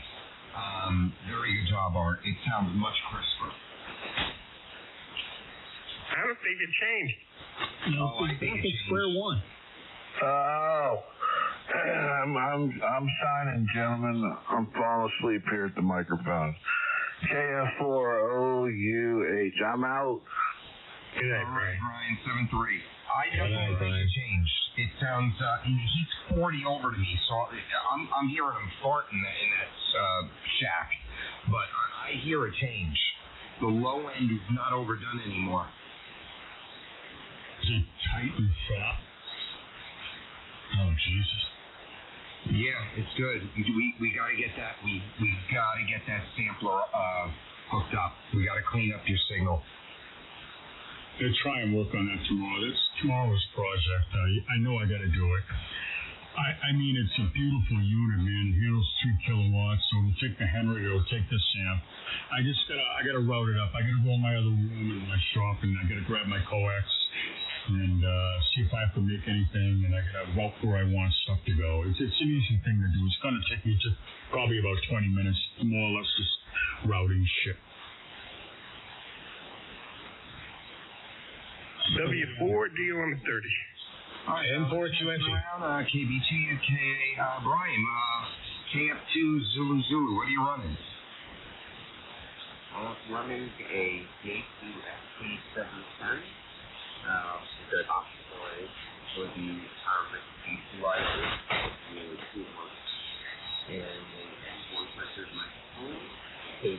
Very good job, Art. It sounds much crisper. I don't think it changed. No, I think it's square one. Oh, I'm signing, gentlemen. I'm falling asleep here at the microphone. KF4OUH. I'm out. Good night, Brian. Brian 73. I definitely think it changed. It sounds, he's 40 over to me, so I'm hearing him fart in that shack. But I hear a change. The low end is not overdone anymore. Is it tight and fat? Oh, Jesus. Yeah, it's good. We got to get that. We got to get that sampler hooked up. We got to clean up your signal. I'll try and work on that tomorrow. That's tomorrow's project. I know I got to do it. I mean, it's a beautiful unit, man. It handles 3 kilowatts, so it'll take the Henry, it'll take the Sam. I gotta route it up. I gotta go in my other room in my shop, and I gotta grab my coax and see if I have to make anything, and I gotta route where I want stuff to go. It's an easy thing to do. It's gonna take me just probably about 20 minutes, more or less, just routing shit. W4 deal on the 30. All right, N4QNT. KBT, Brian, KF2 Zulu Zulu. What are you running? I'm running a J2 XAir the option for the equalizer with 2 months, and a N100 microphone, a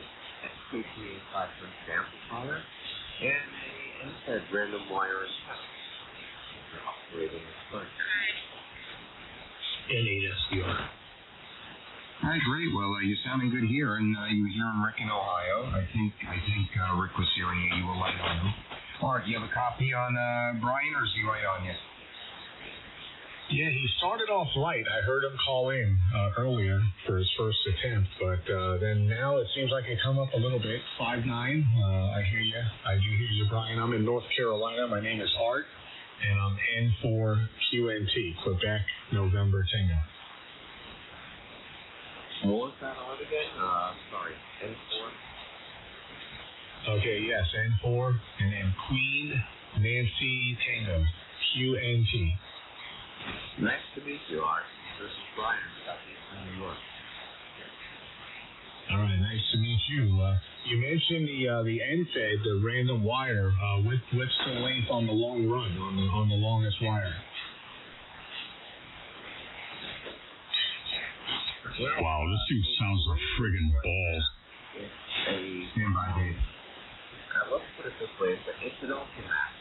SK385 amplifier, and a NFED random wire for operating the front. And 8 SDR. All right, great. Well, you're sounding good here, and you were here in Rick in Ohio. I think Rick was hearing you. You were light on him. Art, do you have a copy on Brian, or is he light on you? Yeah, he started off light. I heard him call in earlier for his first attempt, but then now it seems like it come up a little bit. 5'9". I hear you. I do hear you, Brian. I'm in North Carolina. My name is Art, and I'm N4QNT, Quebec, November Tango. What was that on again? Sorry, N4? Okay, yes, N4, and then Queen, Nancy, Tango, QNT. Nice to meet you, Art. This is Brian, from New York. All right, nice to meet you. You mentioned the NFED, the random wire. What's the length on the long run, on the longest wire? Wow, this thing sounds like friggin' balls. Stand by, Dave. Let's put it this way. It's an open map.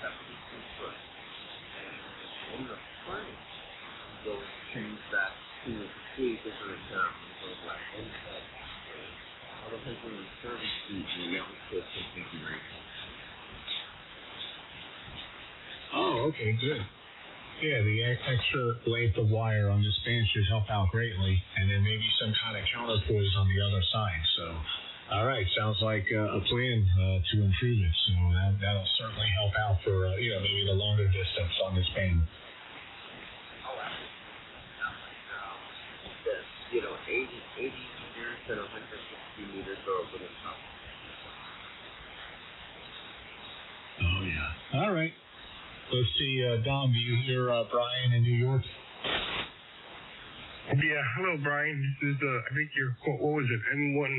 72 foot. And in the front, you'll change that to 3 different like NFED. Otherwise, in the service suite, you know, it's configuration. Oh, okay, good. Yeah, the extra length of wire on this band should help out greatly, and then maybe some kind of counterpoise on the other side. So, all right, sounds like a plan to improve it. So that'll certainly help out for maybe the longer distance on this band. Oh, absolutely. 80 meters and 160 meters are over the top. Oh yeah. All right. Let's see, Dom, do you hear Brian in New York? Yeah, hello, Brian. This is, I think what was it, N1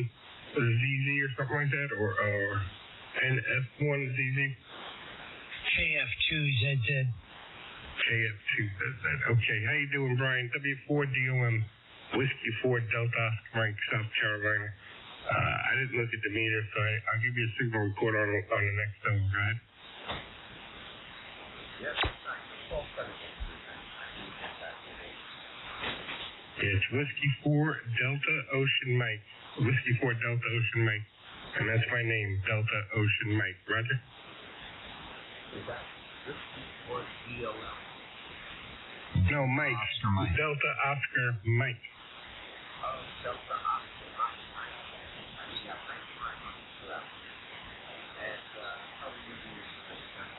ZZ or something like that, or NF1 ZZ? KF2ZZ. KF2ZZ. Okay, how you doing, Brian? W4 DOM, Whiskey 4 Delta, Frank, South Carolina. I didn't look at the meter, so I'll give you a signal report on the next one. Go ahead. It's Whiskey 4 Delta Ocean Mike. Whiskey 4 Delta Ocean Mike. And that's my name, Delta Ocean Mike. Roger? Is that Whiskey 4 DOL? No, Mike. Oscar Mike. Delta Oscar Mike. Oh, Delta Oscar Mike. Yeah, thank you very much for that. And how are you doing tonight?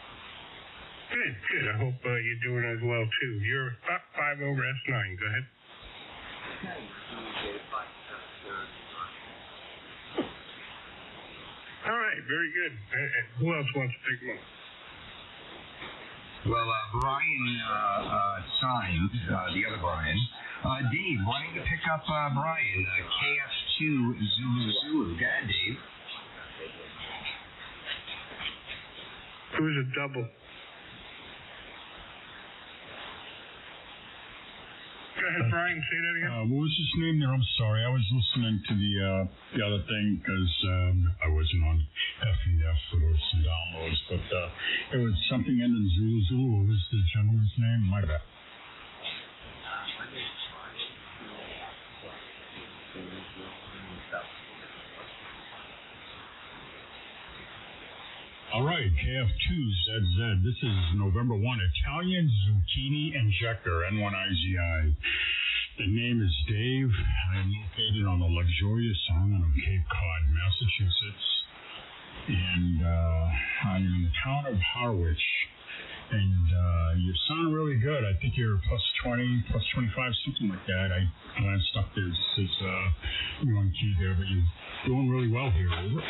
Good, good. I hope you're doing as well, too. You're about 5 over S9. Go ahead. Okay, all right, very good. Who else wants to take one? Well, Brian signed, the other Brian. Dave, why don't you pick up Brian, KF2 Zulu. Go ahead, Dave. Who's a double? Go ahead, Brian. Say that again. What was his name there? I'm sorry. I was listening to the other thing because I wasn't on F&F for some downloads, but it was something ending Zulu. What was the gentleman's name? My bad. All right, KF2ZZ. This is November 1, Italian Zucchini Injector, N1IZI. The name is Dave. I am located on the luxurious island of Cape Cod, Massachusetts. And I'm in the town of Harwich. And you sound really good. I think you're plus 20, plus 25, something like that. I glanced up there. This is you on key there, but you're doing really well here. Over.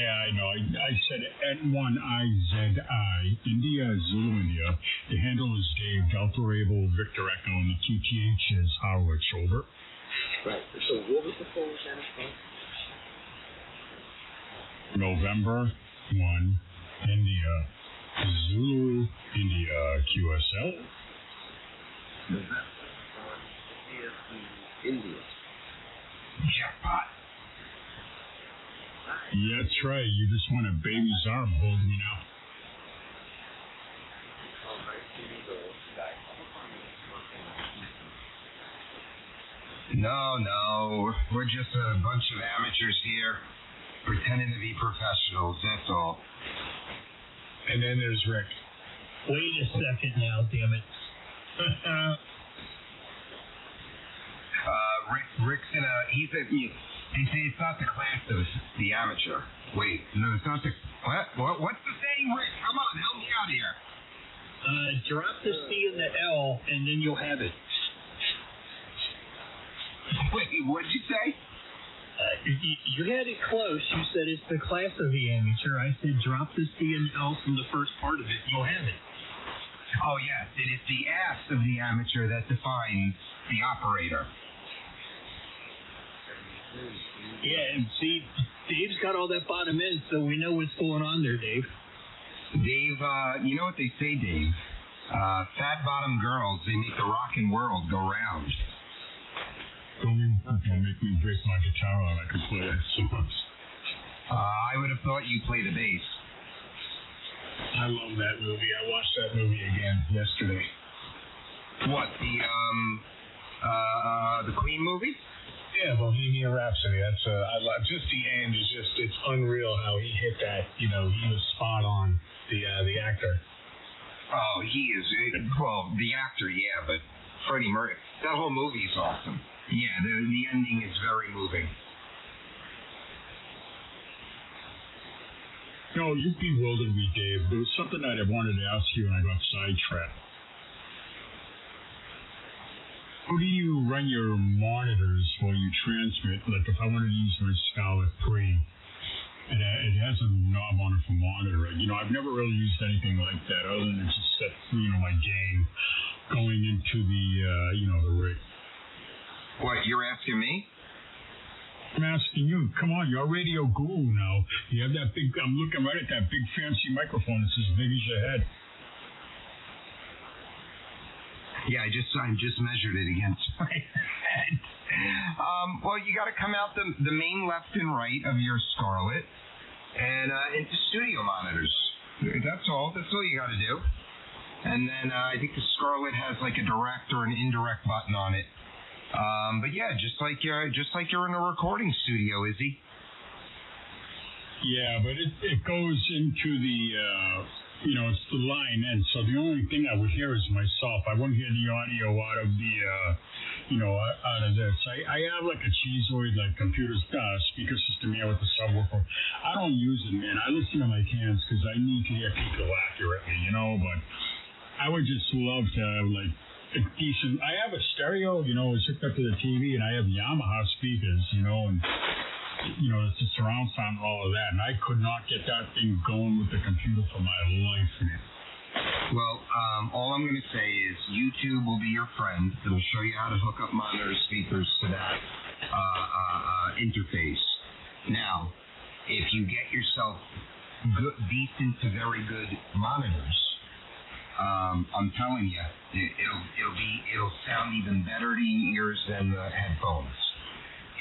Yeah, I know. I said N1IZI, India, Zulu, India. The handle is Dave, Delta Able, Victor Echo, and the QTH is Harwich. Over. Right. So what was the full Afghanistan? November 1, India, Zulu, India, QSL. November 1, India. Jackpot. Yeah, that's right. You just want a baby's arm holding you now. No. We're just a bunch of amateurs here, pretending to be professionals, that's all. And then there's Rick. Wait a second now, damn it. Rick's in a, they say it's not the class of the amateur. Wait, no, it's not the, what's the saying, Rick? Come on, help me out here. Drop the C and the L, and then you'll have it. Wait, what'd you say? You had it close. You said it's the class of the amateur. I said drop the C and L from the first part of it. You'll have it. Oh, yes. It is the ass of the amateur that defines the operator. Yeah, and see, Dave's got all that bottom end, so we know what's going on there, Dave. Dave, you know what they say, Dave? Fat bottom girls, they make the rockin' world go round. Don't make me break my guitar out. I can play it so much. I would have thought you played the bass. I love that movie. I watched that movie again yesterday. What, the Queen movie? Yeah, Bohemian Rhapsody. That's I love. Just the end is it's unreal how he hit that. You know, he was spot on. The actor. Oh, he is. Well, the actor, yeah, but Freddie Mercury. That whole movie is awesome. Yeah, the ending is very moving. No, you bewildered me, Dave. There was something that I wanted to ask you, and I got sidetracked. How do you run your monitors while you transmit? Like if I wanted to use my Scarlett Pre, it has a knob on it for monitoring. You know, I've never really used anything like that other than just set, my gain going into the, the rig. What, you're asking me? I'm asking you. Come on, you're a radio guru now. You have that big, I'm looking right at that big fancy microphone that's as big as your head. Yeah, I just measured it against my head. Well, you got to come out the main left and right of your Scarlett and into studio monitors. That's all. That's all you got to do. And then I think the Scarlett has like a direct or an indirect button on it. But yeah, just like you're in a recording studio, Izzy. Yeah, but it goes into the, it's the line, and so the only thing I would hear is myself. I wouldn't hear the audio out of the, out of this. I have like a cheeseoid, like computer speaker system here with the subwoofer. I don't use it, man. I listen to my cans because I need to hear people accurately, but I would just love to have like a decent. I have a stereo, it's hooked up to the TV, and I have Yamaha speakers, and. It's a surround sound and all of that, and I could not get that thing going with the computer for my life, man. Well, all I'm going to say is YouTube will be your friend. It'll show you how to hook up monitor speakers to that interface. Now, if you get yourself decent to very good monitors, I'm telling you, it'll sound even better to your ears than the headphones.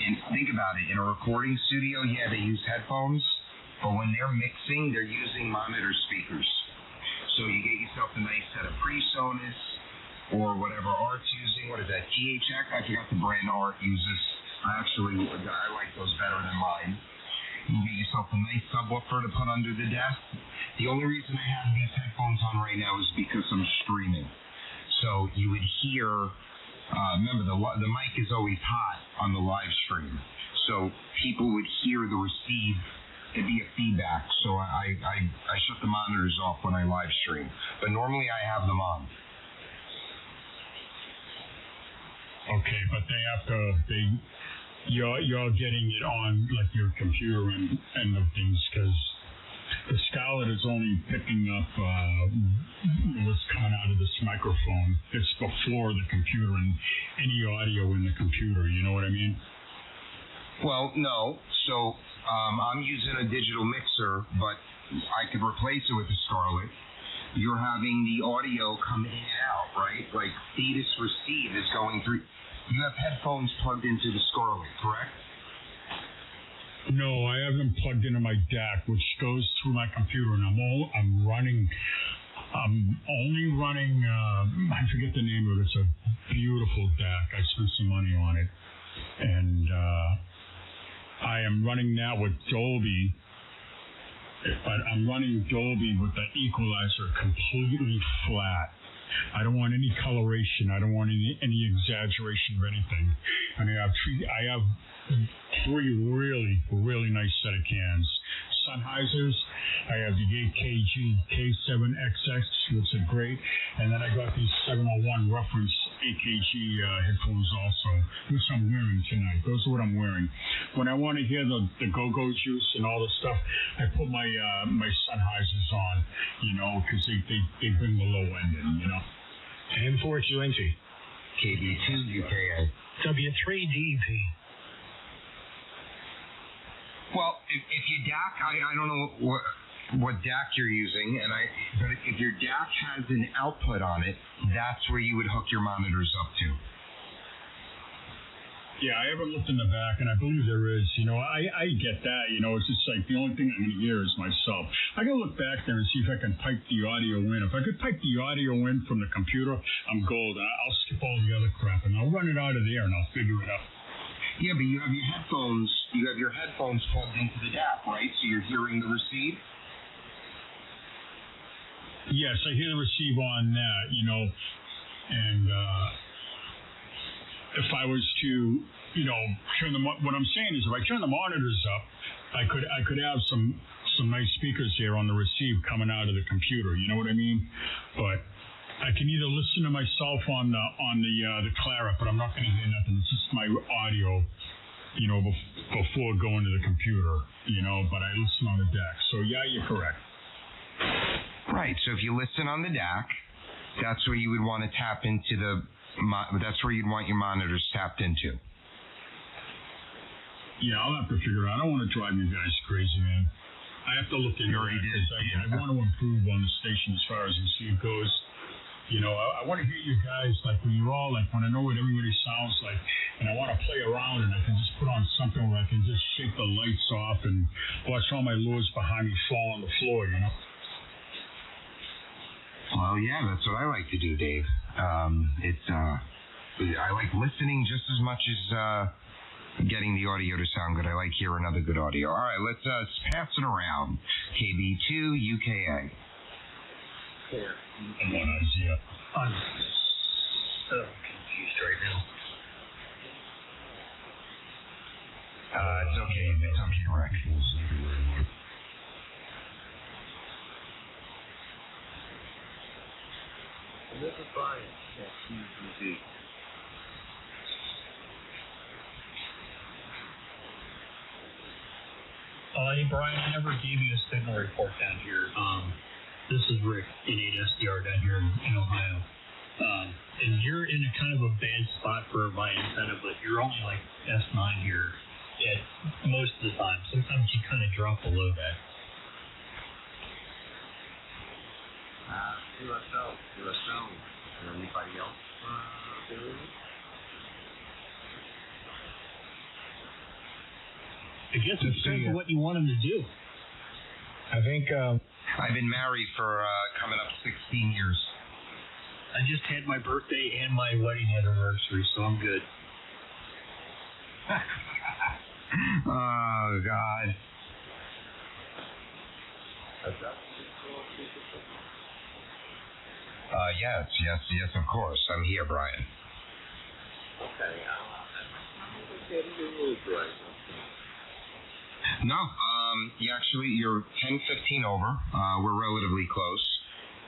And think about it, in a recording studio, yeah, they use headphones, but when they're mixing, they're using monitor speakers. So you get yourself a nice set of PreSonus or whatever Art's using. What is that, THX? I forgot the brand Art uses. I like those better than mine. You get yourself a nice subwoofer to put under the desk. The only reason I have these headphones on right now is because I'm streaming. So you would hear... remember, the mic is always hot on the live stream, so people would hear the receive. It'd be a feedback, so I shut the monitors off when I live stream, but normally I have them on. Okay, but you're getting it on like your computer end of things, because the Scarlett is only picking up what's coming out of this microphone. It's before the computer and any audio in the computer. You know what I mean? Well, no. So I'm using a digital mixer, but I could replace it with the Scarlett. You're having the audio come in and out, right? Like fetus receive is going through. You have headphones plugged into the Scarlett, correct? No, I have them plugged into my DAC, which goes through my computer, and I'm only running. I forget the name of it. It's a beautiful DAC. I spent some money on it, and I am running that with Dolby. But I'm running Dolby with the equalizer completely flat. I don't want any coloration. I don't want any exaggeration or anything. And I have three really nice set of cans. Sennheisers. I have the AKG K7XX, which are great. And then I got these 701 reference AKG headphones also, which I'm wearing tonight. Those are what I'm wearing. When I want to hear the go-go juice and all the stuff, I put my Sennheisers on, because they bring the low end in, And for UNG. KB2 UKA. W3DP. Well, if you DAC, I don't know what DAC you're using, but if your DAC has an output on it, that's where you would hook your monitors up to. Yeah, I haven't looked in the back, and I believe there is. I get that. It's just like the only thing I'm going to hear is myself. I got to look back there and see if I can pipe the audio in. If I could pipe the audio in from the computer, I'm gold. I'll skip all the other crap, and I'll run it out of there, and I'll figure it out. Yeah, but you have your headphones. You have your headphones plugged into the DAC, right? So you're hearing the receive. Yes, I hear the receive on that. And if I was to, turn them up, what I'm saying is if I turn the monitors up, I could have some nice speakers here on the receive coming out of the computer. You know what I mean? But I can either listen to myself on the claret, but I'm not going to hear nothing. It's just my audio, before going to the computer, but I listen on the DAC. So yeah, you're correct. Right. So if you listen on the DAC, that's where you would want to tap into that's where you'd want your monitors tapped into. Yeah, I'll have to figure it out. I don't want to drive you guys crazy, man. I have to look into it. I want to improve on the station as far as receive goes. You know, I want to hear you guys, like, when you're all, like, when I know what everybody sounds like, and I want to play around, and I can just put on something where I can just shake the lights off and watch all my lures behind me fall on the floor, you know? Well, yeah, that's what I like to do, Dave. I like listening just as much as getting the audio to sound good. I like hearing other good audio. All right, let's pass it around. KB2 UKA. I'm on Isaiah. I'm so confused right now. It's okay. It's okay, Rick. This is Brian at CGZ. Hey, Brian, I never gave you a signal report down here. This is Rick in 8SDR down here in Ohio. And you're in a kind of a bad spot for my antenna, but you're only like S9 here at most of the time. Sometimes you kind of drop below that. USL. Anybody else doing it? I guess it depends on what you want them to do. I think I've been married for coming up 16 years. I just had my birthday and my wedding anniversary, so I'm good. Oh, God. Yes, of course. I'm here, Brian. Okay, No, you're 10:15 over. We're relatively close.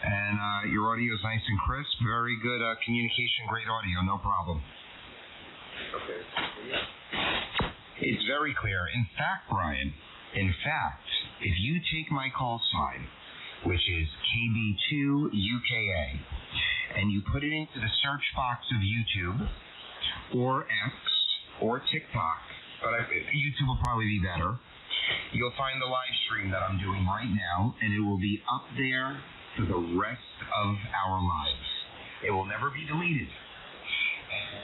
And your audio is nice and crisp. Very good communication, great audio, no problem. Okay, yeah. It's very clear. In fact, Brian, if you take my call sign, which is KB2 UKA, and you put it into the search box of YouTube or X or TikTok, but YouTube will probably be better, you'll find the live stream that I'm doing right now, and it will be up there for the rest of our lives. It will never be deleted.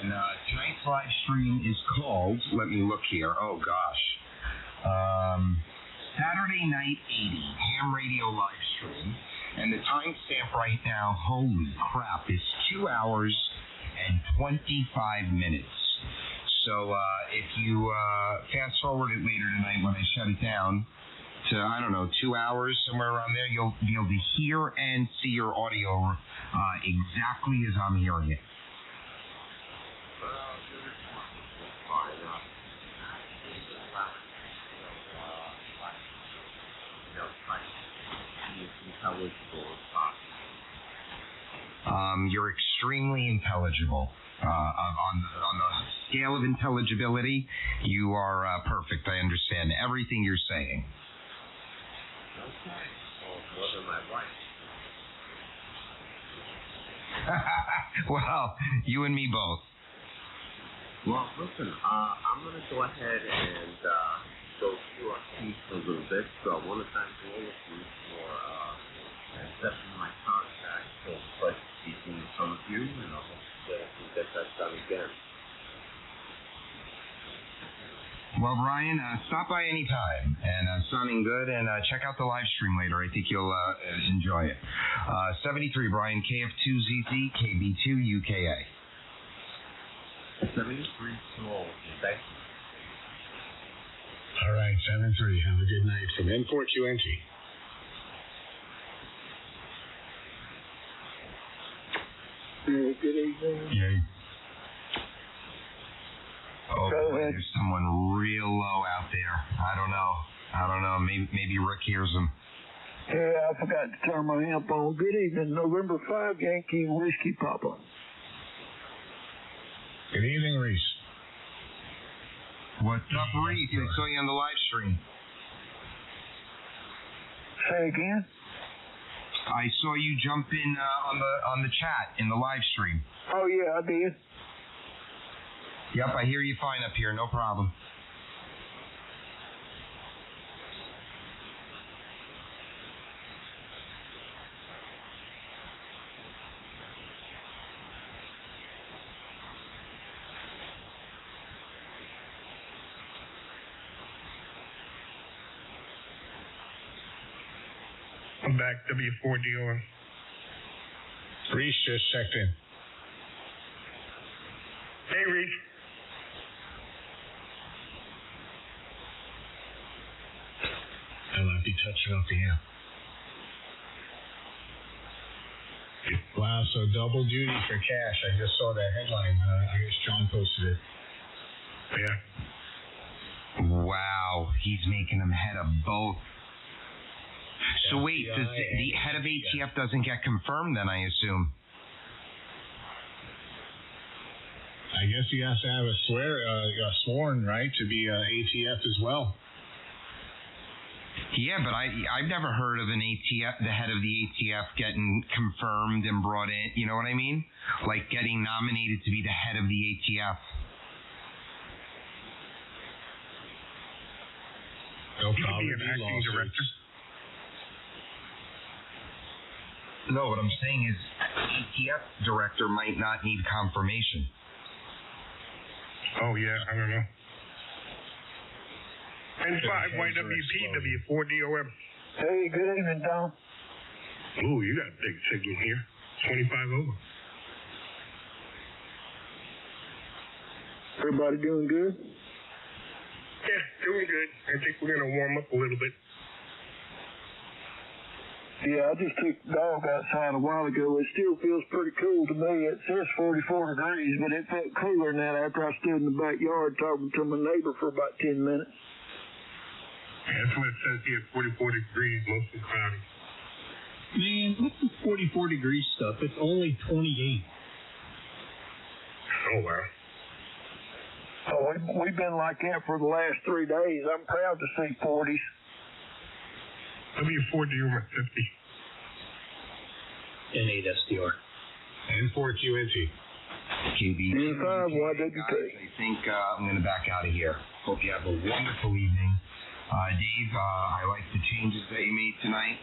And tonight's live stream is called, let me look here, oh gosh, Saturday Night 80 Ham Radio live stream. And the timestamp right now, holy crap, is 2 hours and 25 minutes. So if you fast forward it later tonight when I shut it down to, 2 hours, somewhere around there, you'll be able to hear and see your audio exactly as I'm hearing it. You're extremely intelligible. On the scale of intelligibility, you are perfect. I understand everything you're saying. Okay. Well, more than my wife. Well, you and me both. Well, listen, I'm going to go ahead and go through our piece a little bit. So I want to thank all of you for accepting my contact. So it's a pleasure speaking to some of you, and I hope that I can get that done again. Well, Brian, stop by any time, and sounding good, and check out the live stream later. I think you'll enjoy it. 73, Brian, KF2ZZ, KB2, UKA. 73 small, thank you. All right, 7-3. Have a good night from N4QNT. Good evening. Yay. Oh, boy, there's someone real low out there. I don't know. Maybe Rick hears him. Hey, I forgot to turn my amp on. Good evening, November 5, Yankee Whiskey Papa. Good evening, Reese. What's up, Reese? I saw you on the live stream. Say again? I saw you jump in on the chat in the live stream. Oh, yeah, I did. Yep, I hear you fine up here. No problem. back, W4DOM. Reese just checked in. Hey, Reese. I might be touching up the amp. Wow, so double duty for cash. I just saw that headline. I guess John posted it. Yeah. Wow, he's making them head of both. So wait, the head of ATF doesn't get confirmed then, I assume? I guess he has to have a sworn, right, to be ATF as well. Yeah, but I've never heard of an ATF, the head of the ATF getting confirmed and brought in, you know what I mean? Like getting nominated to be the head of the ATF. No He could be an acting director. No, what I'm saying is ATF director might not need confirmation. Oh, yeah, I don't know. N5YWP, W4DOM. Hey, good evening, Tom. Ooh, you got a big signal here. 25 over. Everybody doing good? Yeah, doing good. I think we're going to warm up a little bit. Yeah, I just took the dog outside a while ago. It still feels pretty cool to me. It says 44 degrees, but it felt cooler than that after I stood in the backyard talking to my neighbor for about 10 minutes. That's what it says here, 44 degrees, mostly cloudy. Man, what's the 44 degree stuff? It's only 28. Oh, wow. Oh, we've been like that for the last 3 days. I'm proud to see 40s. W4DOM at 50. And 8 SDR. And 4QNT. KB. N5YWP. I think I'm going to back out of here. Hope you have a wonderful evening. Dave, I like the changes that you made tonight.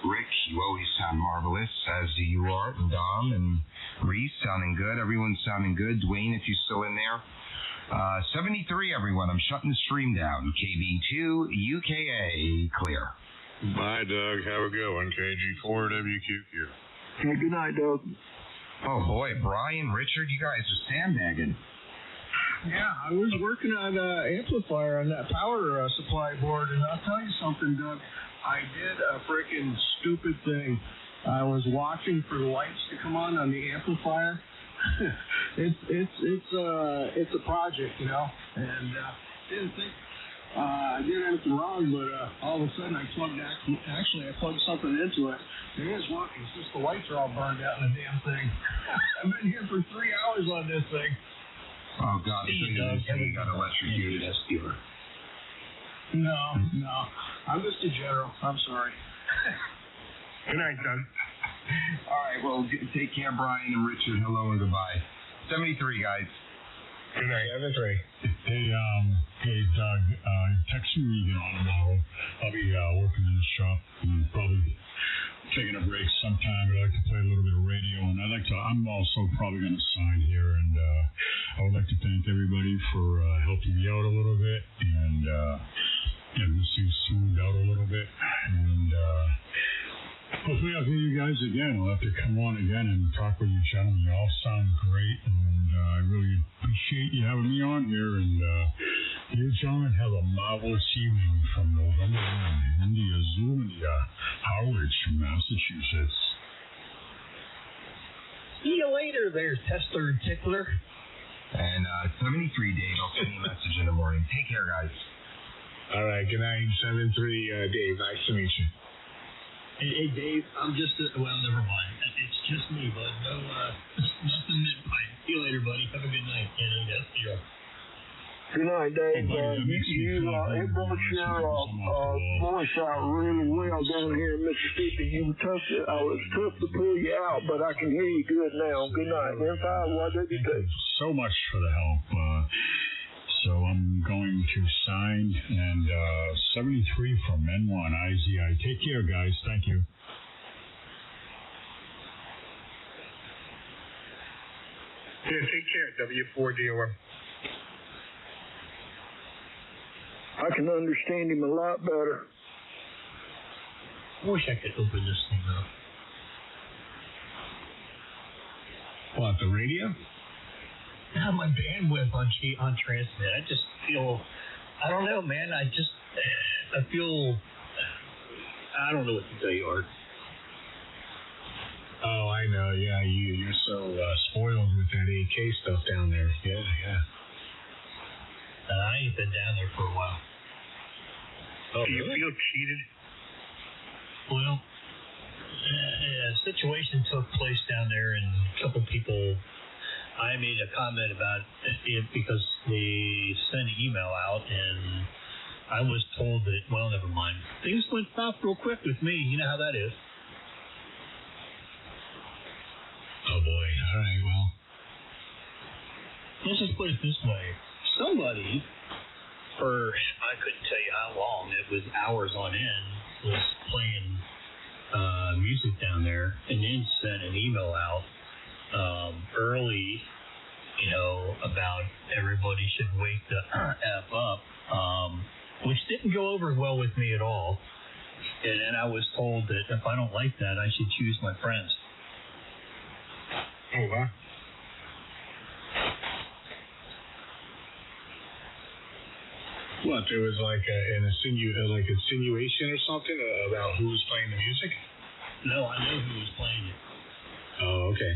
Rick, you always sound marvelous, as you are, and Dom and Reese sounding good. Everyone's sounding good. Dwayne, if you're still in there. 73, everyone. I'm shutting the stream down. KB2, UKA, clear. Bye, Doug. Have a good one. KG4WQQ. Hey, good night, Doug. Oh, boy. Brian, Richard, you guys are sandbagging. Yeah, I was working on Amplifier on that power supply board, and I'll tell you something, Doug. I did a freaking stupid thing. I was watching for the lights to come on the amplifier. It's a project, you know, and didn't think I did anything wrong, but all of a sudden I plugged something into it. It is working. It's just the lights are all burned out in the damn thing. I've been here for 3 hours on this thing. Oh, God. You got electrocuted. No. I'm just a general. I'm sorry. Good night, Doug. All right, well, take care, Brian and Richard. Hello and goodbye. 73, guys. Good night. 73. Hey, Doug, text me when you get on tomorrow. I'll be working in the shop and probably taking a break sometime. I'd like to play a little bit of radio, and I'm also probably going to sign here, and I would like to thank everybody for helping me out a little bit, and getting this thing smoothed out a little bit, and hopefully I'll hear you guys again. I'll have to come on again and talk with you gentlemen. You all sound great, and I really appreciate you having me on here, and you gentlemen have a marvelous evening from November 1 in the Azulia, Harwich, Massachusetts. See you later there, Tester and Tickler. And 73, Dave, I'll send you a message in the morning. Take care, guys. All right, good night, 73, Dave. Nice to meet you. Hey, Dave, I'm just, well, never mind. It's just me, bud. No, nothing mid-pipe. See you later, buddy. Have a good night. And SDR. Good night, Dave. Hey, buddy, It brought your voice out really well down here in Mississippi. I was tough to pull you out, but I can hear you good now. Good night. Thank you so much for the help. So I'm going to sign, and 73 from N1 IZI. Take care, guys. Thank you. Yeah, take care, W4DOM. I can understand him a lot better. I wish I could open this thing up. What, the radio? Not my bandwidth on transmit. I just feel, I don't know, man. I feel, I don't know what to tell you, Art. Oh, I know. Yeah, you're so spoiled with that AK stuff down there. Yeah. I ain't been down there for a while. Oh, do you feel cheated? Well, a situation took place down there, and a couple people, I made a comment about it because they sent an email out, and I was told that, well, never mind. Things went south real quick with me. You know how that is. Oh, boy. All right, well. Let's just put it this way. Somebody, for I couldn't tell you how long, it was hours on end, was playing music down there, and then sent an email out early, about everybody should wake the F up, which didn't go over well with me at all. And then I was told that if I don't like that, I should choose my friends. Oh, wow. What, there was like an insinuation or something about who was playing the music? No, I know who was playing it. Oh, okay.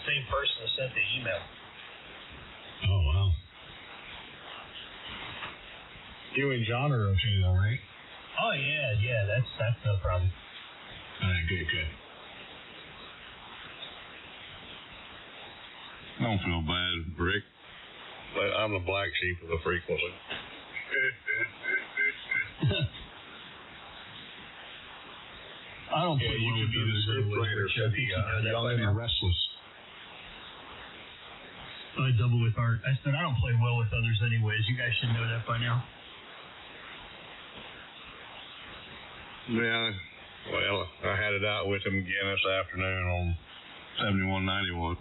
Same person that sent the email. Oh, wow. You and John are okay though, right? Oh, yeah, that's no problem. All right, good. I don't feel bad, Rick. I'm the black sheep of the frequency. I don't play you could be the script writer for the Young and the Restless. I double with Art. I said I don't play well with others anyways. You guys should know that by now. Yeah, well, I had it out with him again this afternoon on 7191.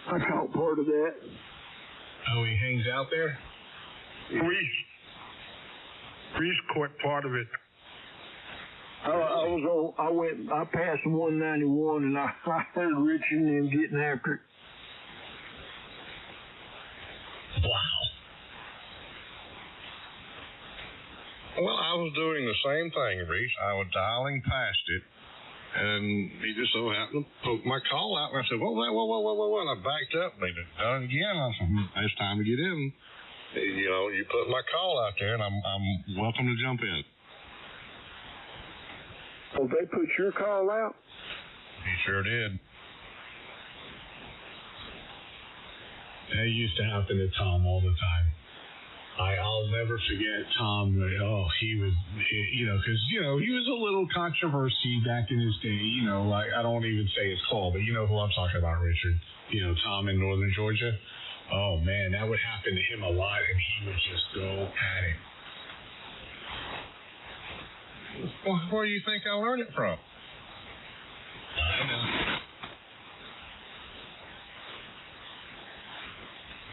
I caught part of that. Oh, he hangs out there? Reese caught part of it. I passed 191 and I heard Richie and them getting after it. Wow. Well, I was doing the same thing, Reese. I was dialing past it, and he just so happened to poke my call out, and I said, whoa, and I backed up, and he done it again. I said, it's time to get in. You put my call out there, and I'm welcome to jump in. Oh, they put your call out? He sure did. That used to happen to Tom all the time. I'll never forget Tom. He was, because, he was a little controversy back in his day. I don't even say his call, but you know who I'm talking about, Richard. Tom in Northern Georgia. Oh, man, that would happen to him a lot, and he would just go at it. Well, where do you think I learned it from? I know.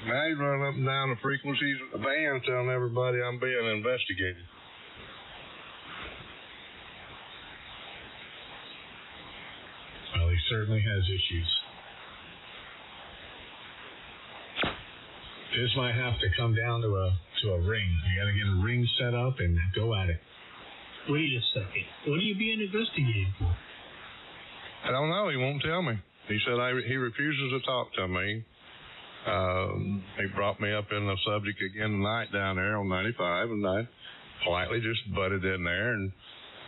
Now you run up and down the frequencies of the band telling everybody I'm being investigated. Well, he certainly has issues. This might have to come down to a ring. You got to get a ring set up and go at it. Wait a second. What are you being investigated for? I don't know. He won't tell me. He said he refuses to talk to me. He brought me up in the subject again tonight down there on 95, and I politely just butted in there, and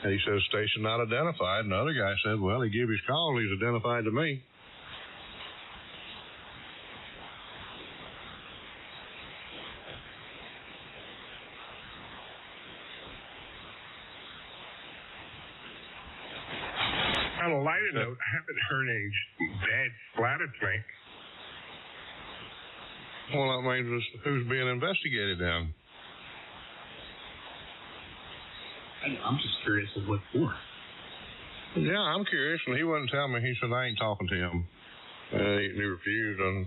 he says, station not identified. And the other guy said, well, he gave his call. He's identified to me. On a lighter note, I haven't heard any bad splatter tonight. Well, that means who's being investigated then? I'm just curious of what for. Yeah, I'm curious, and he wouldn't tell me. He said, I ain't talking to him. He refused, and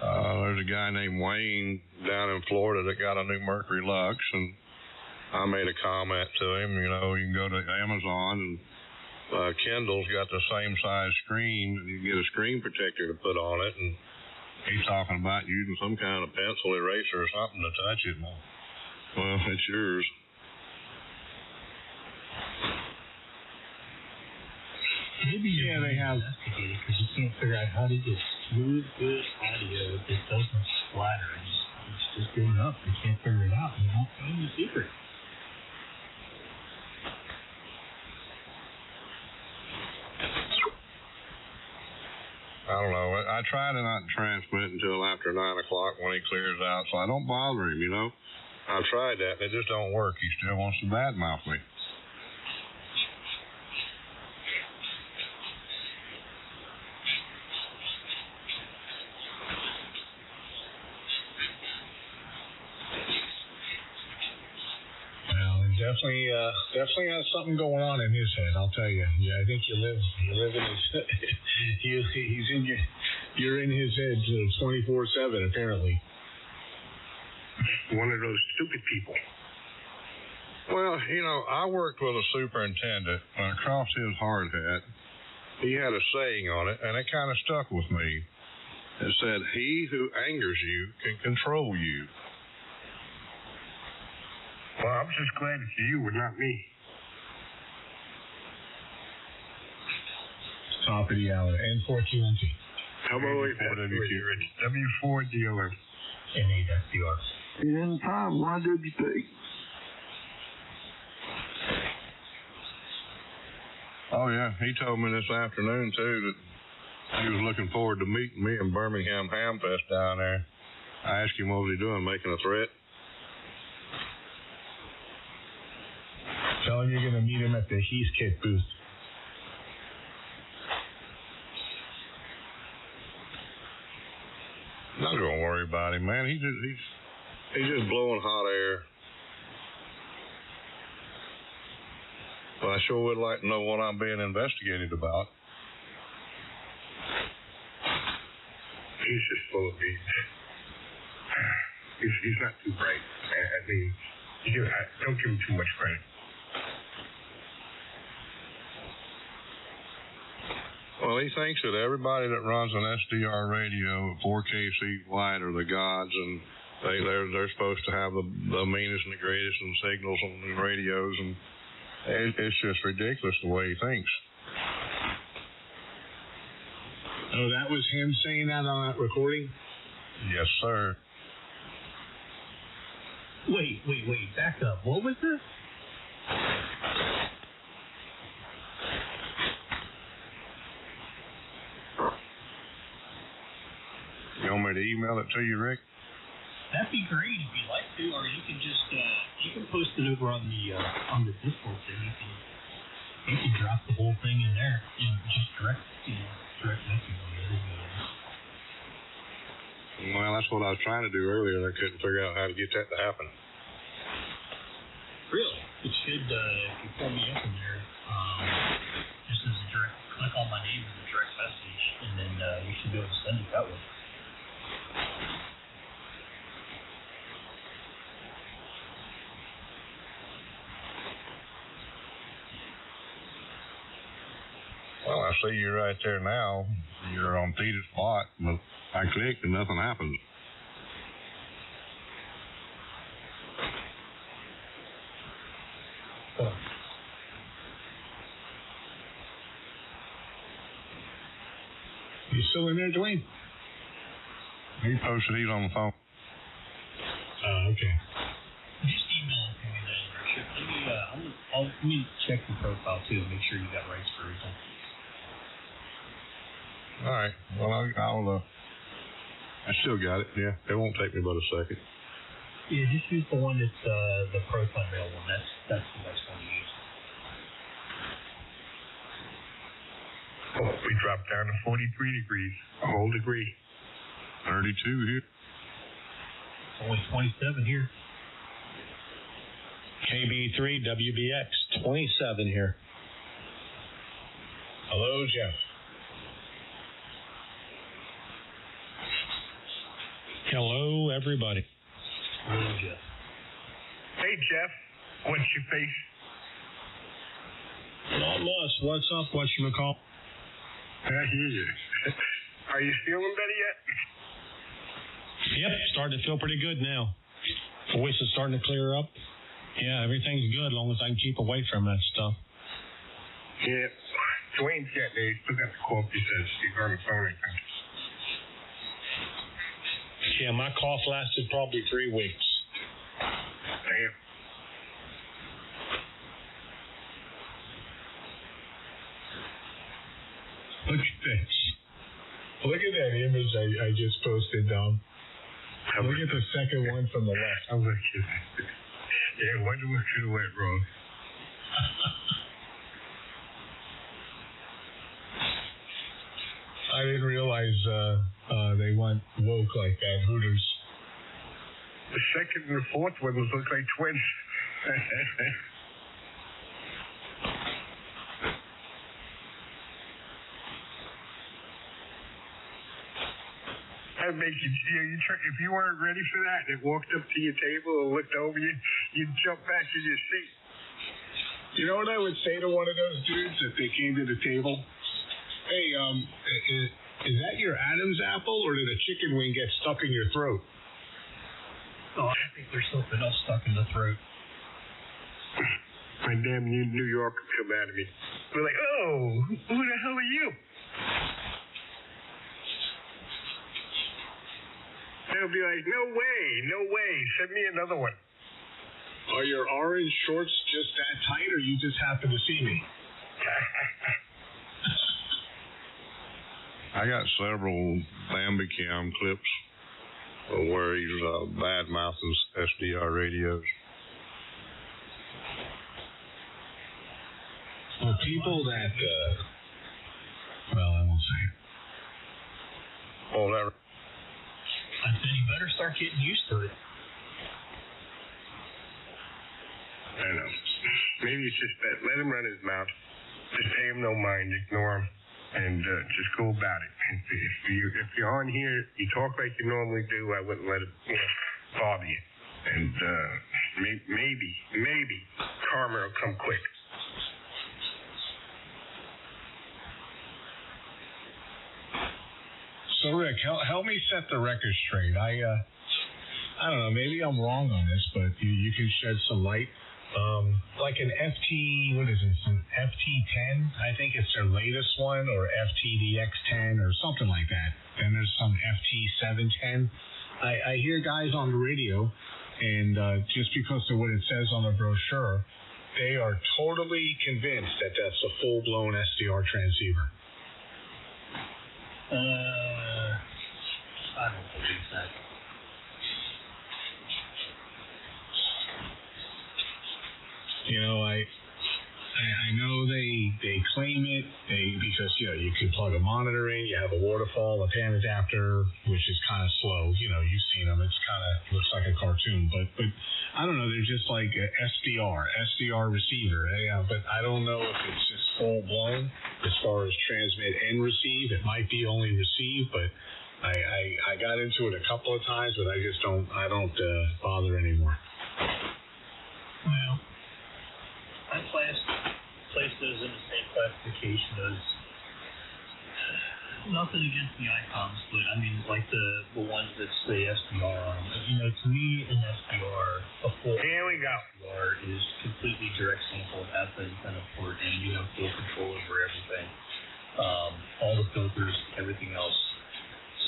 there's a guy named Wayne down in Florida that got a new Mercury Lux, and I made a comment to him, you know, you can go to Amazon and Kindle's got the same size screen. You can get a screen protector to put on it, and he's talking about using some kind of pencil eraser or something to touch it. Well, it's yours. Maybe they have because you can't figure out how to get smooth, good audio that doesn't splatter. It's just going up. You can't figure it out. You won't find the secret. I don't know. I try to not transmit until after 9 o'clock when he clears out, so I don't bother him, you know. I've tried that, and it just don't work. He still wants to badmouth me. Definitely has something going on in his head. I'll tell you. Yeah, I think you live in his. You're in his head 24/7 apparently. One of those stupid people. Well, you know, I worked with a superintendent across his hard hat. He had a saying on it, and it kind of stuck with me. It said, "He who angers you can control you." Well, I'm just glad it's you and not me. Top of the hour. N4QNT. W4WQ. It's W4DOM. NAWR. N5YWP. Oh, yeah. He told me this afternoon, too, that he was looking forward to meeting me in Birmingham Hamfest down there. I asked him what was he doing, making a threat. Tell him you're going to meet him at the Heathkit booth. Not going to worry about him, man. He's just blowing hot air. But I sure would like to know what I'm being investigated about. He's just full of beans. He's not too bright. I mean, don't give him too much credit. Well, he thinks that everybody that runs an SDR radio at 4KC wide are the gods, and they're supposed to have the meanest and the greatest and signals on the radios, and it's just ridiculous the way he thinks. Oh, that was him saying that on that recording? Yes, sir. Wait. Back up. What was this? You want me to email it to you, Rick? That'd be great if you'd like to, or you can just you can post it over on the Discord there. You can drop the whole thing in there and just direct message me. Well, that's what I was trying to do earlier, and I couldn't figure out how to get that to happen. Really? It should, if you pull me up in there, just as a direct, click on my name as a direct message, and then you should be able to send it that way. Well, I see you right there now. You're on Theda's spot, but I clicked and nothing happened. Oh. You still in there, Dwayne? He posted these on the phone. Oh, okay. Just email it to me then. Let me check your profile too and make sure you got rights for everything. All right. Well, I still got it. Yeah, it won't take me but a second. Yeah, just use the one that's the Proton Mail one. That's the best one to use. Oh, we dropped down to 43 degrees. A whole degree. 32 here. Only 27 here. KB3 WBX 27 here. Hello, Jeff. Hello, everybody. Hello, Jeff. Hey, Jeff. What's your face? Not much. What's up? Whatchamacall? I hear you. Are you feeling better yet? Yep, starting to feel pretty good now. Voice is starting to clear up. Yeah, everything's good as long as I can keep away from that stuff. Yeah. Dwayne's getting there. He's still got the cough. He says he's on the phone right now. Yeah, my cough lasted probably 3 weeks. Damn. Look at this. Look at that image I just posted, Dom. Look at the second one from the left. I'm looking at it. Yeah, wonder what could have went wrong. I didn't realize they went woke like that. Hooters. The second and the fourth one look like twins. That makes you, if you weren't ready for that and walked up to your table and looked over you, you'd jump back in your seat. You know what I would say to one of those dudes if they came to the table? Hey, is that your Adam's apple, or did a chicken wing get stuck in your throat? Oh, I think there's something else stuck in the throat. My damn New Yorker come out of me. We're like, oh, who the hell are you? They'll be like, no way, send me another one. Are your orange shorts just that tight, or you just happen to see me? I got several Bambicam clips where he's bad-mouthing SDR radios. Well, people that, well, I won't say it. Oh, that. I said you better start getting used to it. I know. Maybe it's just that. Let him run his mouth. Just pay him no mind. Ignore him. And just go about it. If you're on here, you talk like you normally do, I wouldn't let it bother you. And maybe karma will come quick. So, Rick, help me set the record straight. I don't know, maybe I'm wrong on this, but you can shed some light. Like an FT, what is it, an FT10? I think it's their latest one, or FTDX10, or something like that. Then there's some FT710. I hear guys on the radio, and just because of what it says on the brochure, they are totally convinced that that's a full-blown SDR transceiver. I don't believe that. You know, I know they claim it because you can plug a monitor in, you have a waterfall, a pan adapter, which is kind of slow. You know, you've seen them. It's kind of looks like a cartoon, but I don't know. They're just like a SDR receiver. But I don't know if it's just full blown as far as transmit and receive. It might be only receive, but I got into it a couple of times, but I don't bother anymore. Well, I place those in the same classification as nothing against the Icoms, but I mean like the ones that say SDR on them. You know, to me, an SDR, a full SDR is completely direct sample, has the antenna port, and you have full control over everything, all the filters, everything else.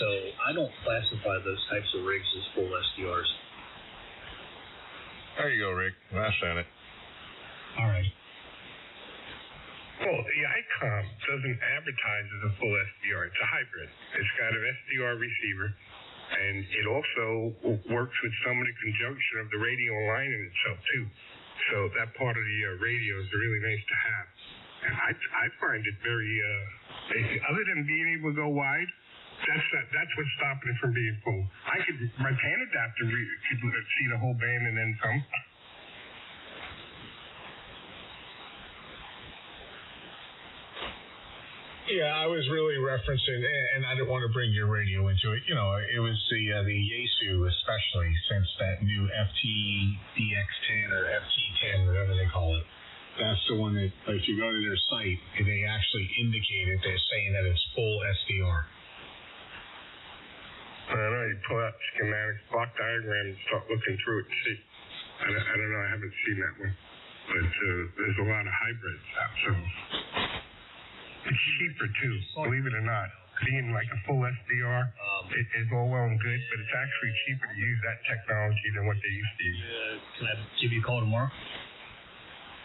So I don't classify those types of rigs as full SDRs. There you go, Rick. I sent it. All right. Well, the Icom doesn't advertise as a full SDR. It's a hybrid. It's got an SDR receiver, and it also works with some of the conjunction of the radio line in itself, too. So that part of the radio is really nice to have. And I find it very, other than being able to go wide, that's what's stopping it from being full. My pan adapter could see the whole band and then some. Yeah, I was really referencing, and I didn't want to bring your radio into it. You know, it was the Yaesu, especially since that new FT-DX10 or FT10, whatever they call it. That's the one that, if you go to their site, they actually indicate it. They're saying that it's full SDR. I don't know. You pull out schematics, block diagram, and start looking through it to see. I don't know. I haven't seen that one. But there's a lot of hybrids out, so it's cheaper too, believe it or not. Being like a full SDR is all well and good, but it's actually cheaper to use that technology than what they used to use. Can I give you a call tomorrow?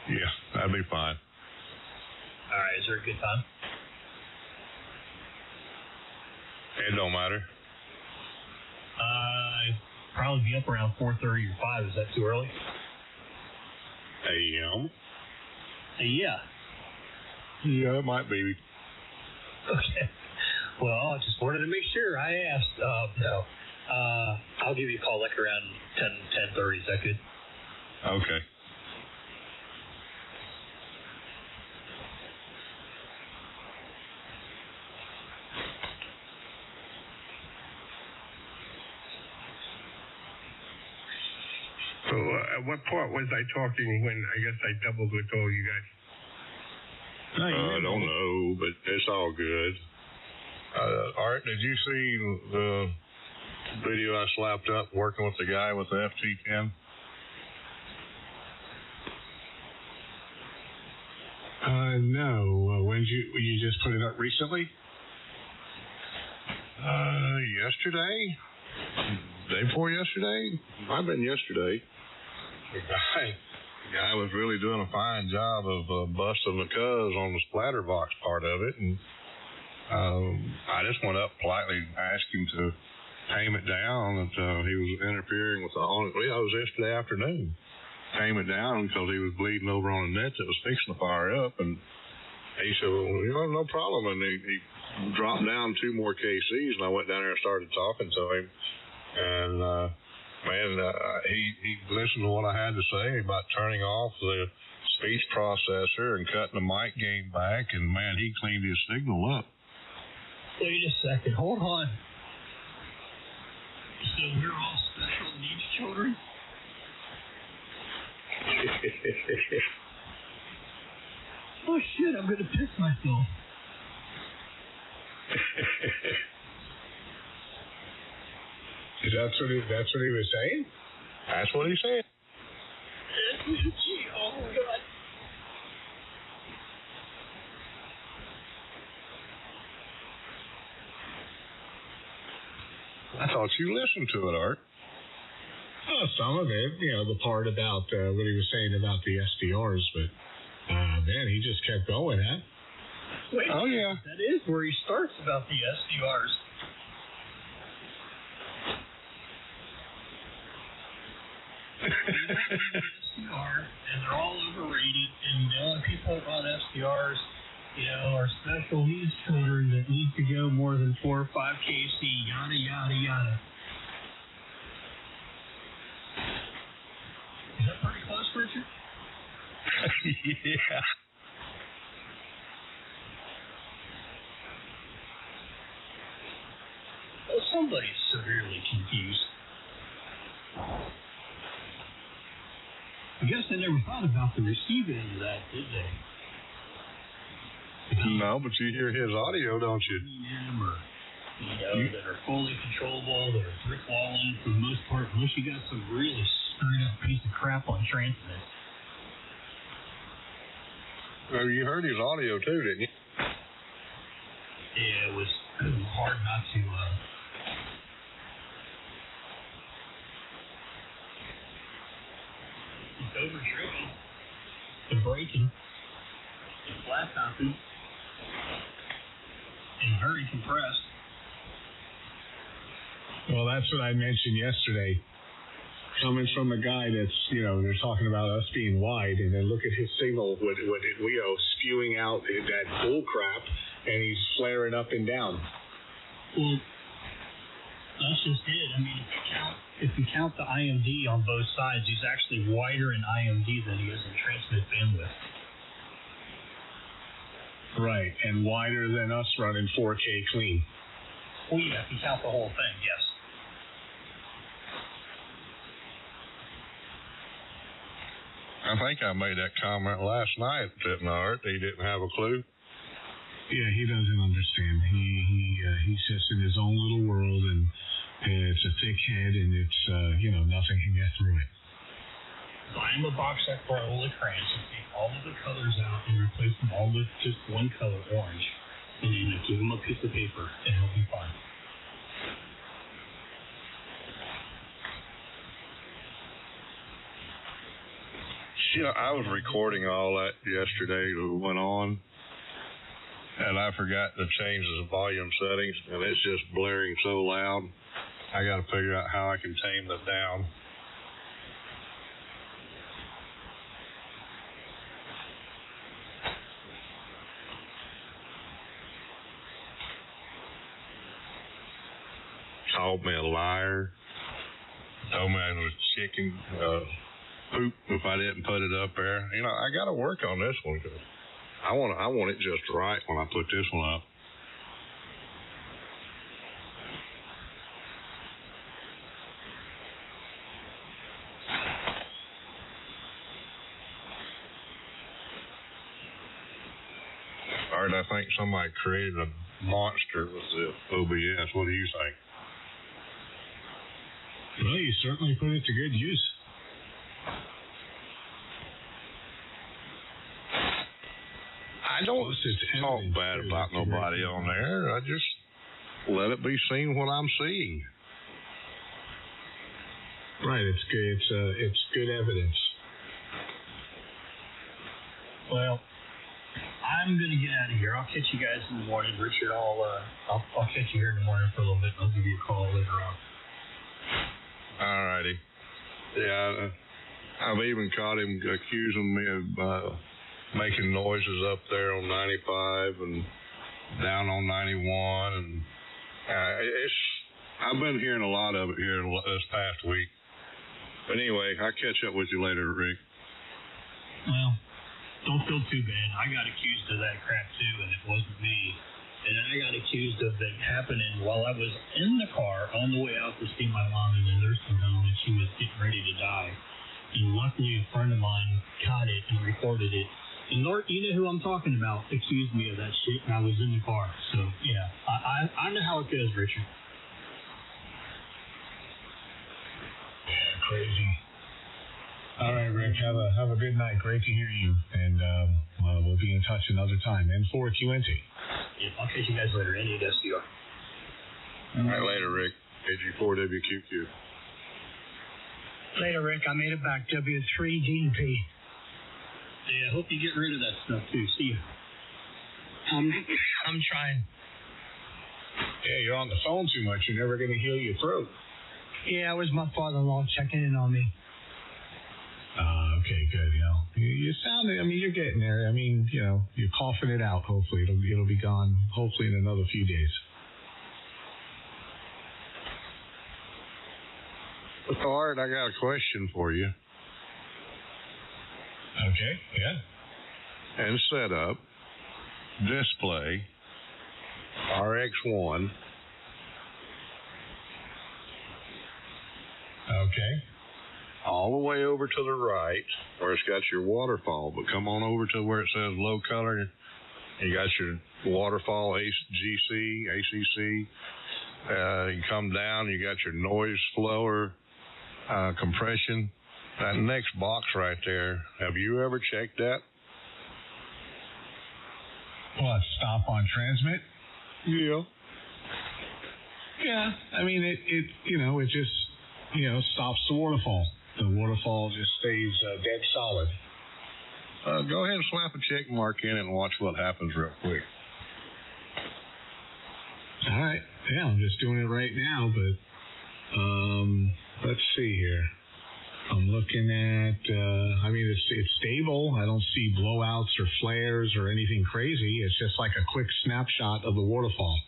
Yeah, that'd be fine. All right, is there a good time? It don't matter. I'd probably be up around 4:30 or 5. Is that too early? AM? Yeah. Yeah, it might be. Okay. Well, I just wanted to make sure. I asked. No. I'll give you a call like around 10:30. Is that good? Okay. So at what part was I talking when I guess I doubled with all you guys? I don't know, but it's all good. Art, did you see the video I slapped up working with the guy with the FT10? No. When you just put it up recently? Yesterday? Day before yesterday? Might have been yesterday. The guy was really doing a fine job of busting the cuz on the splatter box part of it, and I just went up politely, asked him to tame it down. That he was interfering with the on. Well, it was yesterday afternoon. Tame it down because he was bleeding over on a net that was fixing to fire up, and he said, "Well, no problem." And he dropped down 2 more KCs, and I went down there and started talking to him, and. He listened to what I had to say about turning off the speech processor and cutting the mic gain back, and man, he cleaned his signal up. Wait a second, hold on. So we're all special needs children? Oh shit, I'm gonna piss myself. That's what he was saying? That's what he said. Oh, God. I thought you listened to it, Art. Oh, some of it. You know, the part about what he was saying about the SDRs, but man, he just kept going, huh? Wait, oh, yeah. That is where he starts about the SDRs. SDR, and they're all overrated, and the only people on SDRs, are special needs children that need to go more than 4 or 5 kc, yada, yada, yada. Is that pretty close, Richard? Yeah. Well, somebody's severely confused. I guess they never thought about the receiving end of that, did they? No, but you hear his audio, don't you? That are fully controllable, that are brick walling for the most part, unless you got some really screwed up piece of crap on transmit. Well, you heard his audio too, didn't you? Yeah, it was hard not to. It's overdriven, the braking, the flat topping, and very compressed. Well, that's what I mentioned yesterday. Coming from a guy that's, they're talking about us being wide, and then look at his signal, what Leo spewing out that bull crap, and he's flaring up and down. Well, that's just it. I mean, if you count the IMD on both sides, he's actually wider in IMD than he is in transmit bandwidth. Right, and wider than us running 4K clean. Well, yeah, if you count the whole thing, yes. I think I made that comment last night, didn't I, Art? He didn't have a clue. Yeah, he doesn't understand. He's just in his own little world, and it's a thick head, and it's nothing can get through it. Buy him a box set for all the crayons and take all of the colors out and replace them all with just one color, orange, and then give him a piece of paper, and he'll be fine. Yeah, I was recording all that yesterday that went on, and I forgot to change the volume settings, and it's just blaring so loud. I got to figure out how I can tame that down. Called me a liar. Told me I was chicken poop if I didn't put it up there. I got to work on this one because I want it just right when I put this one up. All right, I think somebody created a monster with the OBS. What do you think? Well, you certainly put it to good use. I don't talk bad about nobody on there. I just let it be seen what I'm seeing. Right, it's good. It's good evidence. Well, I'm gonna get out of here. I'll catch you guys in the morning, Richard. I'll catch you here in the morning for a little bit. I'll give you a call later on. All righty. Yeah, I've even caught him accusing me of making noises up there on 95 and down on 91, and I've been hearing a lot of it here this past week. But anyway, I'll catch up with you later, Rick. Well, don't feel too bad. I got accused of that crap too, and it wasn't me. And I got accused of it happening while I was in the car on the way out to see my mom in the nursing home, and she was getting ready to die. And luckily, a friend of mine caught it and recorded it. And Lord, you know who I'm talking about, accused me of that shit, and I was in the car. So, yeah, I know how it goes, Richard. Yeah, crazy. All right, Rick, have a good night. Great to hear you, and we'll be in touch another time. N4QNT. Yeah, I'll catch you guys later. NASDR. All right, later, Rick. AG4WQQ. Later, Rick. I made it back. W3DP. Yeah, I hope you get rid of that stuff, too. See you. I'm trying. Yeah, you're on the phone too much. You're never going to heal your throat. Yeah, it was my father-in-law checking in on me. Okay, good. You sound. I mean, you're getting there. I mean, you're coughing it out. Hopefully, it'll be gone. Hopefully, in another few days. All right, I got a question for you. Okay. Yeah. And setup, display, RX1. Okay. All the way over to the right, where it's got your waterfall, but come on over to where it says low color. You got your waterfall GC, ACC. You come down, you got your noise floor, compression. That next box right there, have you ever checked that? What, stop on transmit? Yeah. Yeah. I mean, it just, stops the waterfall. The waterfall just stays dead solid. Go ahead and slap a check mark in it and watch what happens real quick. All right. Yeah, I'm just doing it right now, but let's see here. I'm looking at, it's stable. I don't see blowouts or flares or anything crazy. It's just like a quick snapshot of the waterfall.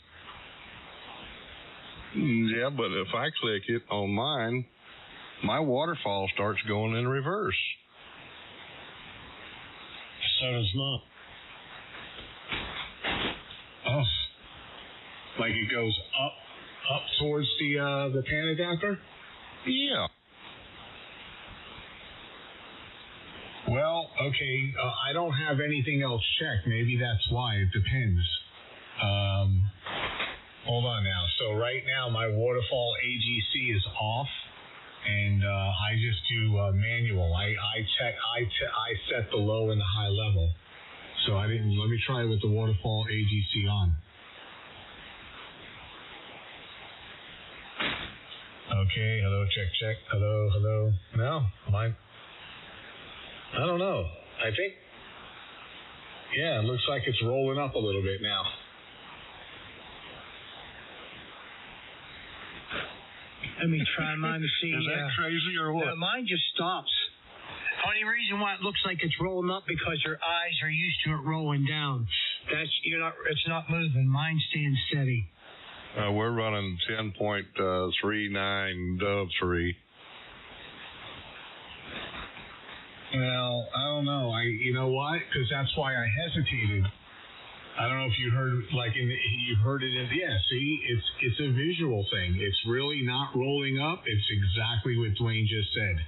Yeah, but if I click it on mine, my waterfall starts going in reverse. So does mine. Like it goes up towards the pan adapter? Yeah. Well, okay, I don't have anything else checked. Maybe that's why. It depends. Hold on now. So right now my waterfall AGC is off, and I just do manual. I set the low and the high level. So let me try with the waterfall AGC on. Okay, hello, check. Hello. No, mine. I don't know. I think, yeah, it looks like it's rolling up a little bit now. Let me try mine to see. Is that crazy or what? No, mine just stops. Only reason why it looks like it's rolling up because your eyes are used to it rolling down. It's not moving. Mine's staying steady. We're running 10.39 Dove 3. Well, I don't know. You know why? Because that's why I hesitated. I don't know if you heard, you heard it in, yeah, see, it's a visual thing. It's really not rolling up. It's exactly what Dwayne just said.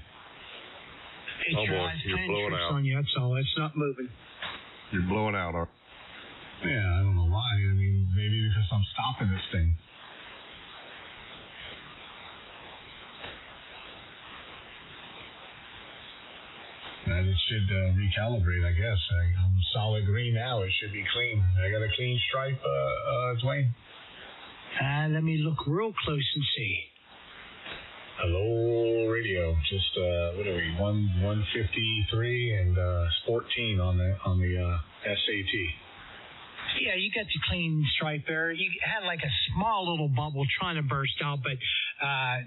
It's your eyes playing tricks on you, that's all. It's not moving. You're blowing out, Art. Yeah, I don't know why. I mean, maybe because I'm stopping this thing. And it should recalibrate, I guess. I'm solid green now. It should be clean. I got a clean stripe, Dwayne. Let me look real close and see. Hello, radio. Just what are we? 153 and 14 on the SAT. Yeah, you got the clean stripe there. You had like a small little bubble trying to burst out, but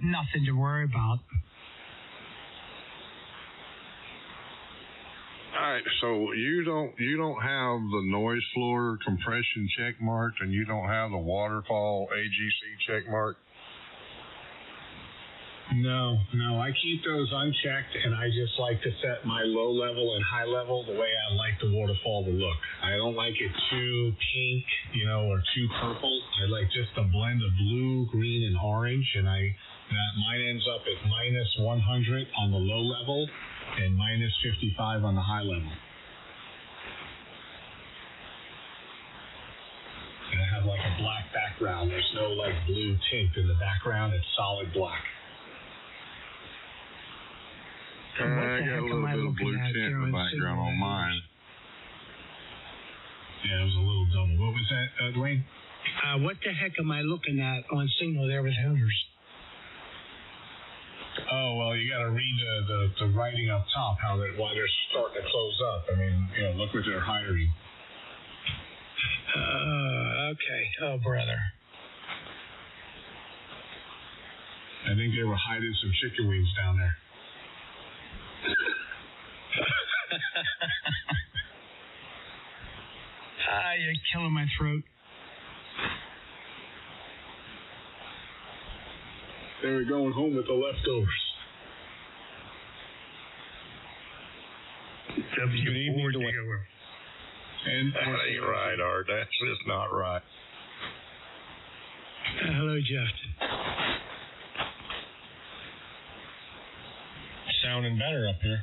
nothing to worry about. All right, so you don't have the noise floor compression check marked, and you don't have the waterfall AGC check marked? No, I keep those unchecked, and I just like to set my low level and high level the way I like the waterfall to look. I don't like it too pink, or too purple. I like just a blend of blue, green, and orange, and mine ends up at minus 100 on the low level and minus 55 on the high level. And I have like a black background. There's no blue tint in the background. It's solid black. I got a little bit of blue tint in the background on mine. Yeah, it was a little double. What was that, Dwayne? What the heck am I looking at on signal there with Hooters? Oh, well, you got to read the writing up top, why they're starting to close up. I mean, look what they're hiring. Okay. Oh, brother. I think they were hiding some chicken wings down there. You're killing my throat. They were going home with the leftovers. Good evening to and that ain't right, Art. That's just not right. Hello, Jeff. Sounding better up here.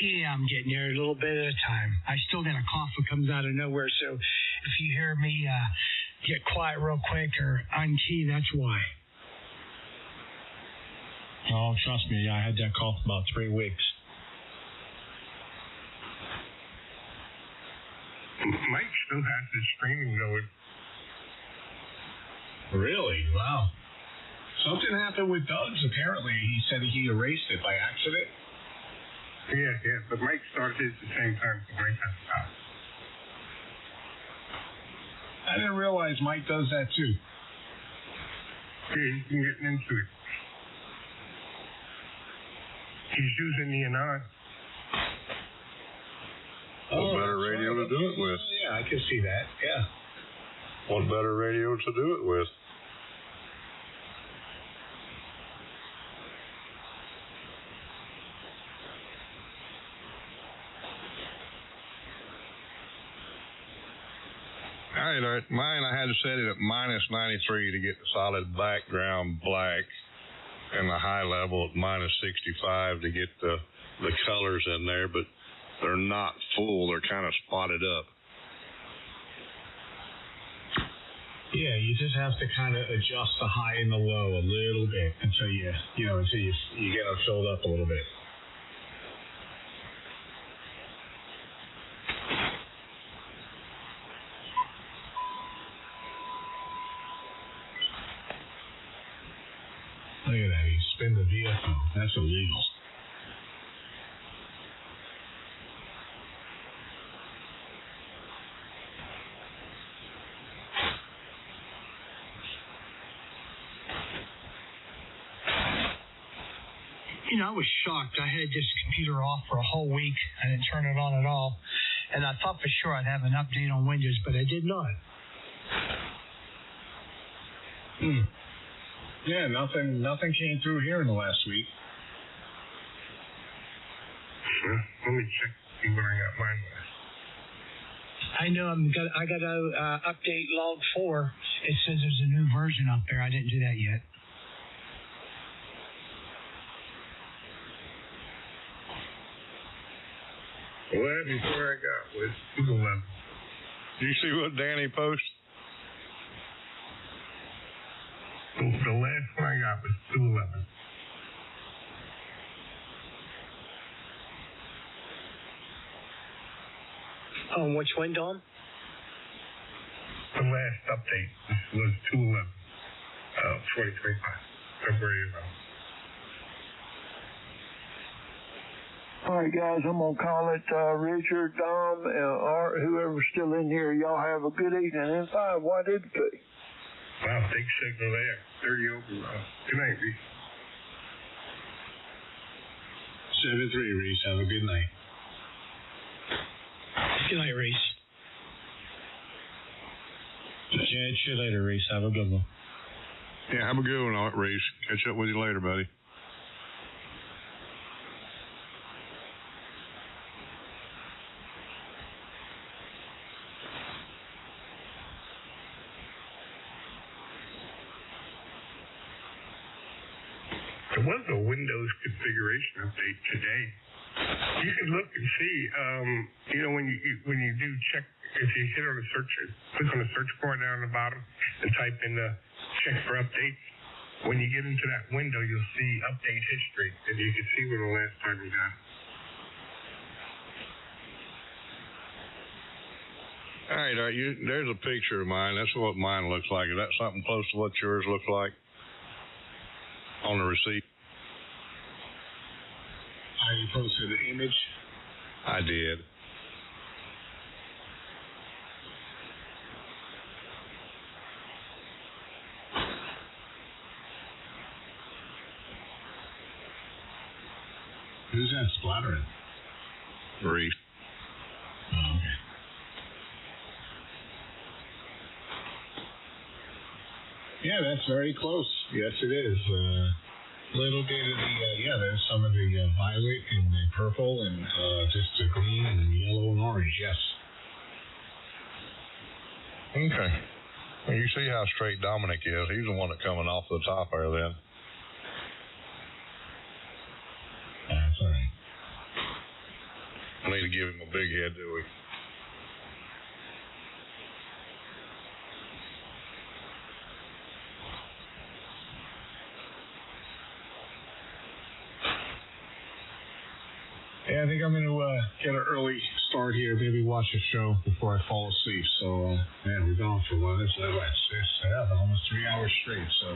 Yeah, I'm getting there a little bit at a time. I still got a cough that comes out of nowhere, so if you hear me get quiet real quick or unkey, that's why. Oh, trust me, I had that cough about 3 weeks. Mike still has his streaming going. Really? Wow. Something happened with Doug's, apparently. He said he erased it by accident. Yeah, but Mike started at the same time, so Mike has to stop. I didn't realize Mike does that too. Yeah, he's been getting into it. He's using the Anan. What better radio to do it with? Yeah, I can see that. Yeah. What better radio to do it with? All right, All right. Mine, I had to set it at minus 93 to get the solid background black, and the high level at minus 65 to get the colors in there, but they're not full. They're kind of spotted up. Yeah, you just have to kind of adjust the high and the low a little bit until you get them filled up a little bit. Look at that, he spin the VFO. That's illegal. I was shocked. I had this computer off for a whole week. I didn't turn it on at all. And I thought for sure I'd have an update on Windows, but I did not. Yeah, nothing came through here in the last week. Let me check, see what I got mine with. I know I got to update log 4. It says there's a new version up there. I didn't do that yet. Well, before I got was 211. Do you see what Danny posted? The last one I got was 211. Oh, which one, Dom? The last update was 211, 2025, February 11th. All right, guys, I'm going to call it Richard, Dom, Art, whoever's still in here. Y'all have a good evening. And 5, why did it be? Wow, big signal there. 30 over. Good night, Reese. 7-3, Reese. Have a good night. Good night, Reese. Catch you later, Reese. Have a good one. Yeah, have a good one, Reese. Catch up with you later, buddy. There was a Windows configuration update today. You can look and see, when you do check, if you hit on the search, click on the search bar down at the bottom and type in the check for updates. When you get into that window, you'll see update history, and you can see when the last time you got it. All right, there's a picture of mine. That's what mine looks like. Is that something close to what yours looks like on the receipt? You posted the image? I did. Who's that splattering? Reese. Oh, okay. Yeah, that's very close. Yes, it is. Little bit of the, there's some of the violet and the purple and just the green and yellow and orange, yes. Okay. Well, you see how straight Dominic is. He's the one that's coming off the top there then. That's all right. I need to give him a big head, do we? Yeah, I think I'm going to get an early start here, maybe watch a show before I fall asleep. So, we're going for one. It's almost 3 hours straight, so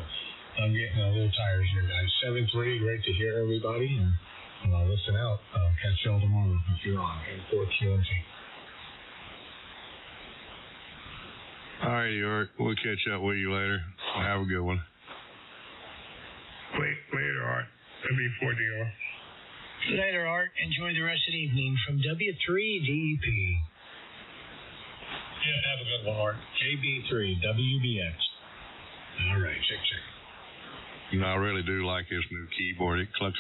I'm getting a little tired here, guys. 7-3, great to hear everybody, and listen out. I'll catch y'all tomorrow if you're on 4QMT. All right, York. We'll catch up with you later. Have a good one. Later, Art. W4DR. Later, Art. Enjoy the rest of the evening from W3DEP. Yeah, have a good one, Art. JB3, WBX. All right, check. You know, I really do like his new keyboard. It clucks.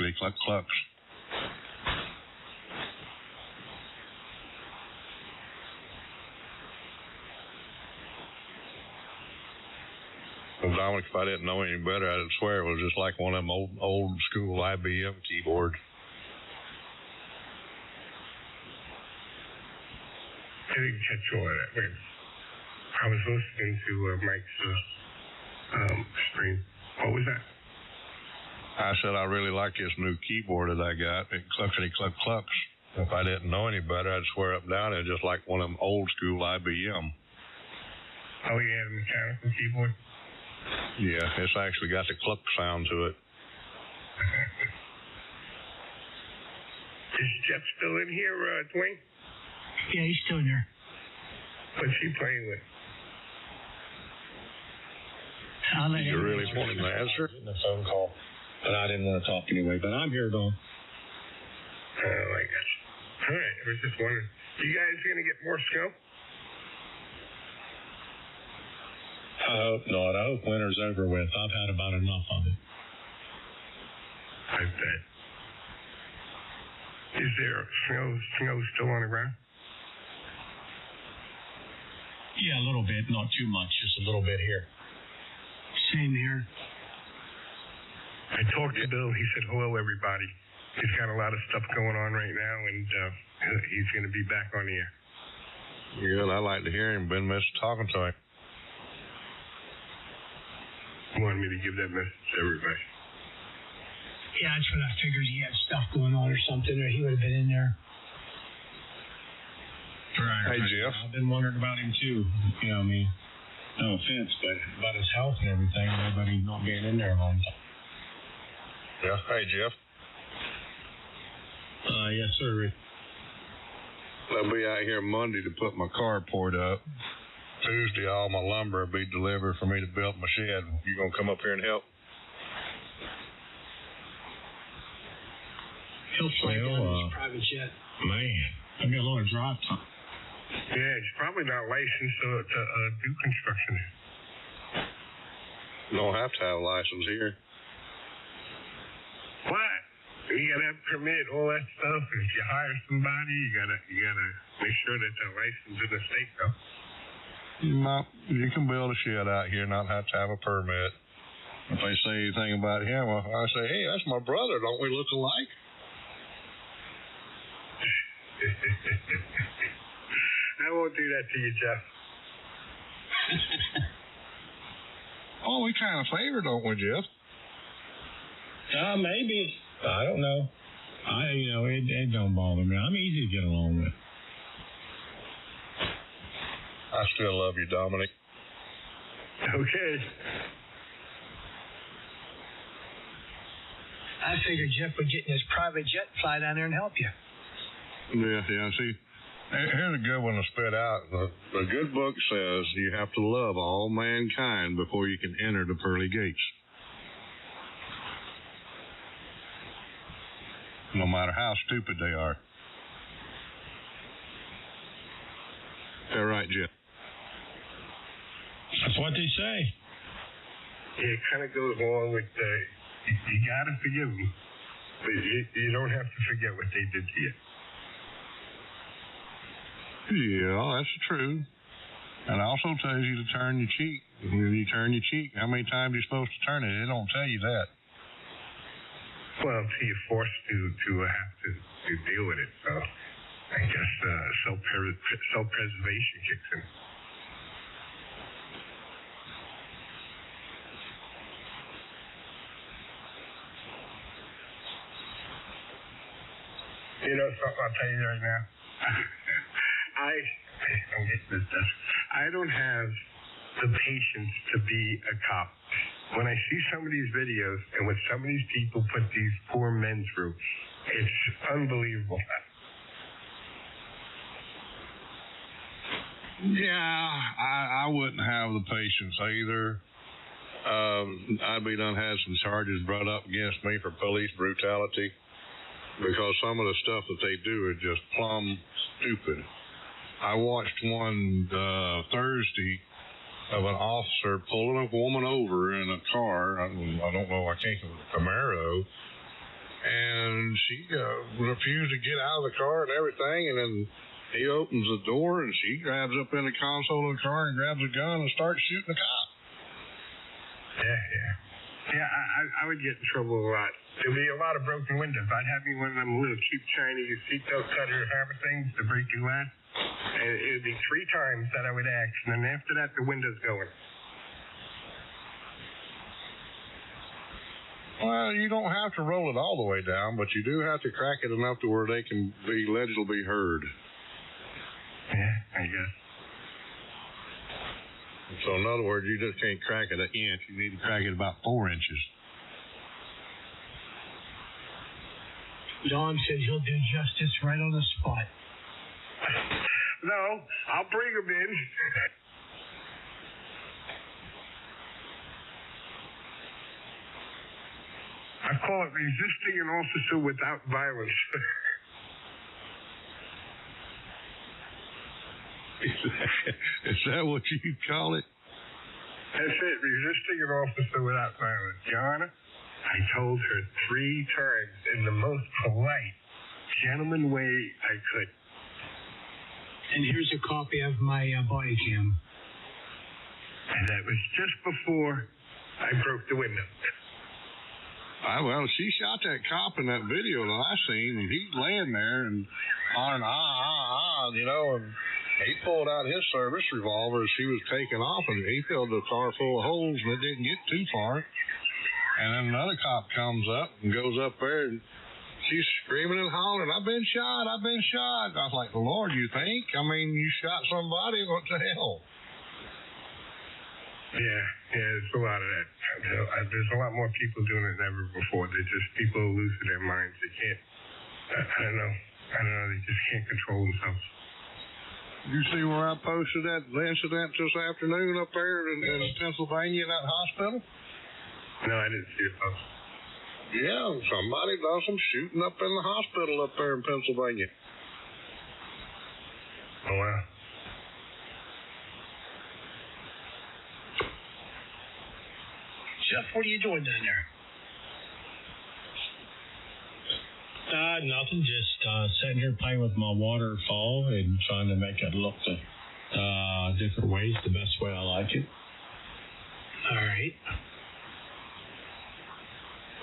Well, Dominic, if I didn't know any better, I'd swear it was just like one of them old school IBM keyboards. I didn't catch all of that. Wait. I was listening to Mike's stream. What was that? I said I really like this new keyboard that I got. It clucks. If I didn't know any better, I'd swear up and down it's just like one of them old school IBM. Oh, you had a mechanical keyboard? Yeah, it's actually got the cluck sound to it. Is Jeff still in here, Dwayne? Yeah, he's still in there. What's he playing with? You really want him to answer? Getting a phone call, but I didn't want to talk anyway. But I'm here, Don. Oh, I got you. All right, I was just wondering. You guys going to get more snow? I hope not. I hope winter's over with. I've had about enough of it. I bet. Is there snow still on the ground? Yeah, a little bit. Not too much. Just a little bit here. Same here. I talked to Bill. He said, hello, everybody. He's got a lot of stuff going on right now, and he's going to be back on the air. Good. I like to hear him. Been missed talking to him. He wanted me to give that message to everybody. Yeah, that's what I figured. He had stuff going on or something, or he would have been in there. Right. Hey, Jeff. I've been wondering about him, too. You know, I mean, no offense, but about his health and everything, everybody not being in there a long time. Yeah. Hey, Jeff. Yes, sir, Rick. I'll be out here Monday to put my carport up. Tuesday, all my lumber will be delivered for me to build my shed. You gonna come up here and help? He'll fly down in his private jet. Man, I've got a lot of drive time. Yeah, he's probably not licensed to do construction. Don't have to have a license here. What? You gotta have permit, all that stuff. If you hire somebody, you gotta make sure that they're licensed in the state, though. No, you can build a shed out here, not have to have a permit. If they say anything about him, I say, hey, that's my brother. Don't we look alike? I won't do that to you, Jeff. Oh, we kind of favor, don't we, Jeff? Maybe. I don't know. It don't bother me. I'm easy to get along with. I still love you, Dominic. Okay. I figured Jeff would get in his private jet, fly down there and help you. Yeah. See, here's a good one to spit out. The good book says you have to love all mankind before you can enter the pearly gates. No matter how stupid they are. Is that right, Jeff? That's what they say. Yeah, it kind of goes along with you got to forgive them, but you don't have to forget what they did to you. Yeah, that's true. And it also tells you to turn your cheek. When you turn your cheek, how many times you're supposed to turn it? It don't tell you that. Well, until you're forced to have to deal with it. So I guess self-preservation kicks in. You know something, I'll tell you right now. I'm getting this done. I don't have the patience to be a cop. When I see some of these videos and what some of these people put these poor men through, it's unbelievable. Yeah, I wouldn't have the patience either. I'd be done had some charges brought up against me for police brutality because some of the stuff that they do is just plumb stupid. I watched one Thursday of an officer pulling a woman over in a car. I don't know, I think it was a Camaro. And she refused to get out of the car and everything. And then he opens the door and she grabs up in the console of the car and grabs a gun and starts shooting the cop. Yeah, I would get in trouble a lot. There'd be a lot of broken windows. I'd have me one of them little cheap Chinese seatbelt cutter hammer things to break your glass. And it would be 3 times that I would act, and then after that, the window's going. Well, you don't have to roll it all the way down, but you do have to crack it enough to where they can be legibly heard. Yeah, I guess. So in other words, you just can't crack it an inch. You need to crack it about 4 inches. Don said he'll do justice right on the spot. No, I'll bring him in. I call it resisting an officer without violence. Is that what you call it? That's it, resisting an officer without violence. Your Honor, I told her 3 times in the most polite, gentleman way I could. And here's a copy of my body cam. And that was just before I broke the window. Well, she shot that cop in that video that I seen, and he's laying there and on you know, and he pulled out his service revolver as she was taking off, and he filled the car full of holes, and it didn't get too far. And then another cop comes up and goes up there, and she's screaming and hollering, I've been shot. I was like, Lord, you think? I mean, you shot somebody? What the hell? Yeah, there's a lot of that. There's a lot more people doing it than ever before. They're just people who lose their minds. They can't, I don't know, they just can't control themselves. You see where I posted that incident this afternoon up there in Pennsylvania in that hospital? No, I didn't see it post. Yeah, somebody does some shooting up in the hospital up there in Pennsylvania. Oh, wow. Jeff, what are you doing down there? Nothing. Just sitting here playing with my waterfall and trying to make it look different ways, the best way I like it. All right.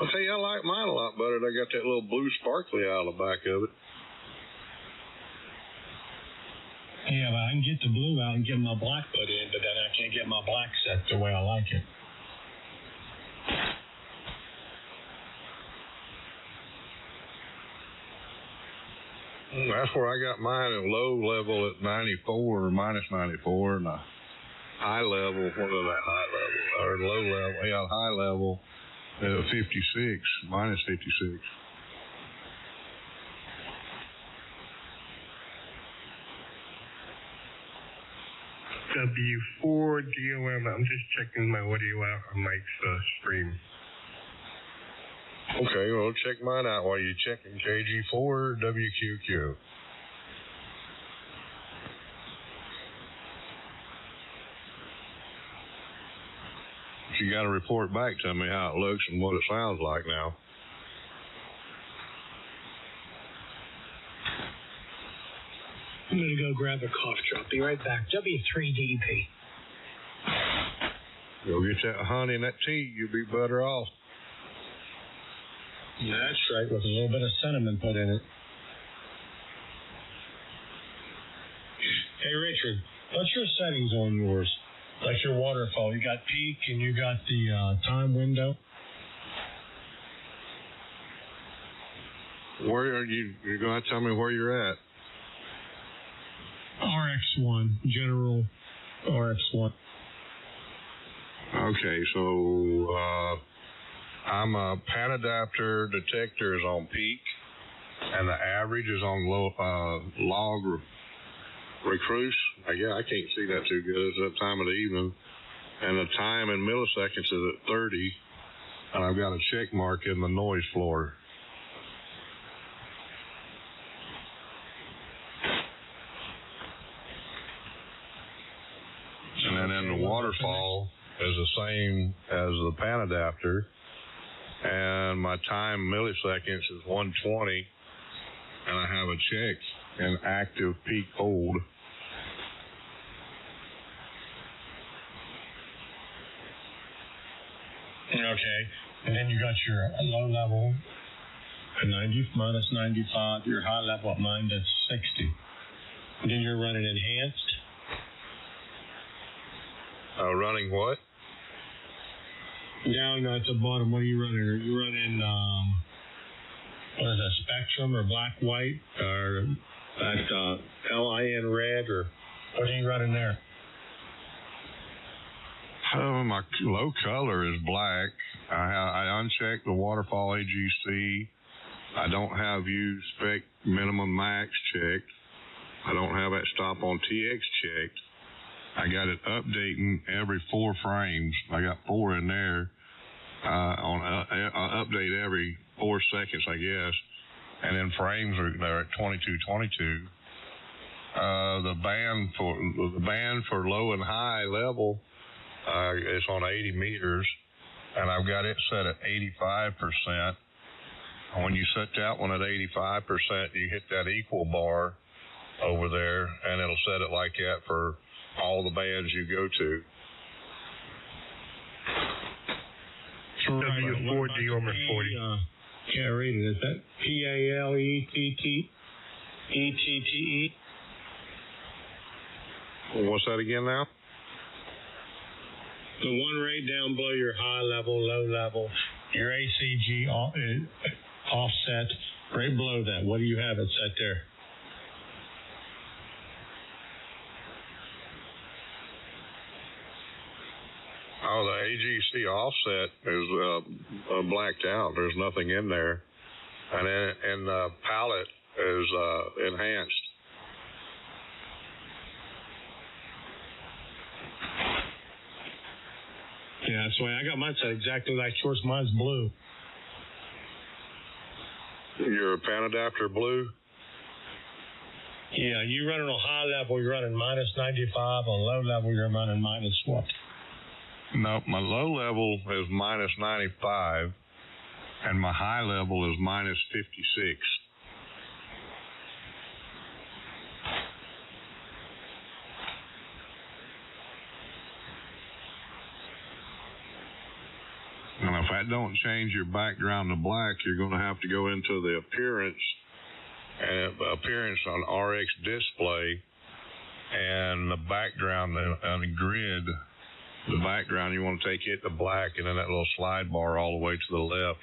I'll tell you, I like mine a lot better. They got that little blue sparkly out of the back of it. Yeah, but I can get the blue out and get my black put in, but then I can't get my black set the way I like it. That's where I got mine at low level at 94 or minus 94, and a high level, what is that, high level, or low level, yeah, high level at 56, minus 56. W4 DOM. I'm just checking my audio out on Mike's stream. Okay, well, check mine out while you're checking KG4 WQQ. You got to report back to me how it looks and what it sounds like now. I'm going to go grab a cough drop. Be right back. W3DP. Go get that honey and that tea. You'll be better off. Yeah, that's right, with a little bit of cinnamon put in it. Hey, Richard, what's your settings on yours? Like your waterfall, you got peak and you got the time window. Where are you? You're going to tell me where you're at? RX1, general RX1. Okay, so I'm a pan adapter detector is on peak, and the average is on log recruce. Yeah, I can't see that too good. It's that time of the evening. And the time in milliseconds is at 30, and I've got a check mark in the noise floor. And then the waterfall is the same as the pan adapter, and my time milliseconds is 120, and I have a check in active peak hold. Okay. And then you got your low level at minus 95, your high level at minus 60. And then you're running enhanced. Running what? Down at the bottom, what are you running? Are you running, what is that, Spectrum or Black White or that LIN red, or what are you running there? My low color is black. I unchecked the waterfall AGC. I don't have U-spec minimum max checked. I don't have that stop on TX checked. I got it updating every 4 frames. I got 4 in there. I update every 4 seconds, I guess. And then frames they're at 2222. The band for low and high level is on 80 meters, and I've got it set at 85%. And when you set that one at 85%, you hit that equal bar over there, and it'll set it like that for all the bands you go to. W4D over 40. Can't read it. Is that PALETTE? What's that again now? The one right down below your high level, low level, your ACG offset, right below that. What do you have it set there? Oh, the AGC offset is blacked out. There's nothing in there. And the palette is enhanced. Yeah, that's why I got mine set exactly like yours. Mine's blue. Your pan adapter blue? Yeah, you running on high level, you're running minus 95. On low level, you're running minus what? No, my low level is minus 95, and my high level is minus 56. And if that don't change your background to black, you're going to have to go into the appearance on RX display, and the background on the grid. The background, you want to take it to black, and then that little slide bar all the way to the left.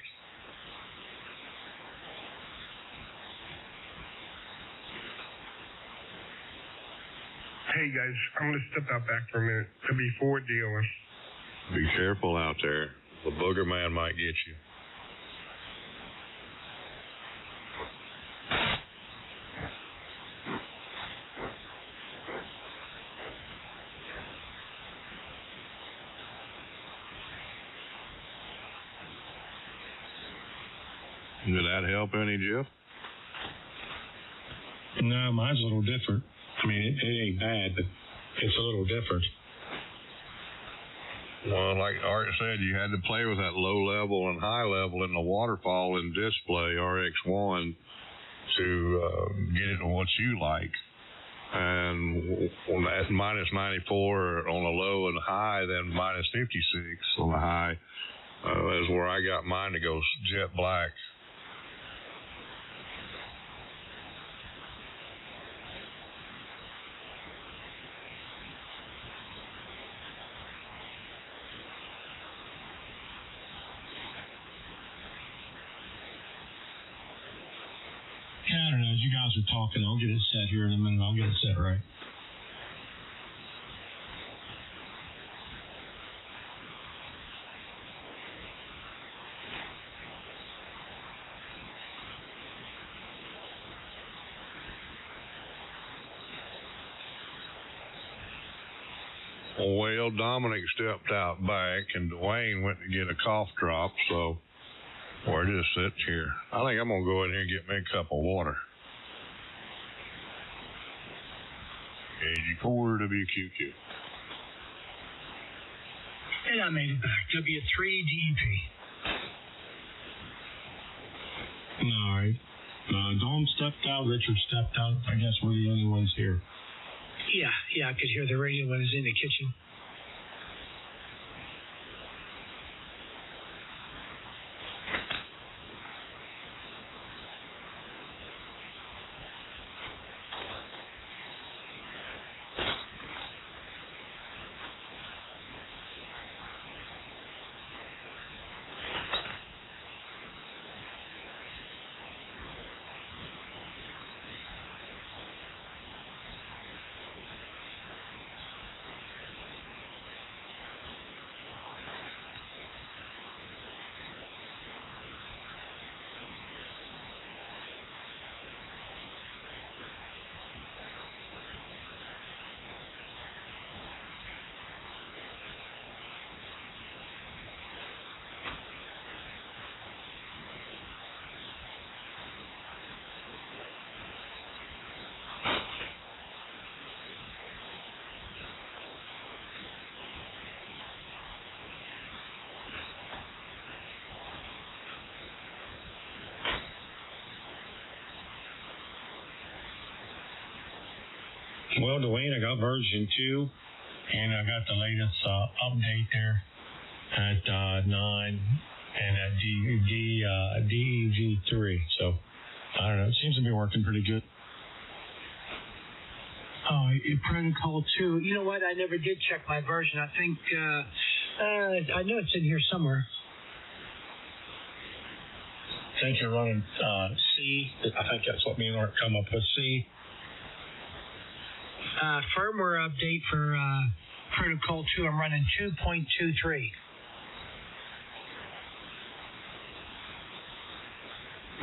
Hey guys, I'm going to step out back for a minute. W4 dealer. Be careful out there. The booger man might get you. Did that help any, Jeff? No, mine's a little different. I mean, it ain't bad, but it's a little different. Well, like Art said, you had to play with that low level and high level in the waterfall and display RX1 to get it to what you like. And at minus 94 on the low and high, then minus 56 on the high is where I got mine to go jet black. Yeah, I don't know. As you guys are talking, I'll get it set here in a minute. I'll get it set right. Well, Dominic stepped out back, and Dwayne went to get a cough drop, so we're just sitting here. I think I'm going to go in here and get me a cup of water. AG4 WQQ. And I made it back. W3 DEP. All right. Dom stepped out. Richard stepped out. I guess we're the only ones here. Yeah, I could hear the radio when I was in the kitchen. Well, Dwayne, I got version 2, and I got the latest update there at 9 and at DEV3. So, I don't know. It seems to be working pretty good. Oh, Protocol 2. You know what? I never did check my version. I think, I know it's in here somewhere. I think you're running C. I think that's what me and Art come up with, C. Firmware update for Protocol 2. I'm running 2.23.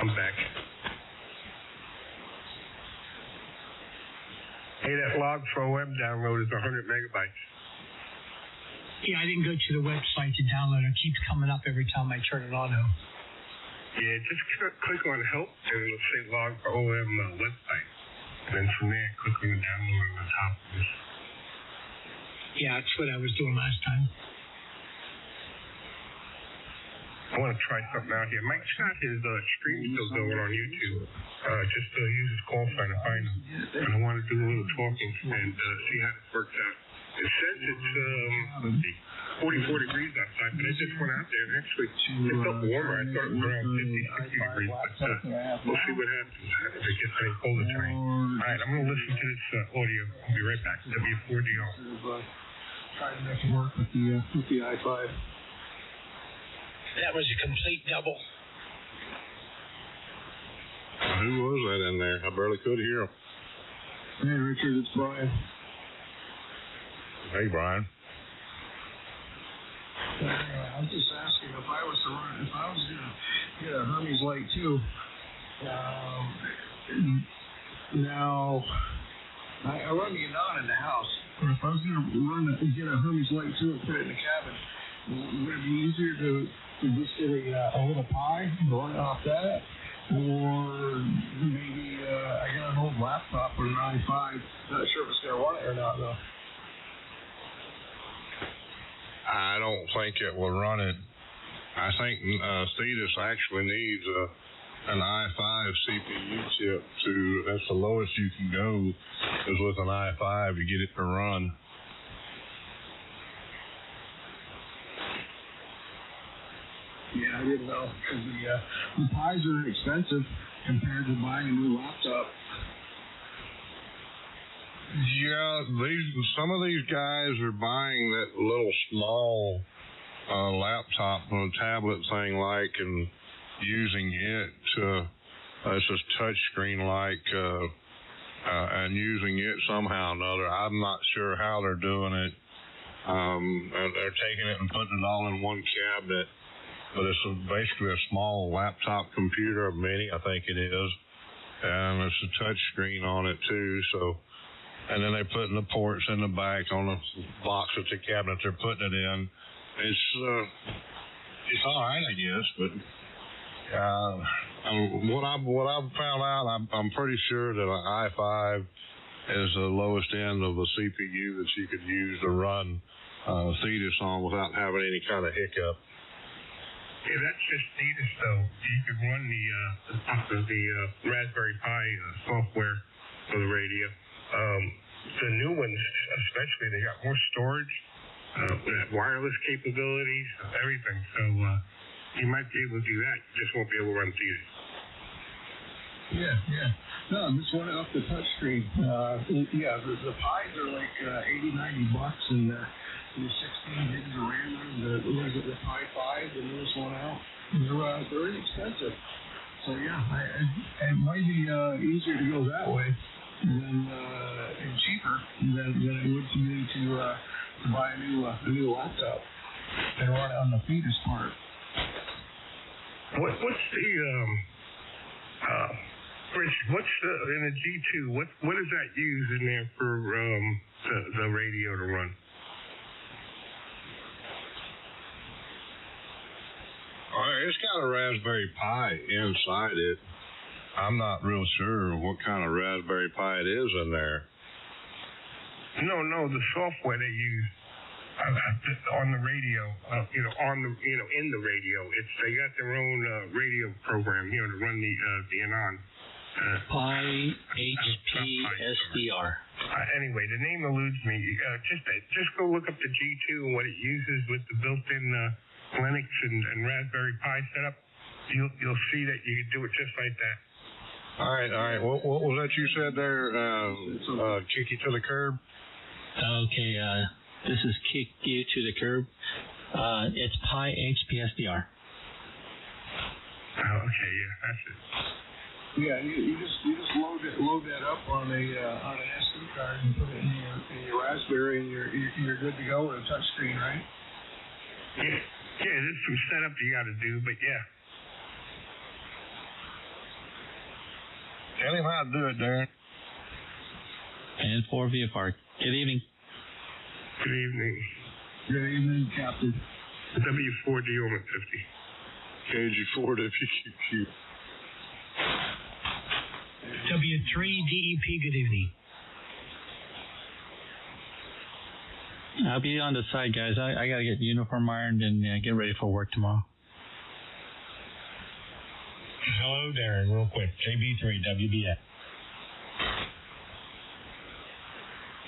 I'm back. Hey, that log for web download is 100 megabytes. Yeah, I didn't go to the website to download it. It keeps coming up every time I turn it on. Yeah, just click on help and it'll say log for OM website. And then from there, click on the download on the top of this. Yeah, that's what I was doing last time. I want to try something out here. Mike's got his stream still going on YouTube. Just use his call sign to find him. And I want to do a little talking and see how this works out. It says it's 44 degrees outside, but I just went out there and actually it felt warmer. I thought it was around 50, 60 degrees, but we'll see what happens if it gets any colder tonight. All right, I'm going to listen to this audio. I'll be right back. W4DO. Trying to make it work with the i5. That was a complete double. Who was that in there? I barely could hear him. Hey, Richard, it's Brian. Hey, Brian. I was just asking if I was going to get a Hermes Light 2. Now, I run the Anan in the house. But if I was going to get a Hermes Light 2 and put it in the cabin, would it be easier to just get a little Pi going off that? Or maybe I got an old laptop with an i5. Not sure if it's going to run it or not, though. I don't think it will run it. I think Cetus actually needs an i5 CPU chip that's the lowest you can go is with an i5 to get it to run. Yeah, I didn't know, because the Pis are expensive compared to buying a new laptop. Yeah, some of these guys are buying that little small laptop or tablet thing and using it to as a touch screen and using it somehow or another. I'm not sure how they're doing it. And they're taking it and putting it all in one cabinet. But it's basically a small laptop computer, a mini, I think it is. And it's a touch screen on it too, so. And then they put the ports in the back on the box at the cabinet they're putting it in. It's all right, I guess. But what I've found out, I'm pretty sure that an i5 is the lowest end of the CPU that you could use to run Cetus on without having any kind of hiccup. Yeah, that's just Cetus though. You could run the Raspberry Pi software for the radio. The new ones, especially, they got more storage, wireless capabilities, everything. So you might be able to do that. You just won't be able to run Cetus. Yeah. No, I'm just running off the touchscreen. Yeah, the Pis are like $80, $90, and the 16 gigs of RAM. The Pi 5, the newest one out. They're inexpensive. So yeah, it might be easier to go that way. And cheaper than it would for me to buy a new laptop and run it on the Cetus part. What's the Rich? What's in the G2? What does that use in there for the radio to run? It's got a Raspberry Pi inside it. I'm not real sure what kind of Raspberry Pi it is in there. No, the software they use on the radio, in the radio. They got their own radio program, to run the Anan. Pi HPSDR. Anyway, the name eludes me. Just go look up the G2 and what it uses with the built-in Linux and Raspberry Pi setup. You'll see that you can do it just like that. All right. What was that you said there? Kick you to the curb? Okay, this is kick you to the curb. It's Pi HPSDR. Oh, okay, yeah, that's it. Yeah, you just load that up on an SD card and put it in your Raspberry, and you're good to go with a touch screen, right? Yeah, there's some setup you got to do, but yeah. Tell him how to do it, Darren. And 4 VFR. Good evening. Good evening. Good evening, Captain. W4D 50. KG4 WQQ. W3DEP, good evening. I'll be on the side, guys. I got to get uniform ironed and get ready for work tomorrow. Hello, Darren, real quick. JB3 WBF.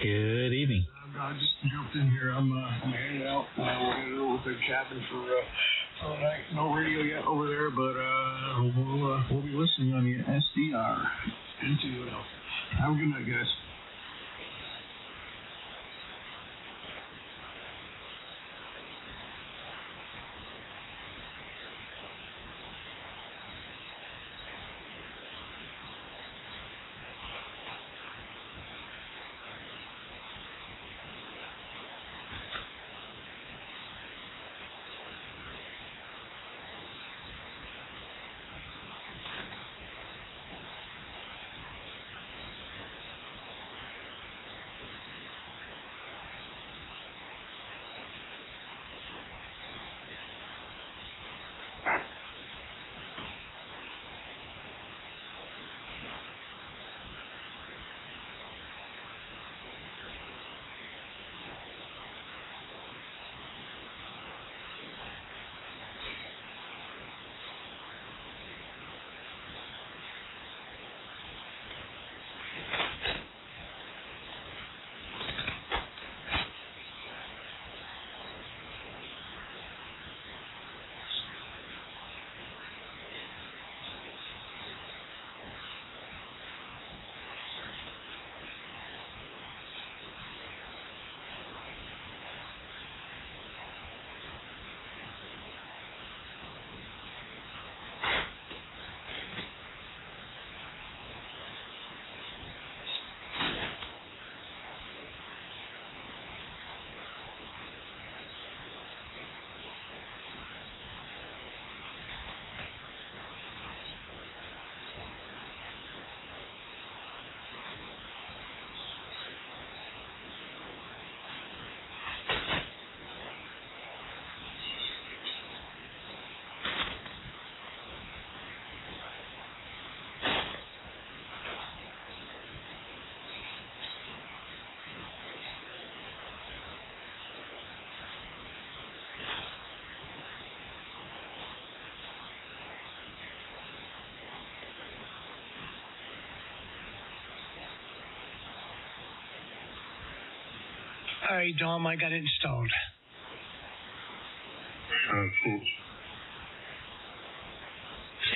Good evening. I just jumped in here. I'm headed out. We're headed over to the cabin for the night. No radio yet over there, but we'll be listening on the SDR into it. Have a good night, guys. All right, Dom, I got it installed. Cool.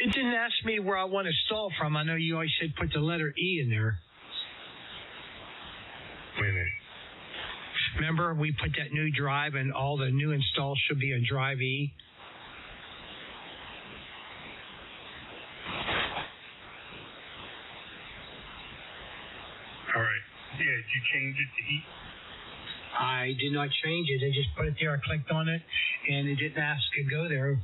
It didn't ask me where I want to install from. I know you always said put the letter E in there. Wait a minute. Remember, we put that new drive, and all the new installs should be on drive E. All right. Yeah, did you change it to E? I did not change it. I just put it there. I clicked on it, and it didn't ask to go there.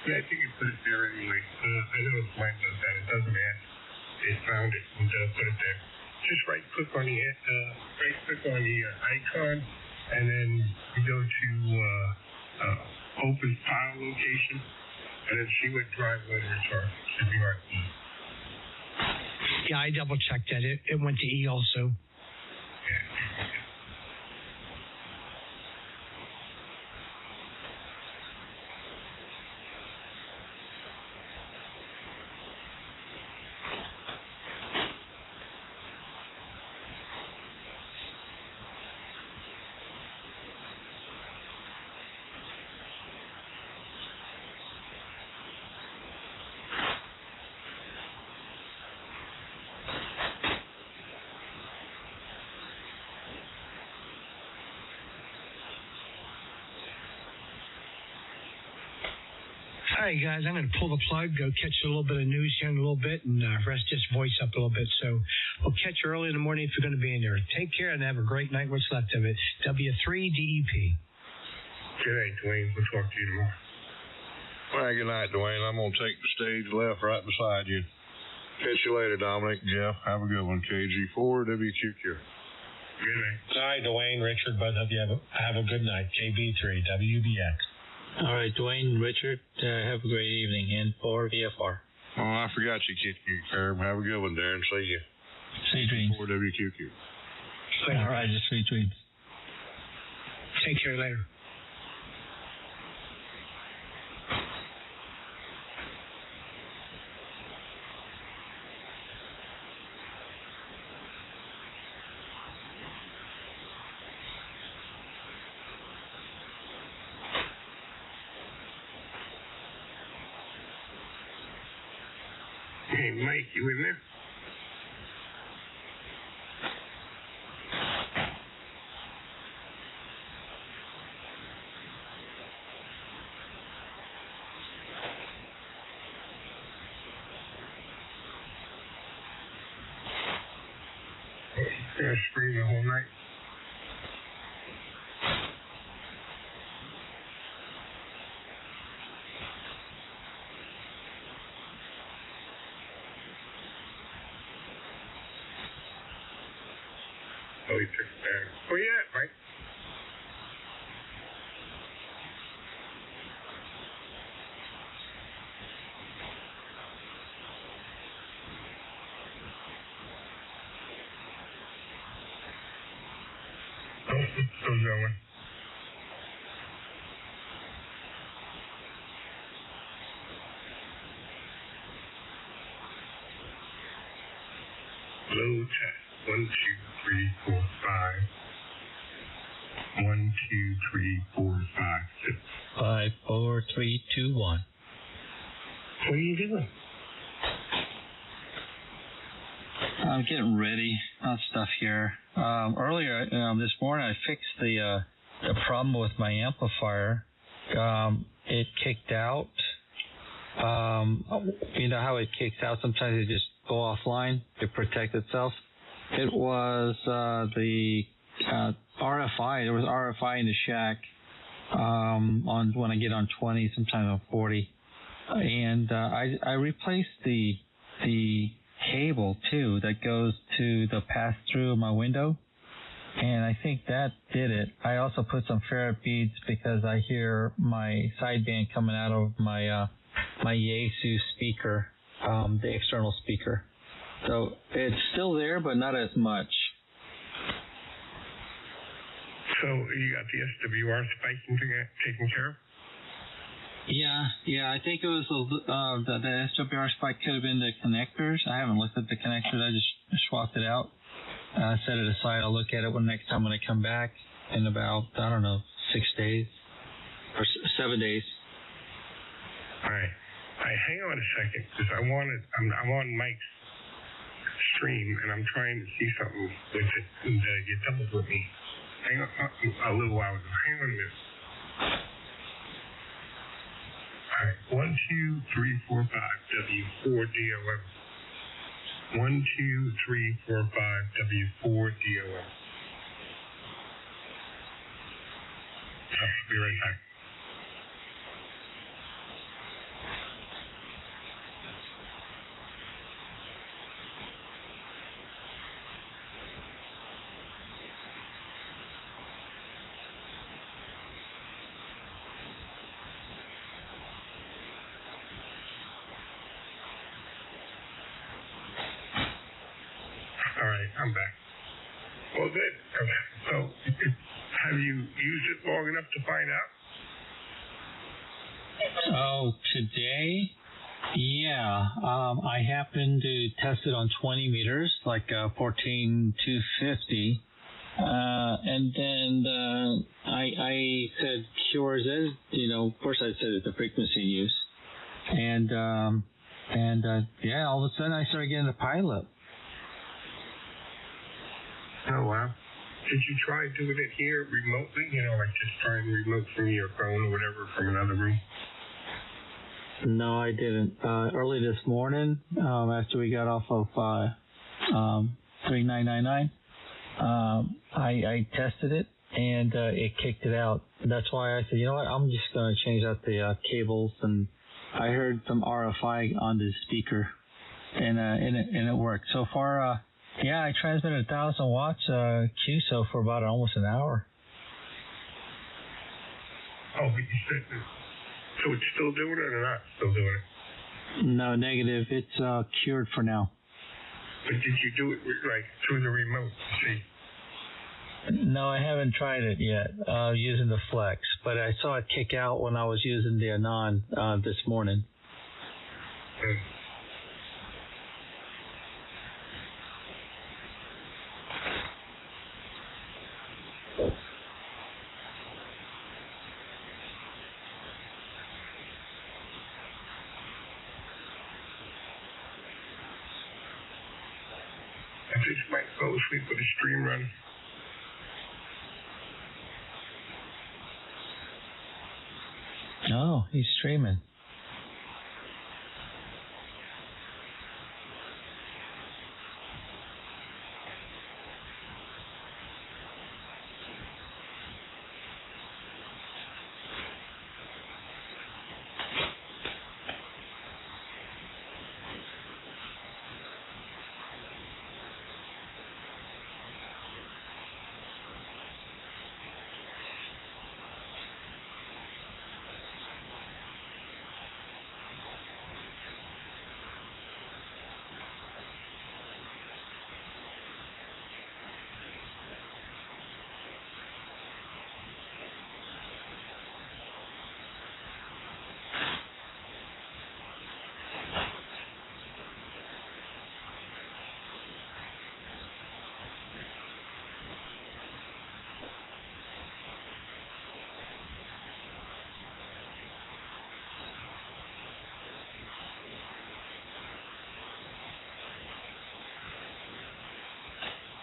Yeah, I think you put it there anyway. I know mine does that. It doesn't ask. It found it and put it there. Just right-click on the icon, and then you go to open file location, and then see what drive letters are. Should be on E. Yeah, I double-checked that. It went to E also. All right, guys, I'm going to pull the plug, go catch a little bit of news here in a little bit, and rest this voice up a little bit. So we'll catch you early in the morning if you're going to be in there. Take care and have a great night, what's left of it. W3DEP. Good night, Dwayne. We'll talk to you tomorrow. Well, good night, Dwayne. I'm going to take the stage left right beside you. Catch you later, Dominic. Jeff, have a good one. KG4, WQQ. Good night. Hi, Dwayne, Richard, both of you have a good night. KB3, WBX. All right, Dwayne, Richard, have a great evening. And for VFR. Oh, I forgot you, Kit. Have a good one, Darren. See you. Sweet dreams. For WQQ. All right, just sweet dreams. Take care later. Hey, Mike, you in there? Gonna scream the whole night. Oh, he took it down. Where you at, Mike? Oh, it's still going. Low test. 1, 2, 3, 4, 5. 1, 2, 3, 4, 5, 6. 5, 4, 3, 2, 1. What are you doing? I'm getting ready on stuff here. Earlier this morning, I fixed the problem with my amplifier. It kicked out. You know how it kicks out? Sometimes it just go offline to protect itself. It was the RFI. There was RFI in the shack on when I get on 20, sometimes on 40, and I replaced the cable too that goes to the pass through of my window, and I think that did it. I also put some ferrite beads because I hear my sideband coming out of my my Yaesu speaker, the external speaker. So it's still there, but not as much. So you got the SWR spiking taken care of? Yeah. I think it was the SWR spike could have been the connectors. I haven't looked at the connectors. I just swapped it out. Set it aside. I'll look at it next time when I come back in about 6 days or 7 days. All right. Hang on a second, because I'm on Mike's stream and I'm trying to see something with it, and you doubled with me. Hang on a little while ago. Hang on a minute. All right. 1, 2, 3, 4, 5 W4 DOM. 1, 2, 3, 4, 5 W4 DOM. I'll be right back. All right, I'm back. Well, good. So, have you used it long enough to find out? Oh, today? Yeah. I happened to test it on 20 meters, like 14,250. And then I said, sure is it? Of course I said it's a frequency use. And all of a sudden I started getting a pileup. Oh, wow. Did you try doing it here remotely? Like just trying remote from your phone or whatever from another room? No, I didn't. Early this morning, after we got off of 3999, I tested it and it kicked it out. That's why I said, you know what, I'm just going to change out the cables. And I heard some RFI on the speaker, and it worked. So far, yeah, I transmitted 1,000 watts QSO for about almost an hour. Oh, but you said that. So it's still doing it or not still doing it? No, negative. It's cured for now. But did you do it like through the remote? See? No, I haven't tried it yet using the Flex, but I saw it kick out when I was using the Anan this morning. I just might go to sleep with a stream run. Oh, he's streaming.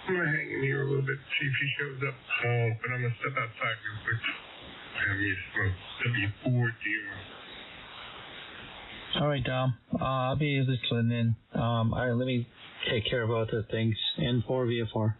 I'm going to hang in here a little bit, see if he shows up. But I'm going to step outside real quick. I need to smoke W4 All right, Dom. I'll be listening in. All right, let me take care of other things. N4 VFR.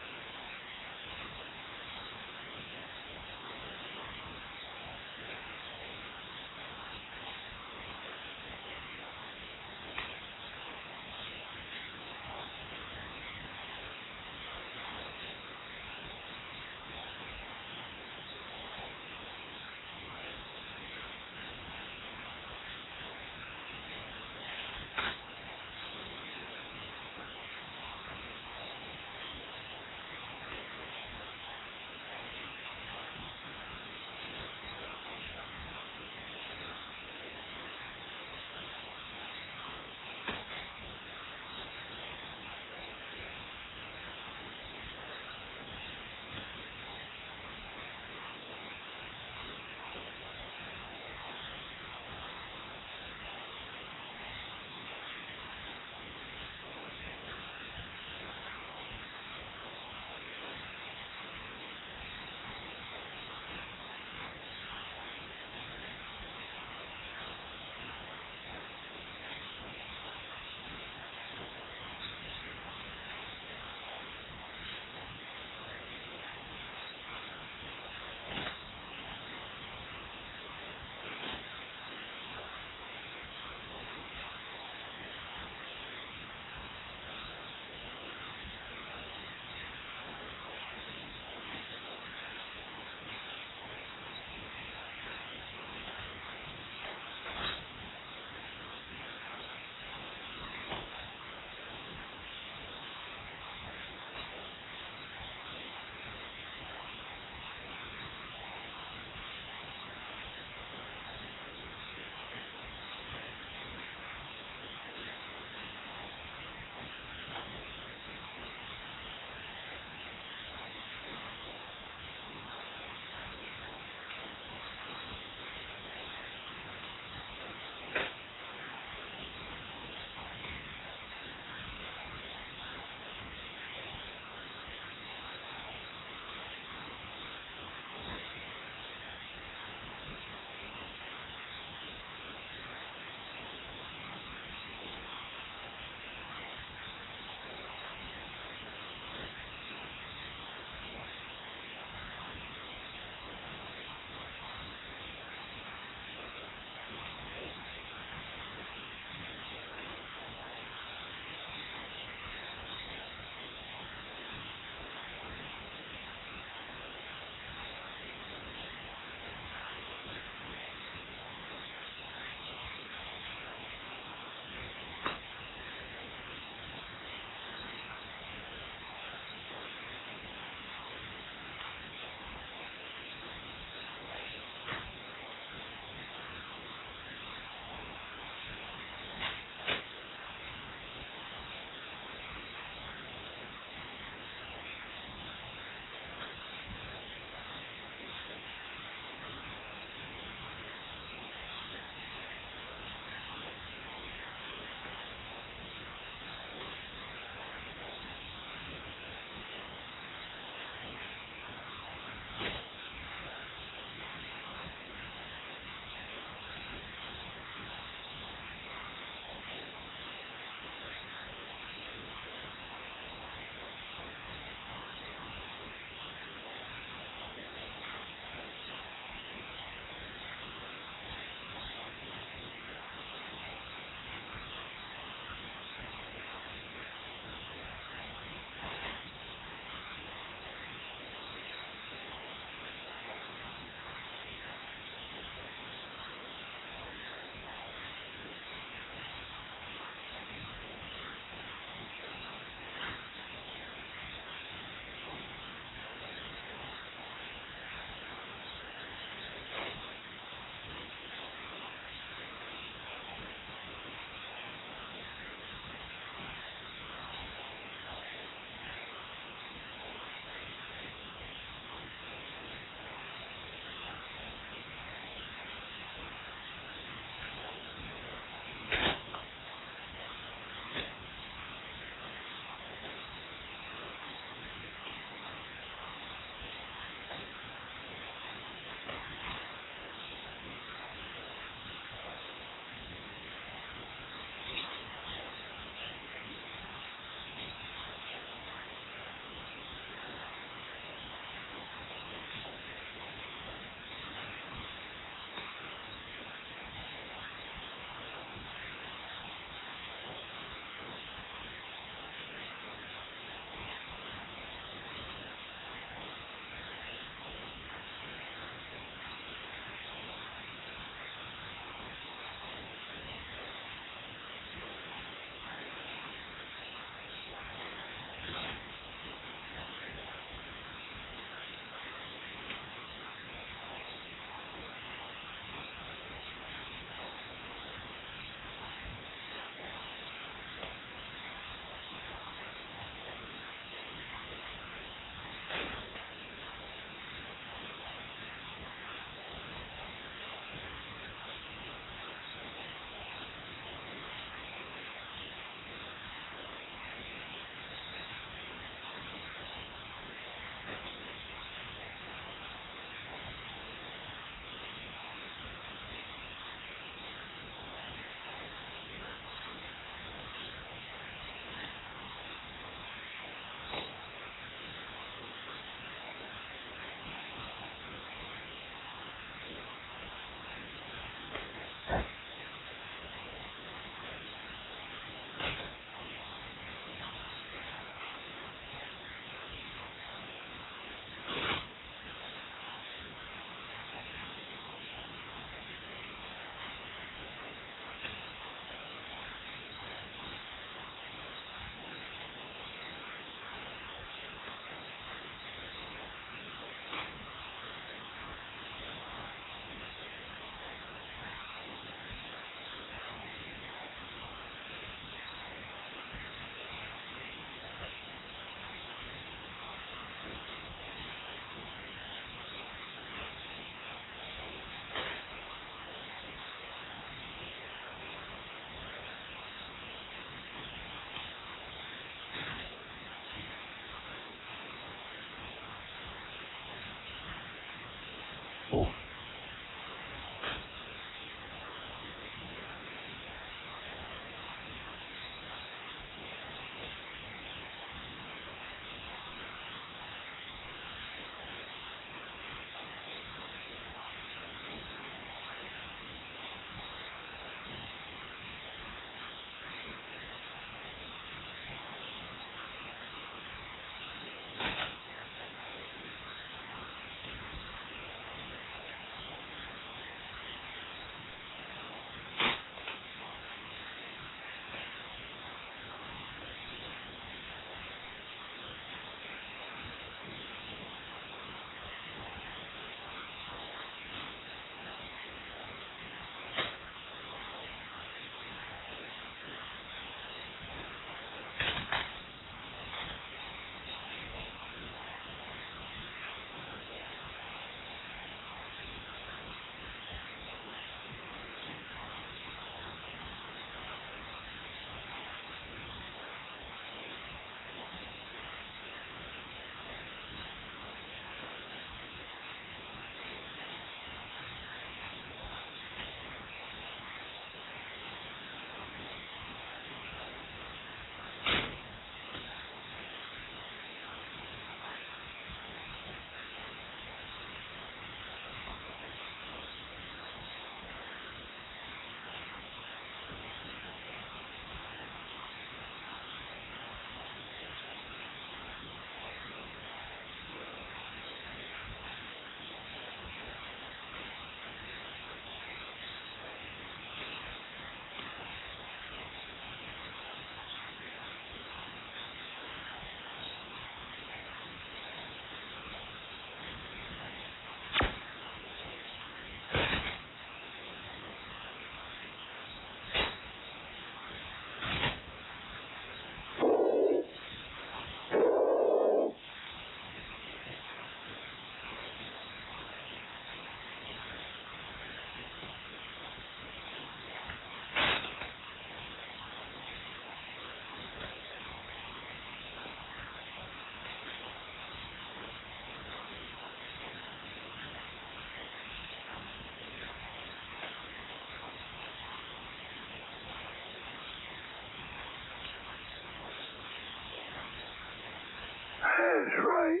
That's right.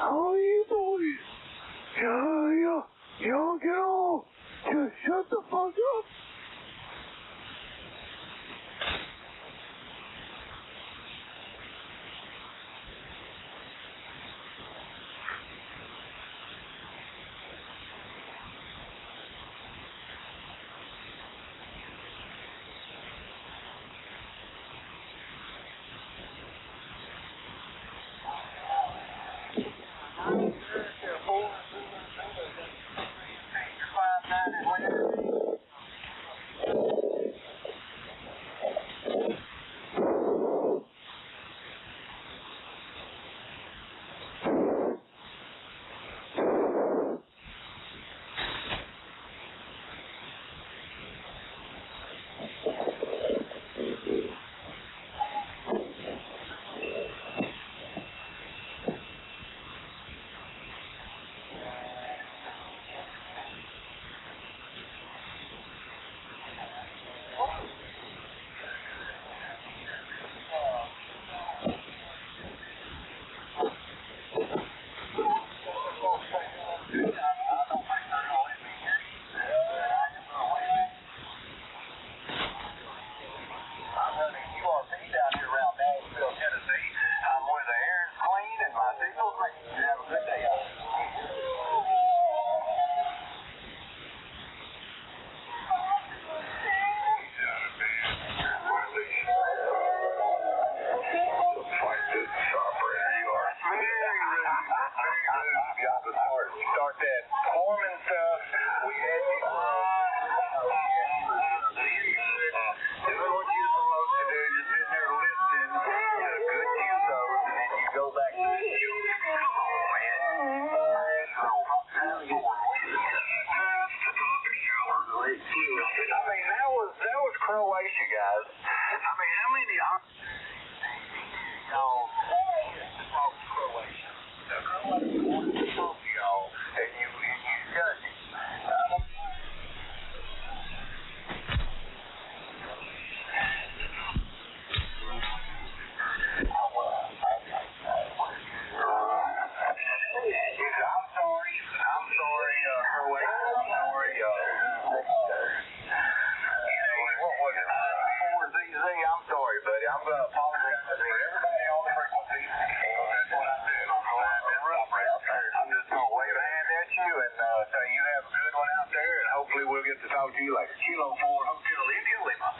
All you boys, y'all get off. Just shut the fuck up. See you later. Kilo 4 Hotel India Lima.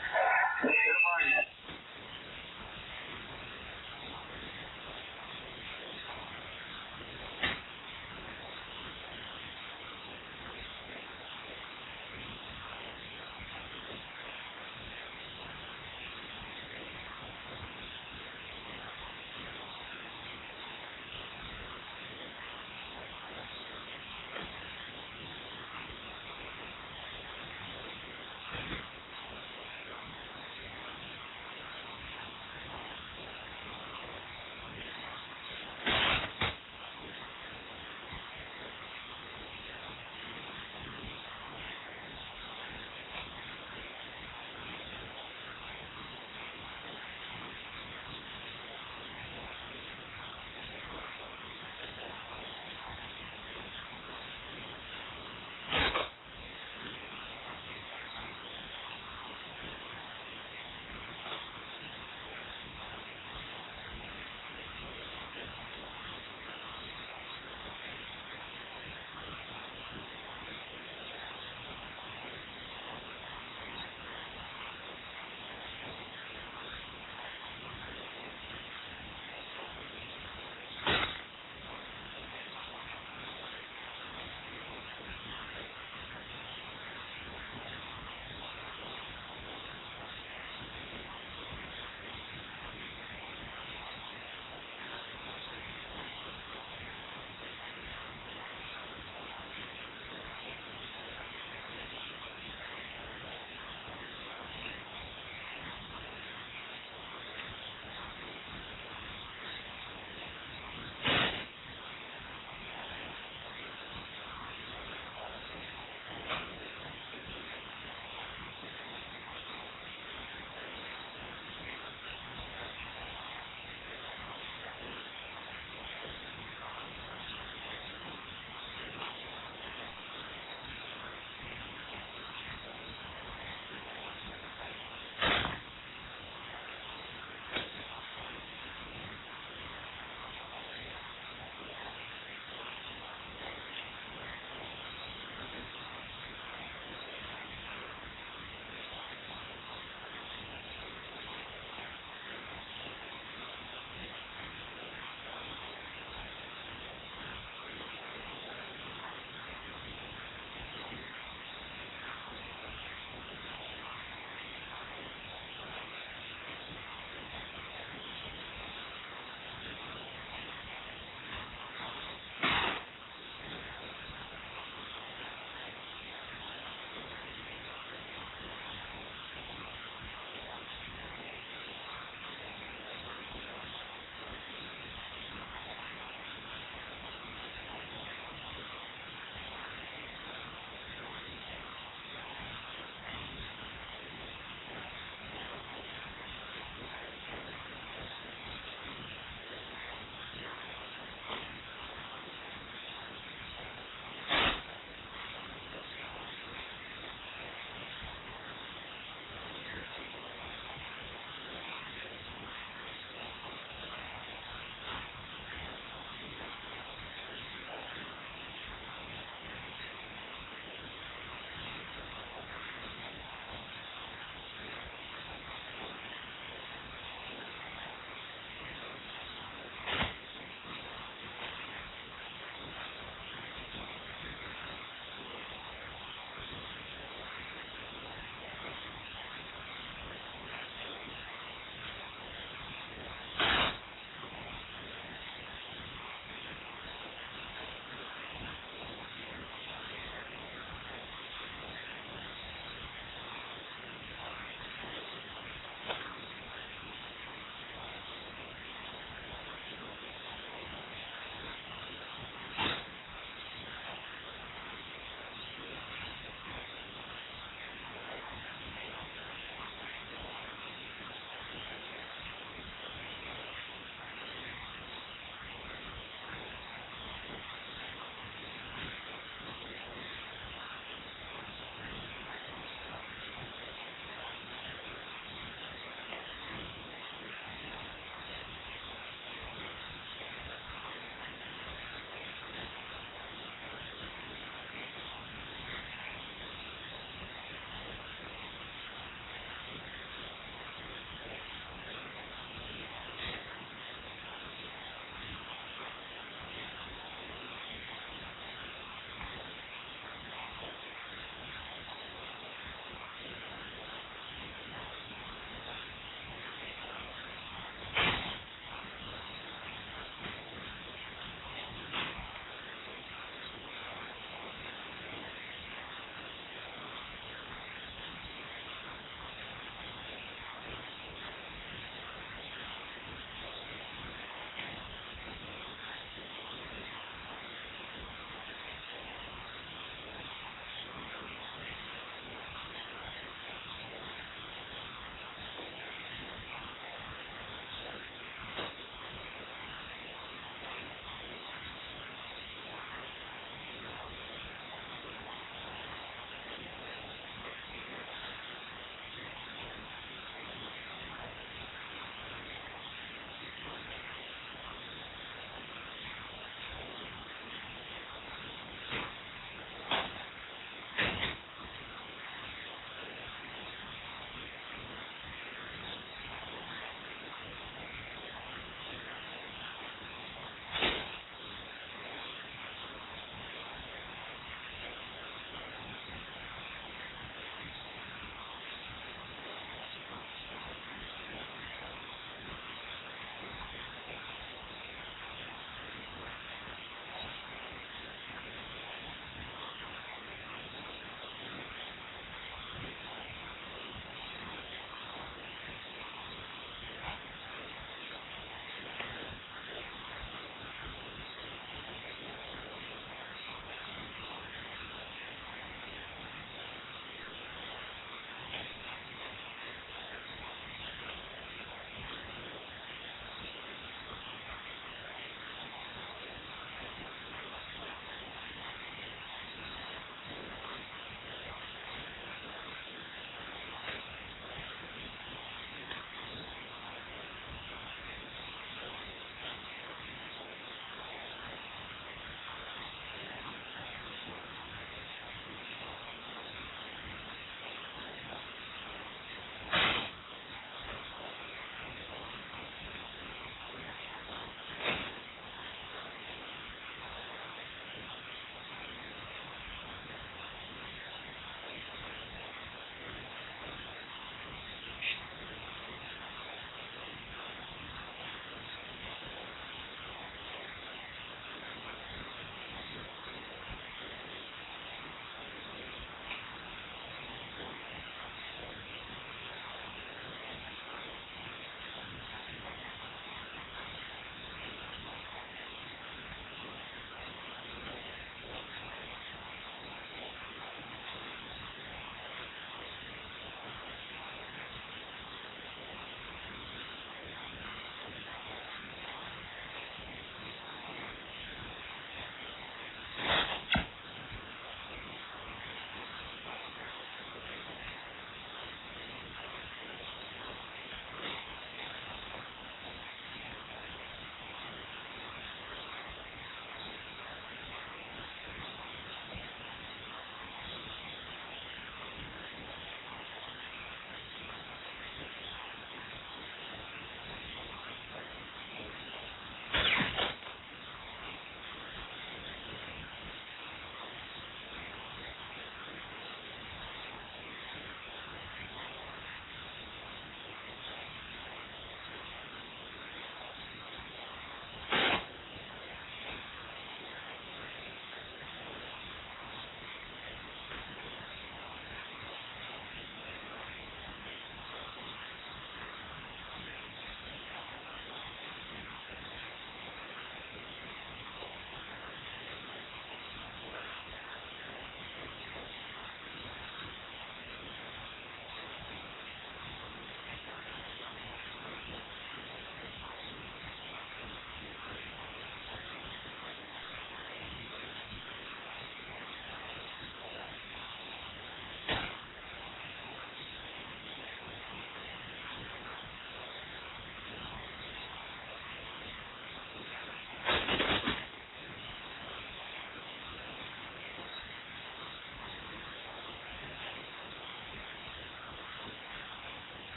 Good morning.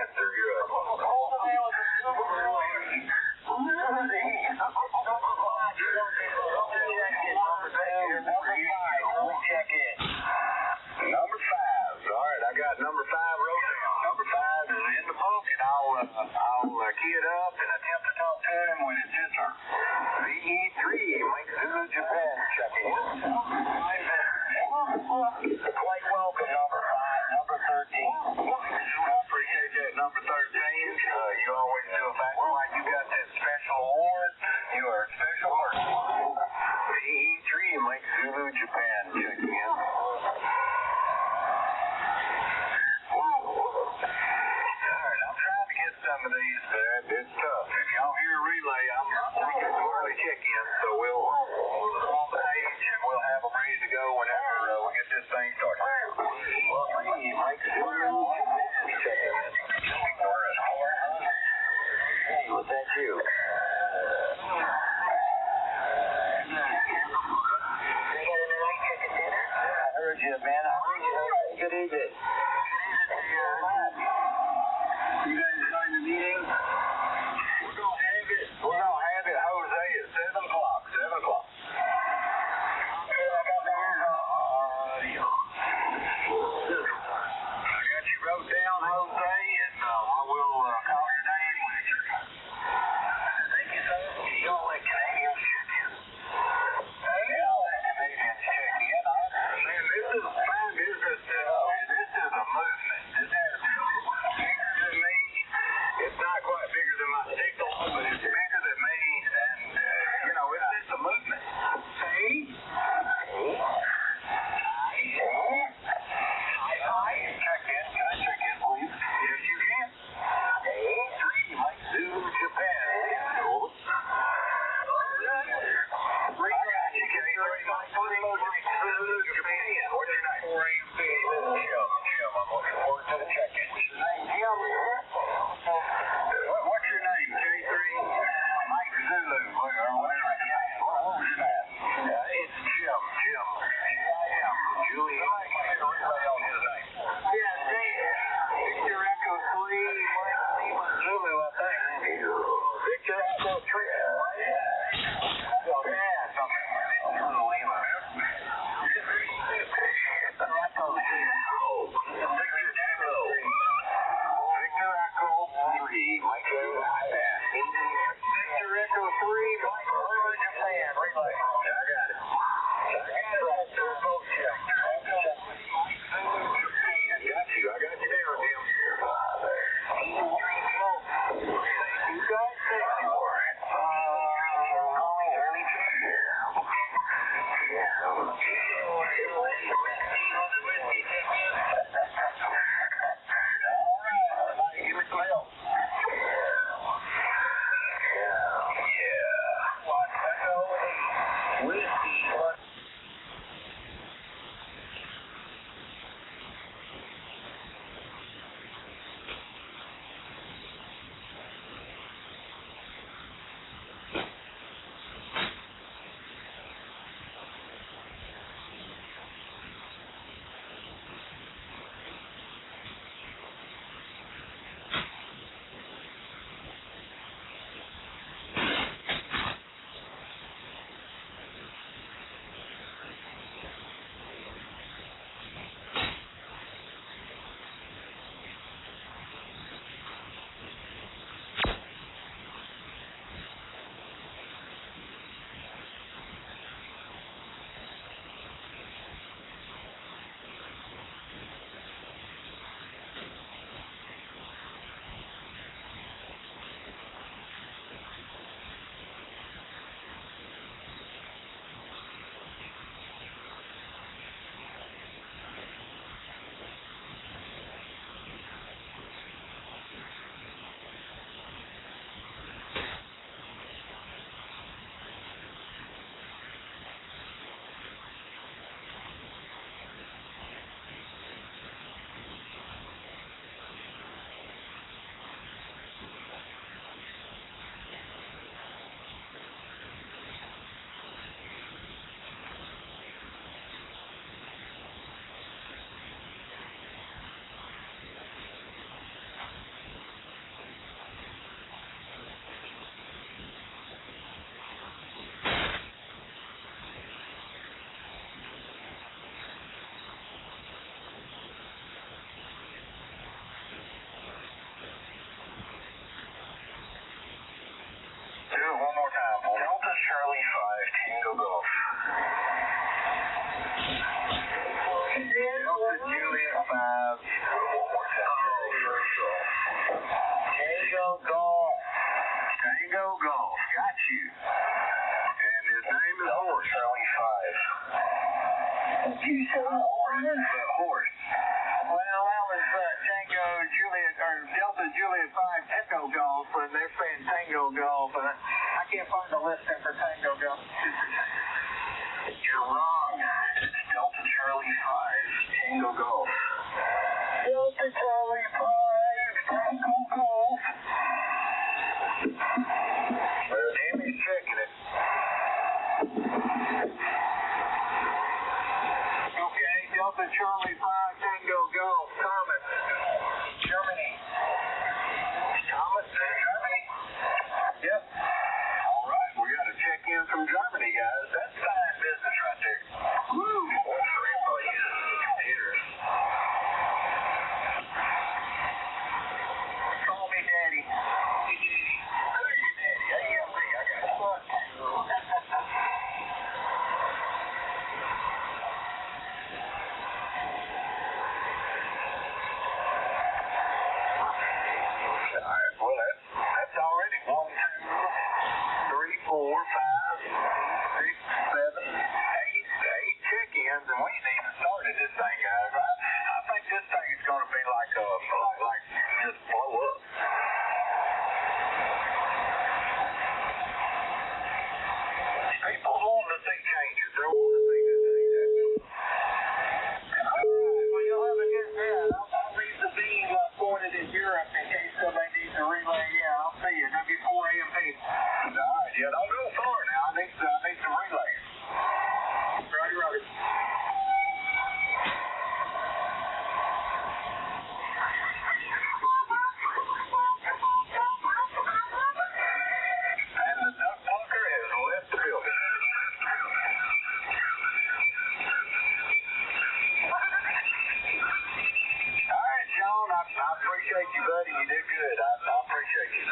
answer. You're a hold the man with the super really. Check it. Number 5. All right, I got number 5 wrote down. Number 5 is in the book, and I'll key it up and attempt to talk to him when it's his turn. VE3, Link Zulu, Japan, check in. Quite welcome, number 5, number 13. I appreciate that, number 13. You always do it back like you got that special award. You are a special person. VE3, Link Zulu, Japan, check in. Alright, I'm trying to get some of these, but it's tough. If y'all hear a relay, I'm thinking it's early check-in, so we'll on the page and we'll have them ready to go whenever we get this thing started. Well, Mike, check in. Hey, was that you? I heard you, man. I heard you. Good evening. You guys join the meeting? We're gonna have it, Jose, at 7 o'clock. 7 o'clock. Okay, I got the audio. I got you wrote down, Jose, and I will call your name when it's your turn. Thank you, sir. Y'all let Canadians check in. Y'all let Canadians check in. Man, this is fine business. This is a movement. This is bigger than me. It's not quite big Tango Golf. Tango Golf. Got you. And his name is Horse. Charlie 5. Did you say Horse? Well, that was Tango Juliet, or Delta Juliet 5 Echo Golf, and they're saying Tango Golf, and I can't find the listing for Tango Golf. You're wrong. It's Delta Charlie 5 Tango Golf. Delta Charlie 5 Tango Golf. Well, Amy's checking it. Okay, Delta Charlie 5 Tango Golf. Thomas. Germany. Thomas, Germany? Yep. All right, we got a check-in from Germany, guys. That's fine business right there. Woo! What's your info? Computer. Call me Daddy. Hey, Daddy. Hey, I got fun. Alright, well, that's already 1, 2, 3, 4, 5, 6, 7, 8 check-ins, and we ain't even started this thing, guys. I think this thing is going to be like just blow up. People want to see changes. They're wanting to see this thing. Alright, well, you'll have a good day. I'll leave the beam pointed at Europe in case somebody needs a relay. Yeah, I'll see you. W4AMP. Alright, yeah, don't go far now. I need some relays. Roger. And the duck bunker has left the building. All right, Sean, I appreciate you, buddy. You did good. I appreciate you.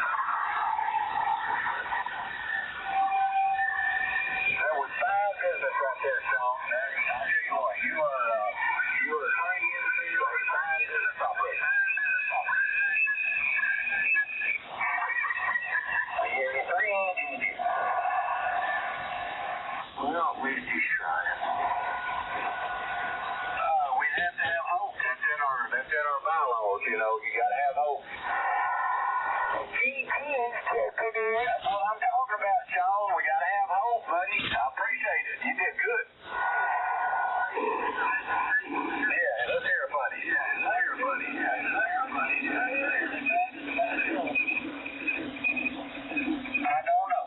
That was fine business right there, Sean. I'll tell you what, you are turning into a fine business operator. Well, we're just trying. We have to have hope. That's in our bylaws, you know. You got to have hope. That's what I'm talking about, Sean. We got to have hope, buddy. I appreciate it. You did good. Yeah, let's hear it, buddy. Let's hear it, buddy. I don't know.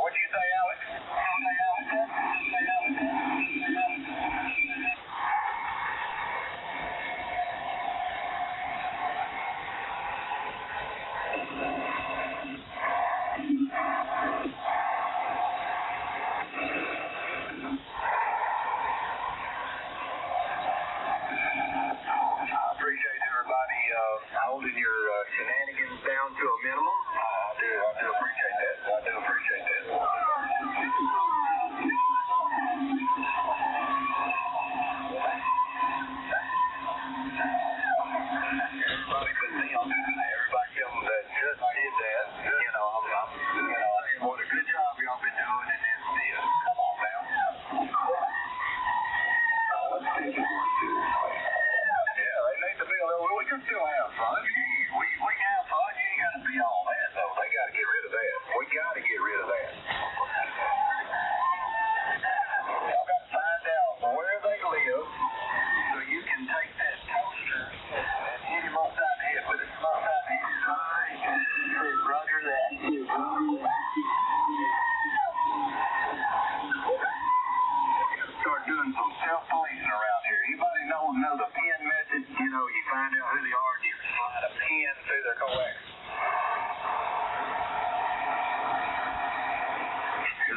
What'd you say, Alex?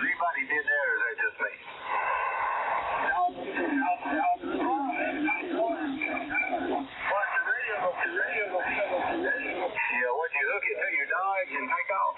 anybody did that, or is that just me? Yeah, what you hook it to your dives and take off.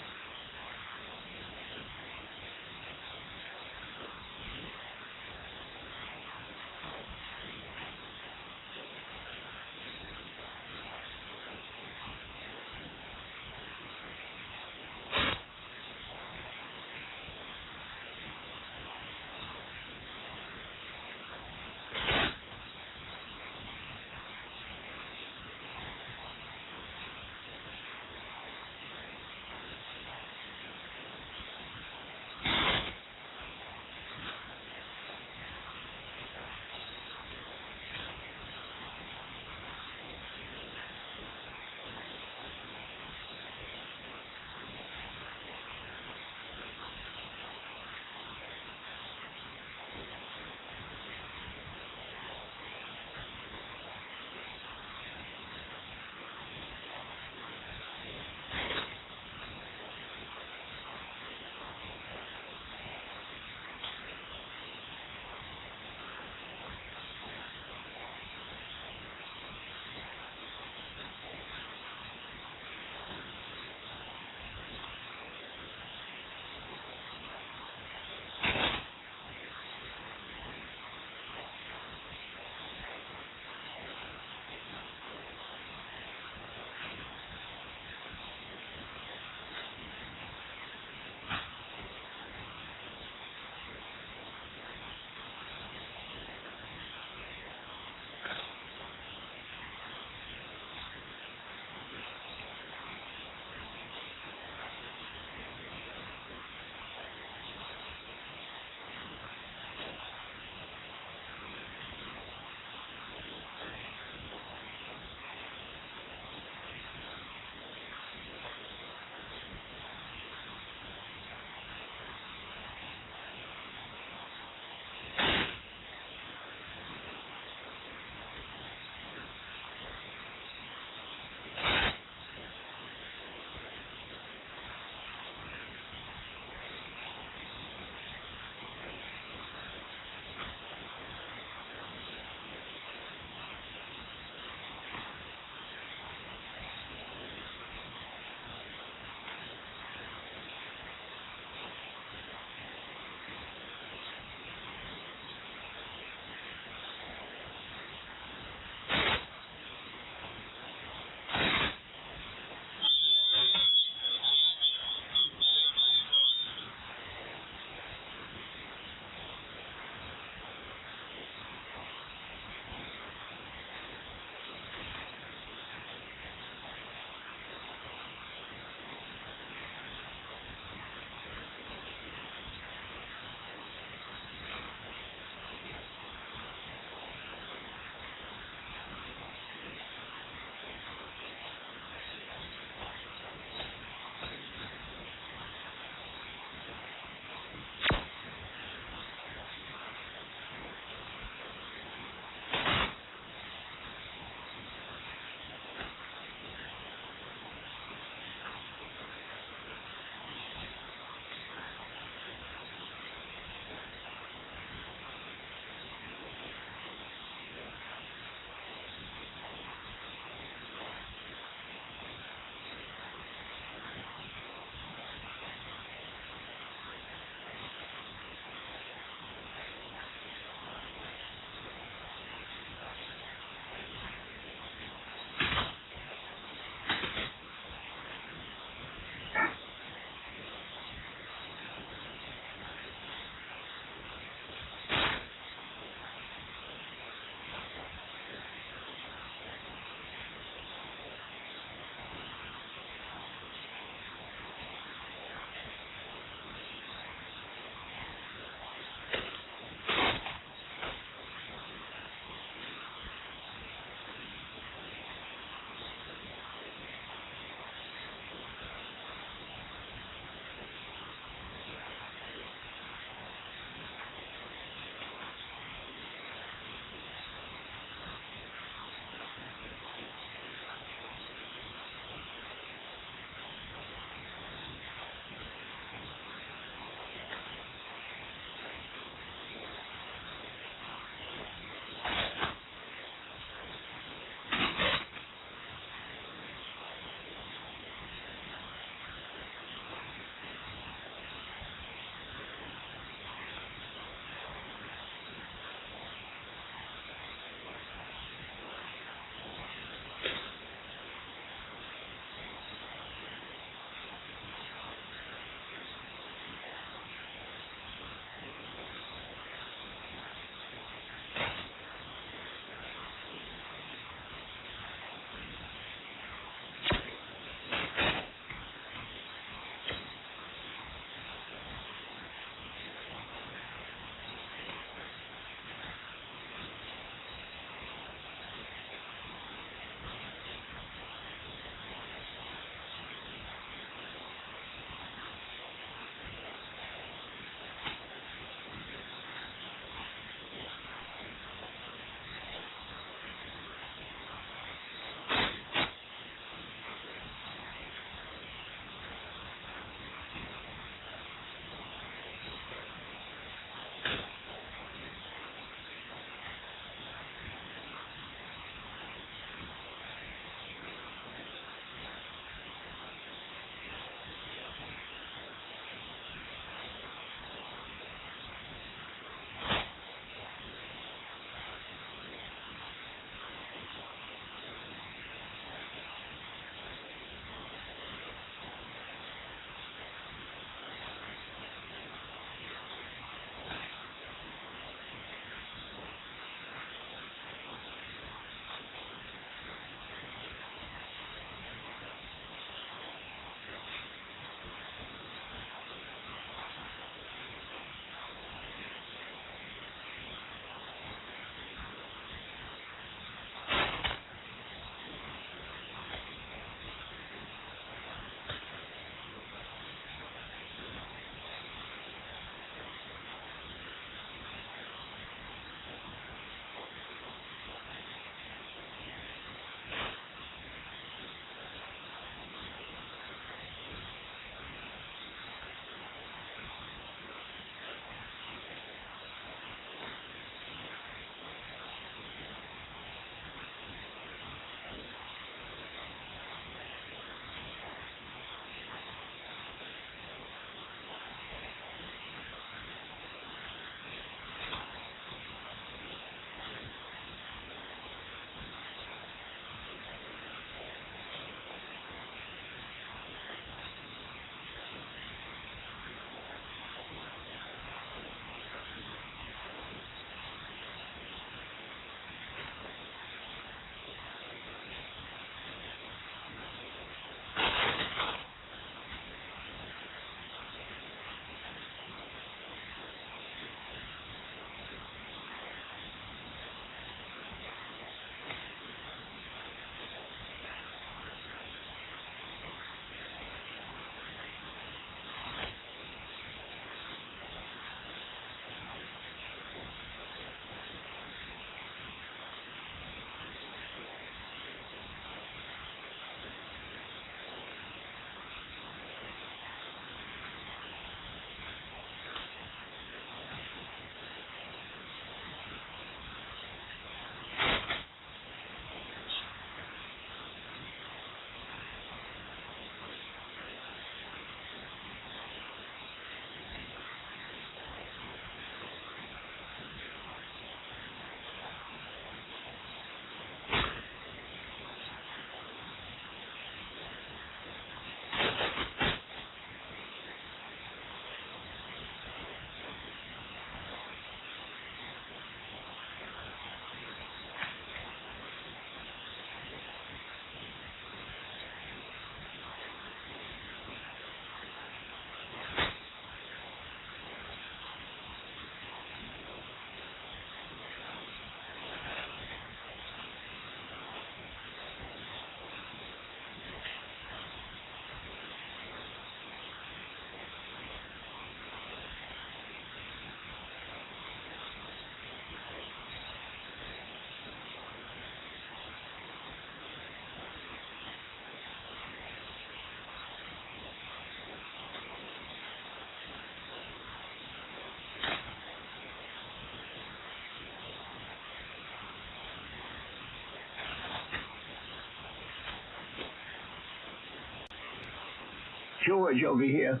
George over here.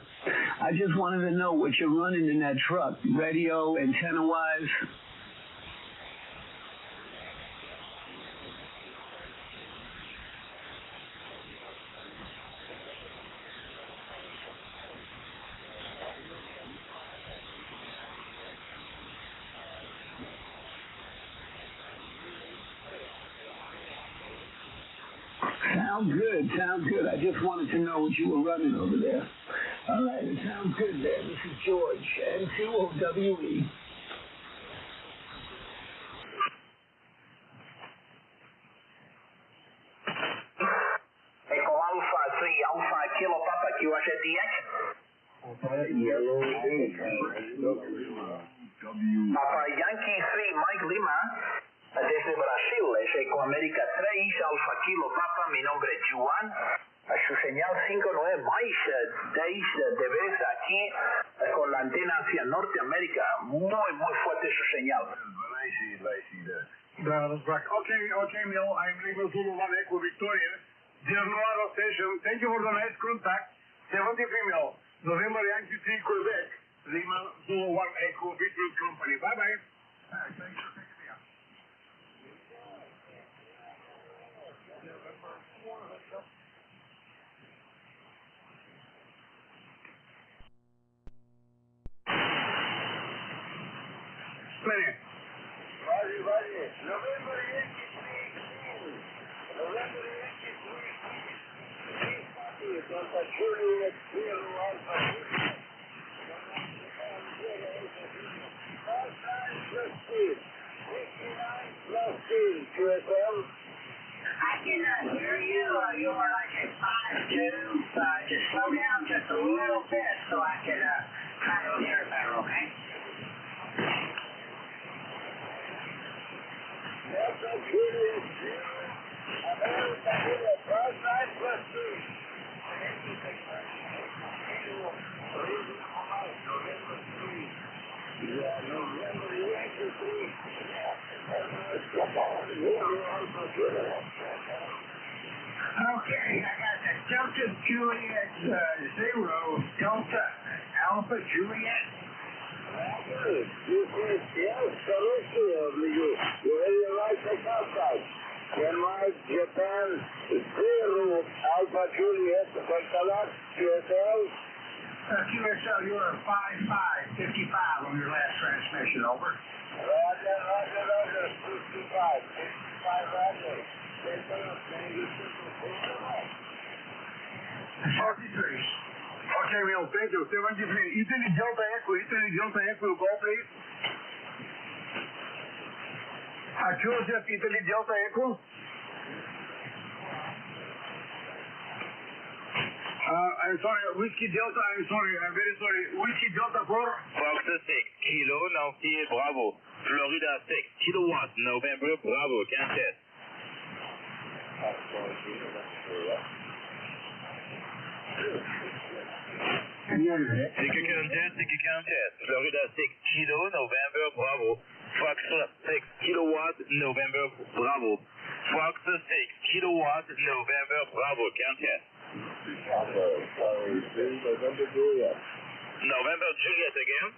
I just wanted to know what you're running in that truck, radio, antenna-wise. Sounds good. I just wanted to know what you were running over there. All right, it sounds good there. This is George, N2OWE. Echo Alpha 3, Alpha Kilo Papa QHDX. Yellow Papa Yankee 3, Mike Lima. Desde Brasil, es Eco América 3, Alfa Kilo Papa, mi nombre es Juan. A su señal 59 más 10 de vez aquí con la antena hacia Norteamérica. Muy fuerte su señal. Okay, Neil, I'm Lima Zulu 1 Echo Victoria. Dear Noaro Station, thank you for the nice contact. 70 female, November Yankee 3 Quebec, Lima Zulu 1 Echo Victory Company. Bye-bye. Thanks for taking me out. Vale. November Yankee 3. November Yankee 3. Alpha Juliet 0 Alpha Juliet. Plus 59 plus 2. QSL. I cannot hear you. You are like at 5'2". Just slow down just a little bit so I can try to hear better, okay? Alpha Juliet 0. America Juliet plus 9 plus 2. Okay, I got the Delta Juliet 0, Delta Alpha Juliet. Good. Yes, amigo. You have your right to outside. Denmark, Japan, 0 Alpha Juliet, Delta QSL. QSL, you were 55 on your last transmission, over. Roger, 55, Roger. 43. Okay, Neil, thank you. 73. Italy Delta Echo, go please. Joseph, Italy Delta Echo. I'm sorry, Whiskey Delta, I'm very sorry. Whiskey Delta 4. Fox 6, Kilo, Nancy, Bravo. Florida 6, Kilowatt, November, Bravo, Kansas. Sticky Kansas, Florida 6, Kilo, November, Bravo. Fox 6, Kilowatt, November, Bravo. Fox 6, Kilowatt, November, Bravo, Kansas. November Juliet. November Juliet again.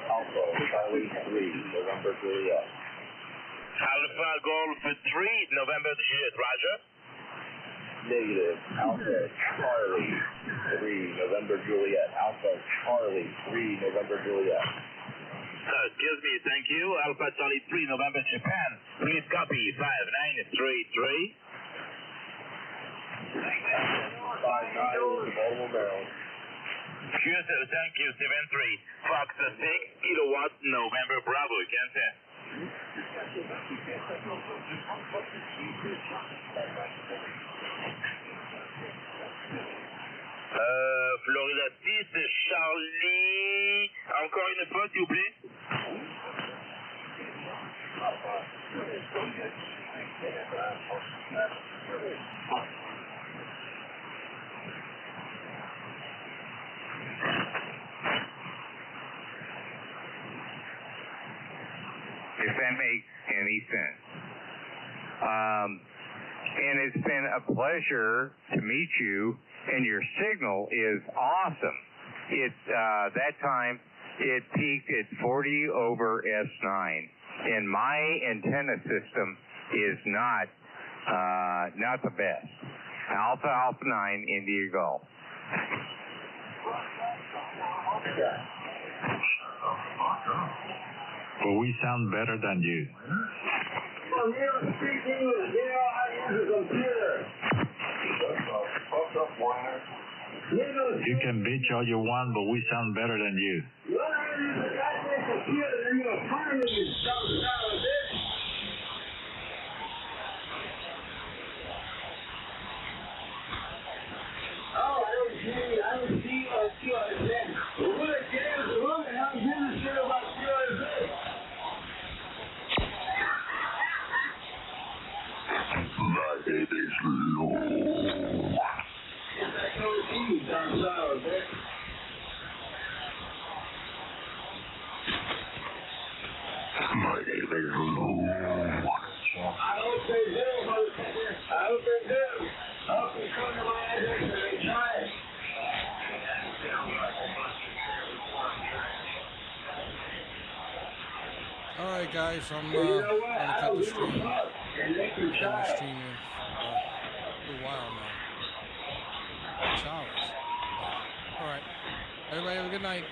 Alpha Charlie 3, November Juliet. Alpha Golf 3, November Juliet, Roger. Negative. Alpha Charlie 3, November Juliet. Alpha Charlie 3, November Juliet. Excuse me, thank you. Alpha Charlie 3, November Japan. Please copy 5933. 59, Baltimore, Maryland. QSL, thank you, 73. Fox 6, Kilowatt, November, Bravo, Kansas. Florida 6, Charlie. Encore une fois, s'il vous plaît. If that makes any sense. and it's been a pleasure to meet you, and your signal is awesome. That time it peaked at 40 over S9, and my antenna system is not the best. Alpha 9 India Golf. Well, we sound better than you. Well, you don't speak English. You know how to use a computer. You can bitch all you want, but we sound better than you. You want to use a goddamn computer, then you're going to find me and stop the sound of this. Oh, I don't see QRZ. Well, what a damn look at how business shit about QRZ. My name is Lou. My name is Lou. I don't say them, motherfucker. I don't say them. I'll be coming to my address and they try it. All right, guys, I'm gonna cut the stream. I've been streaming for a while now. 6 hours. All right, everybody have a good night.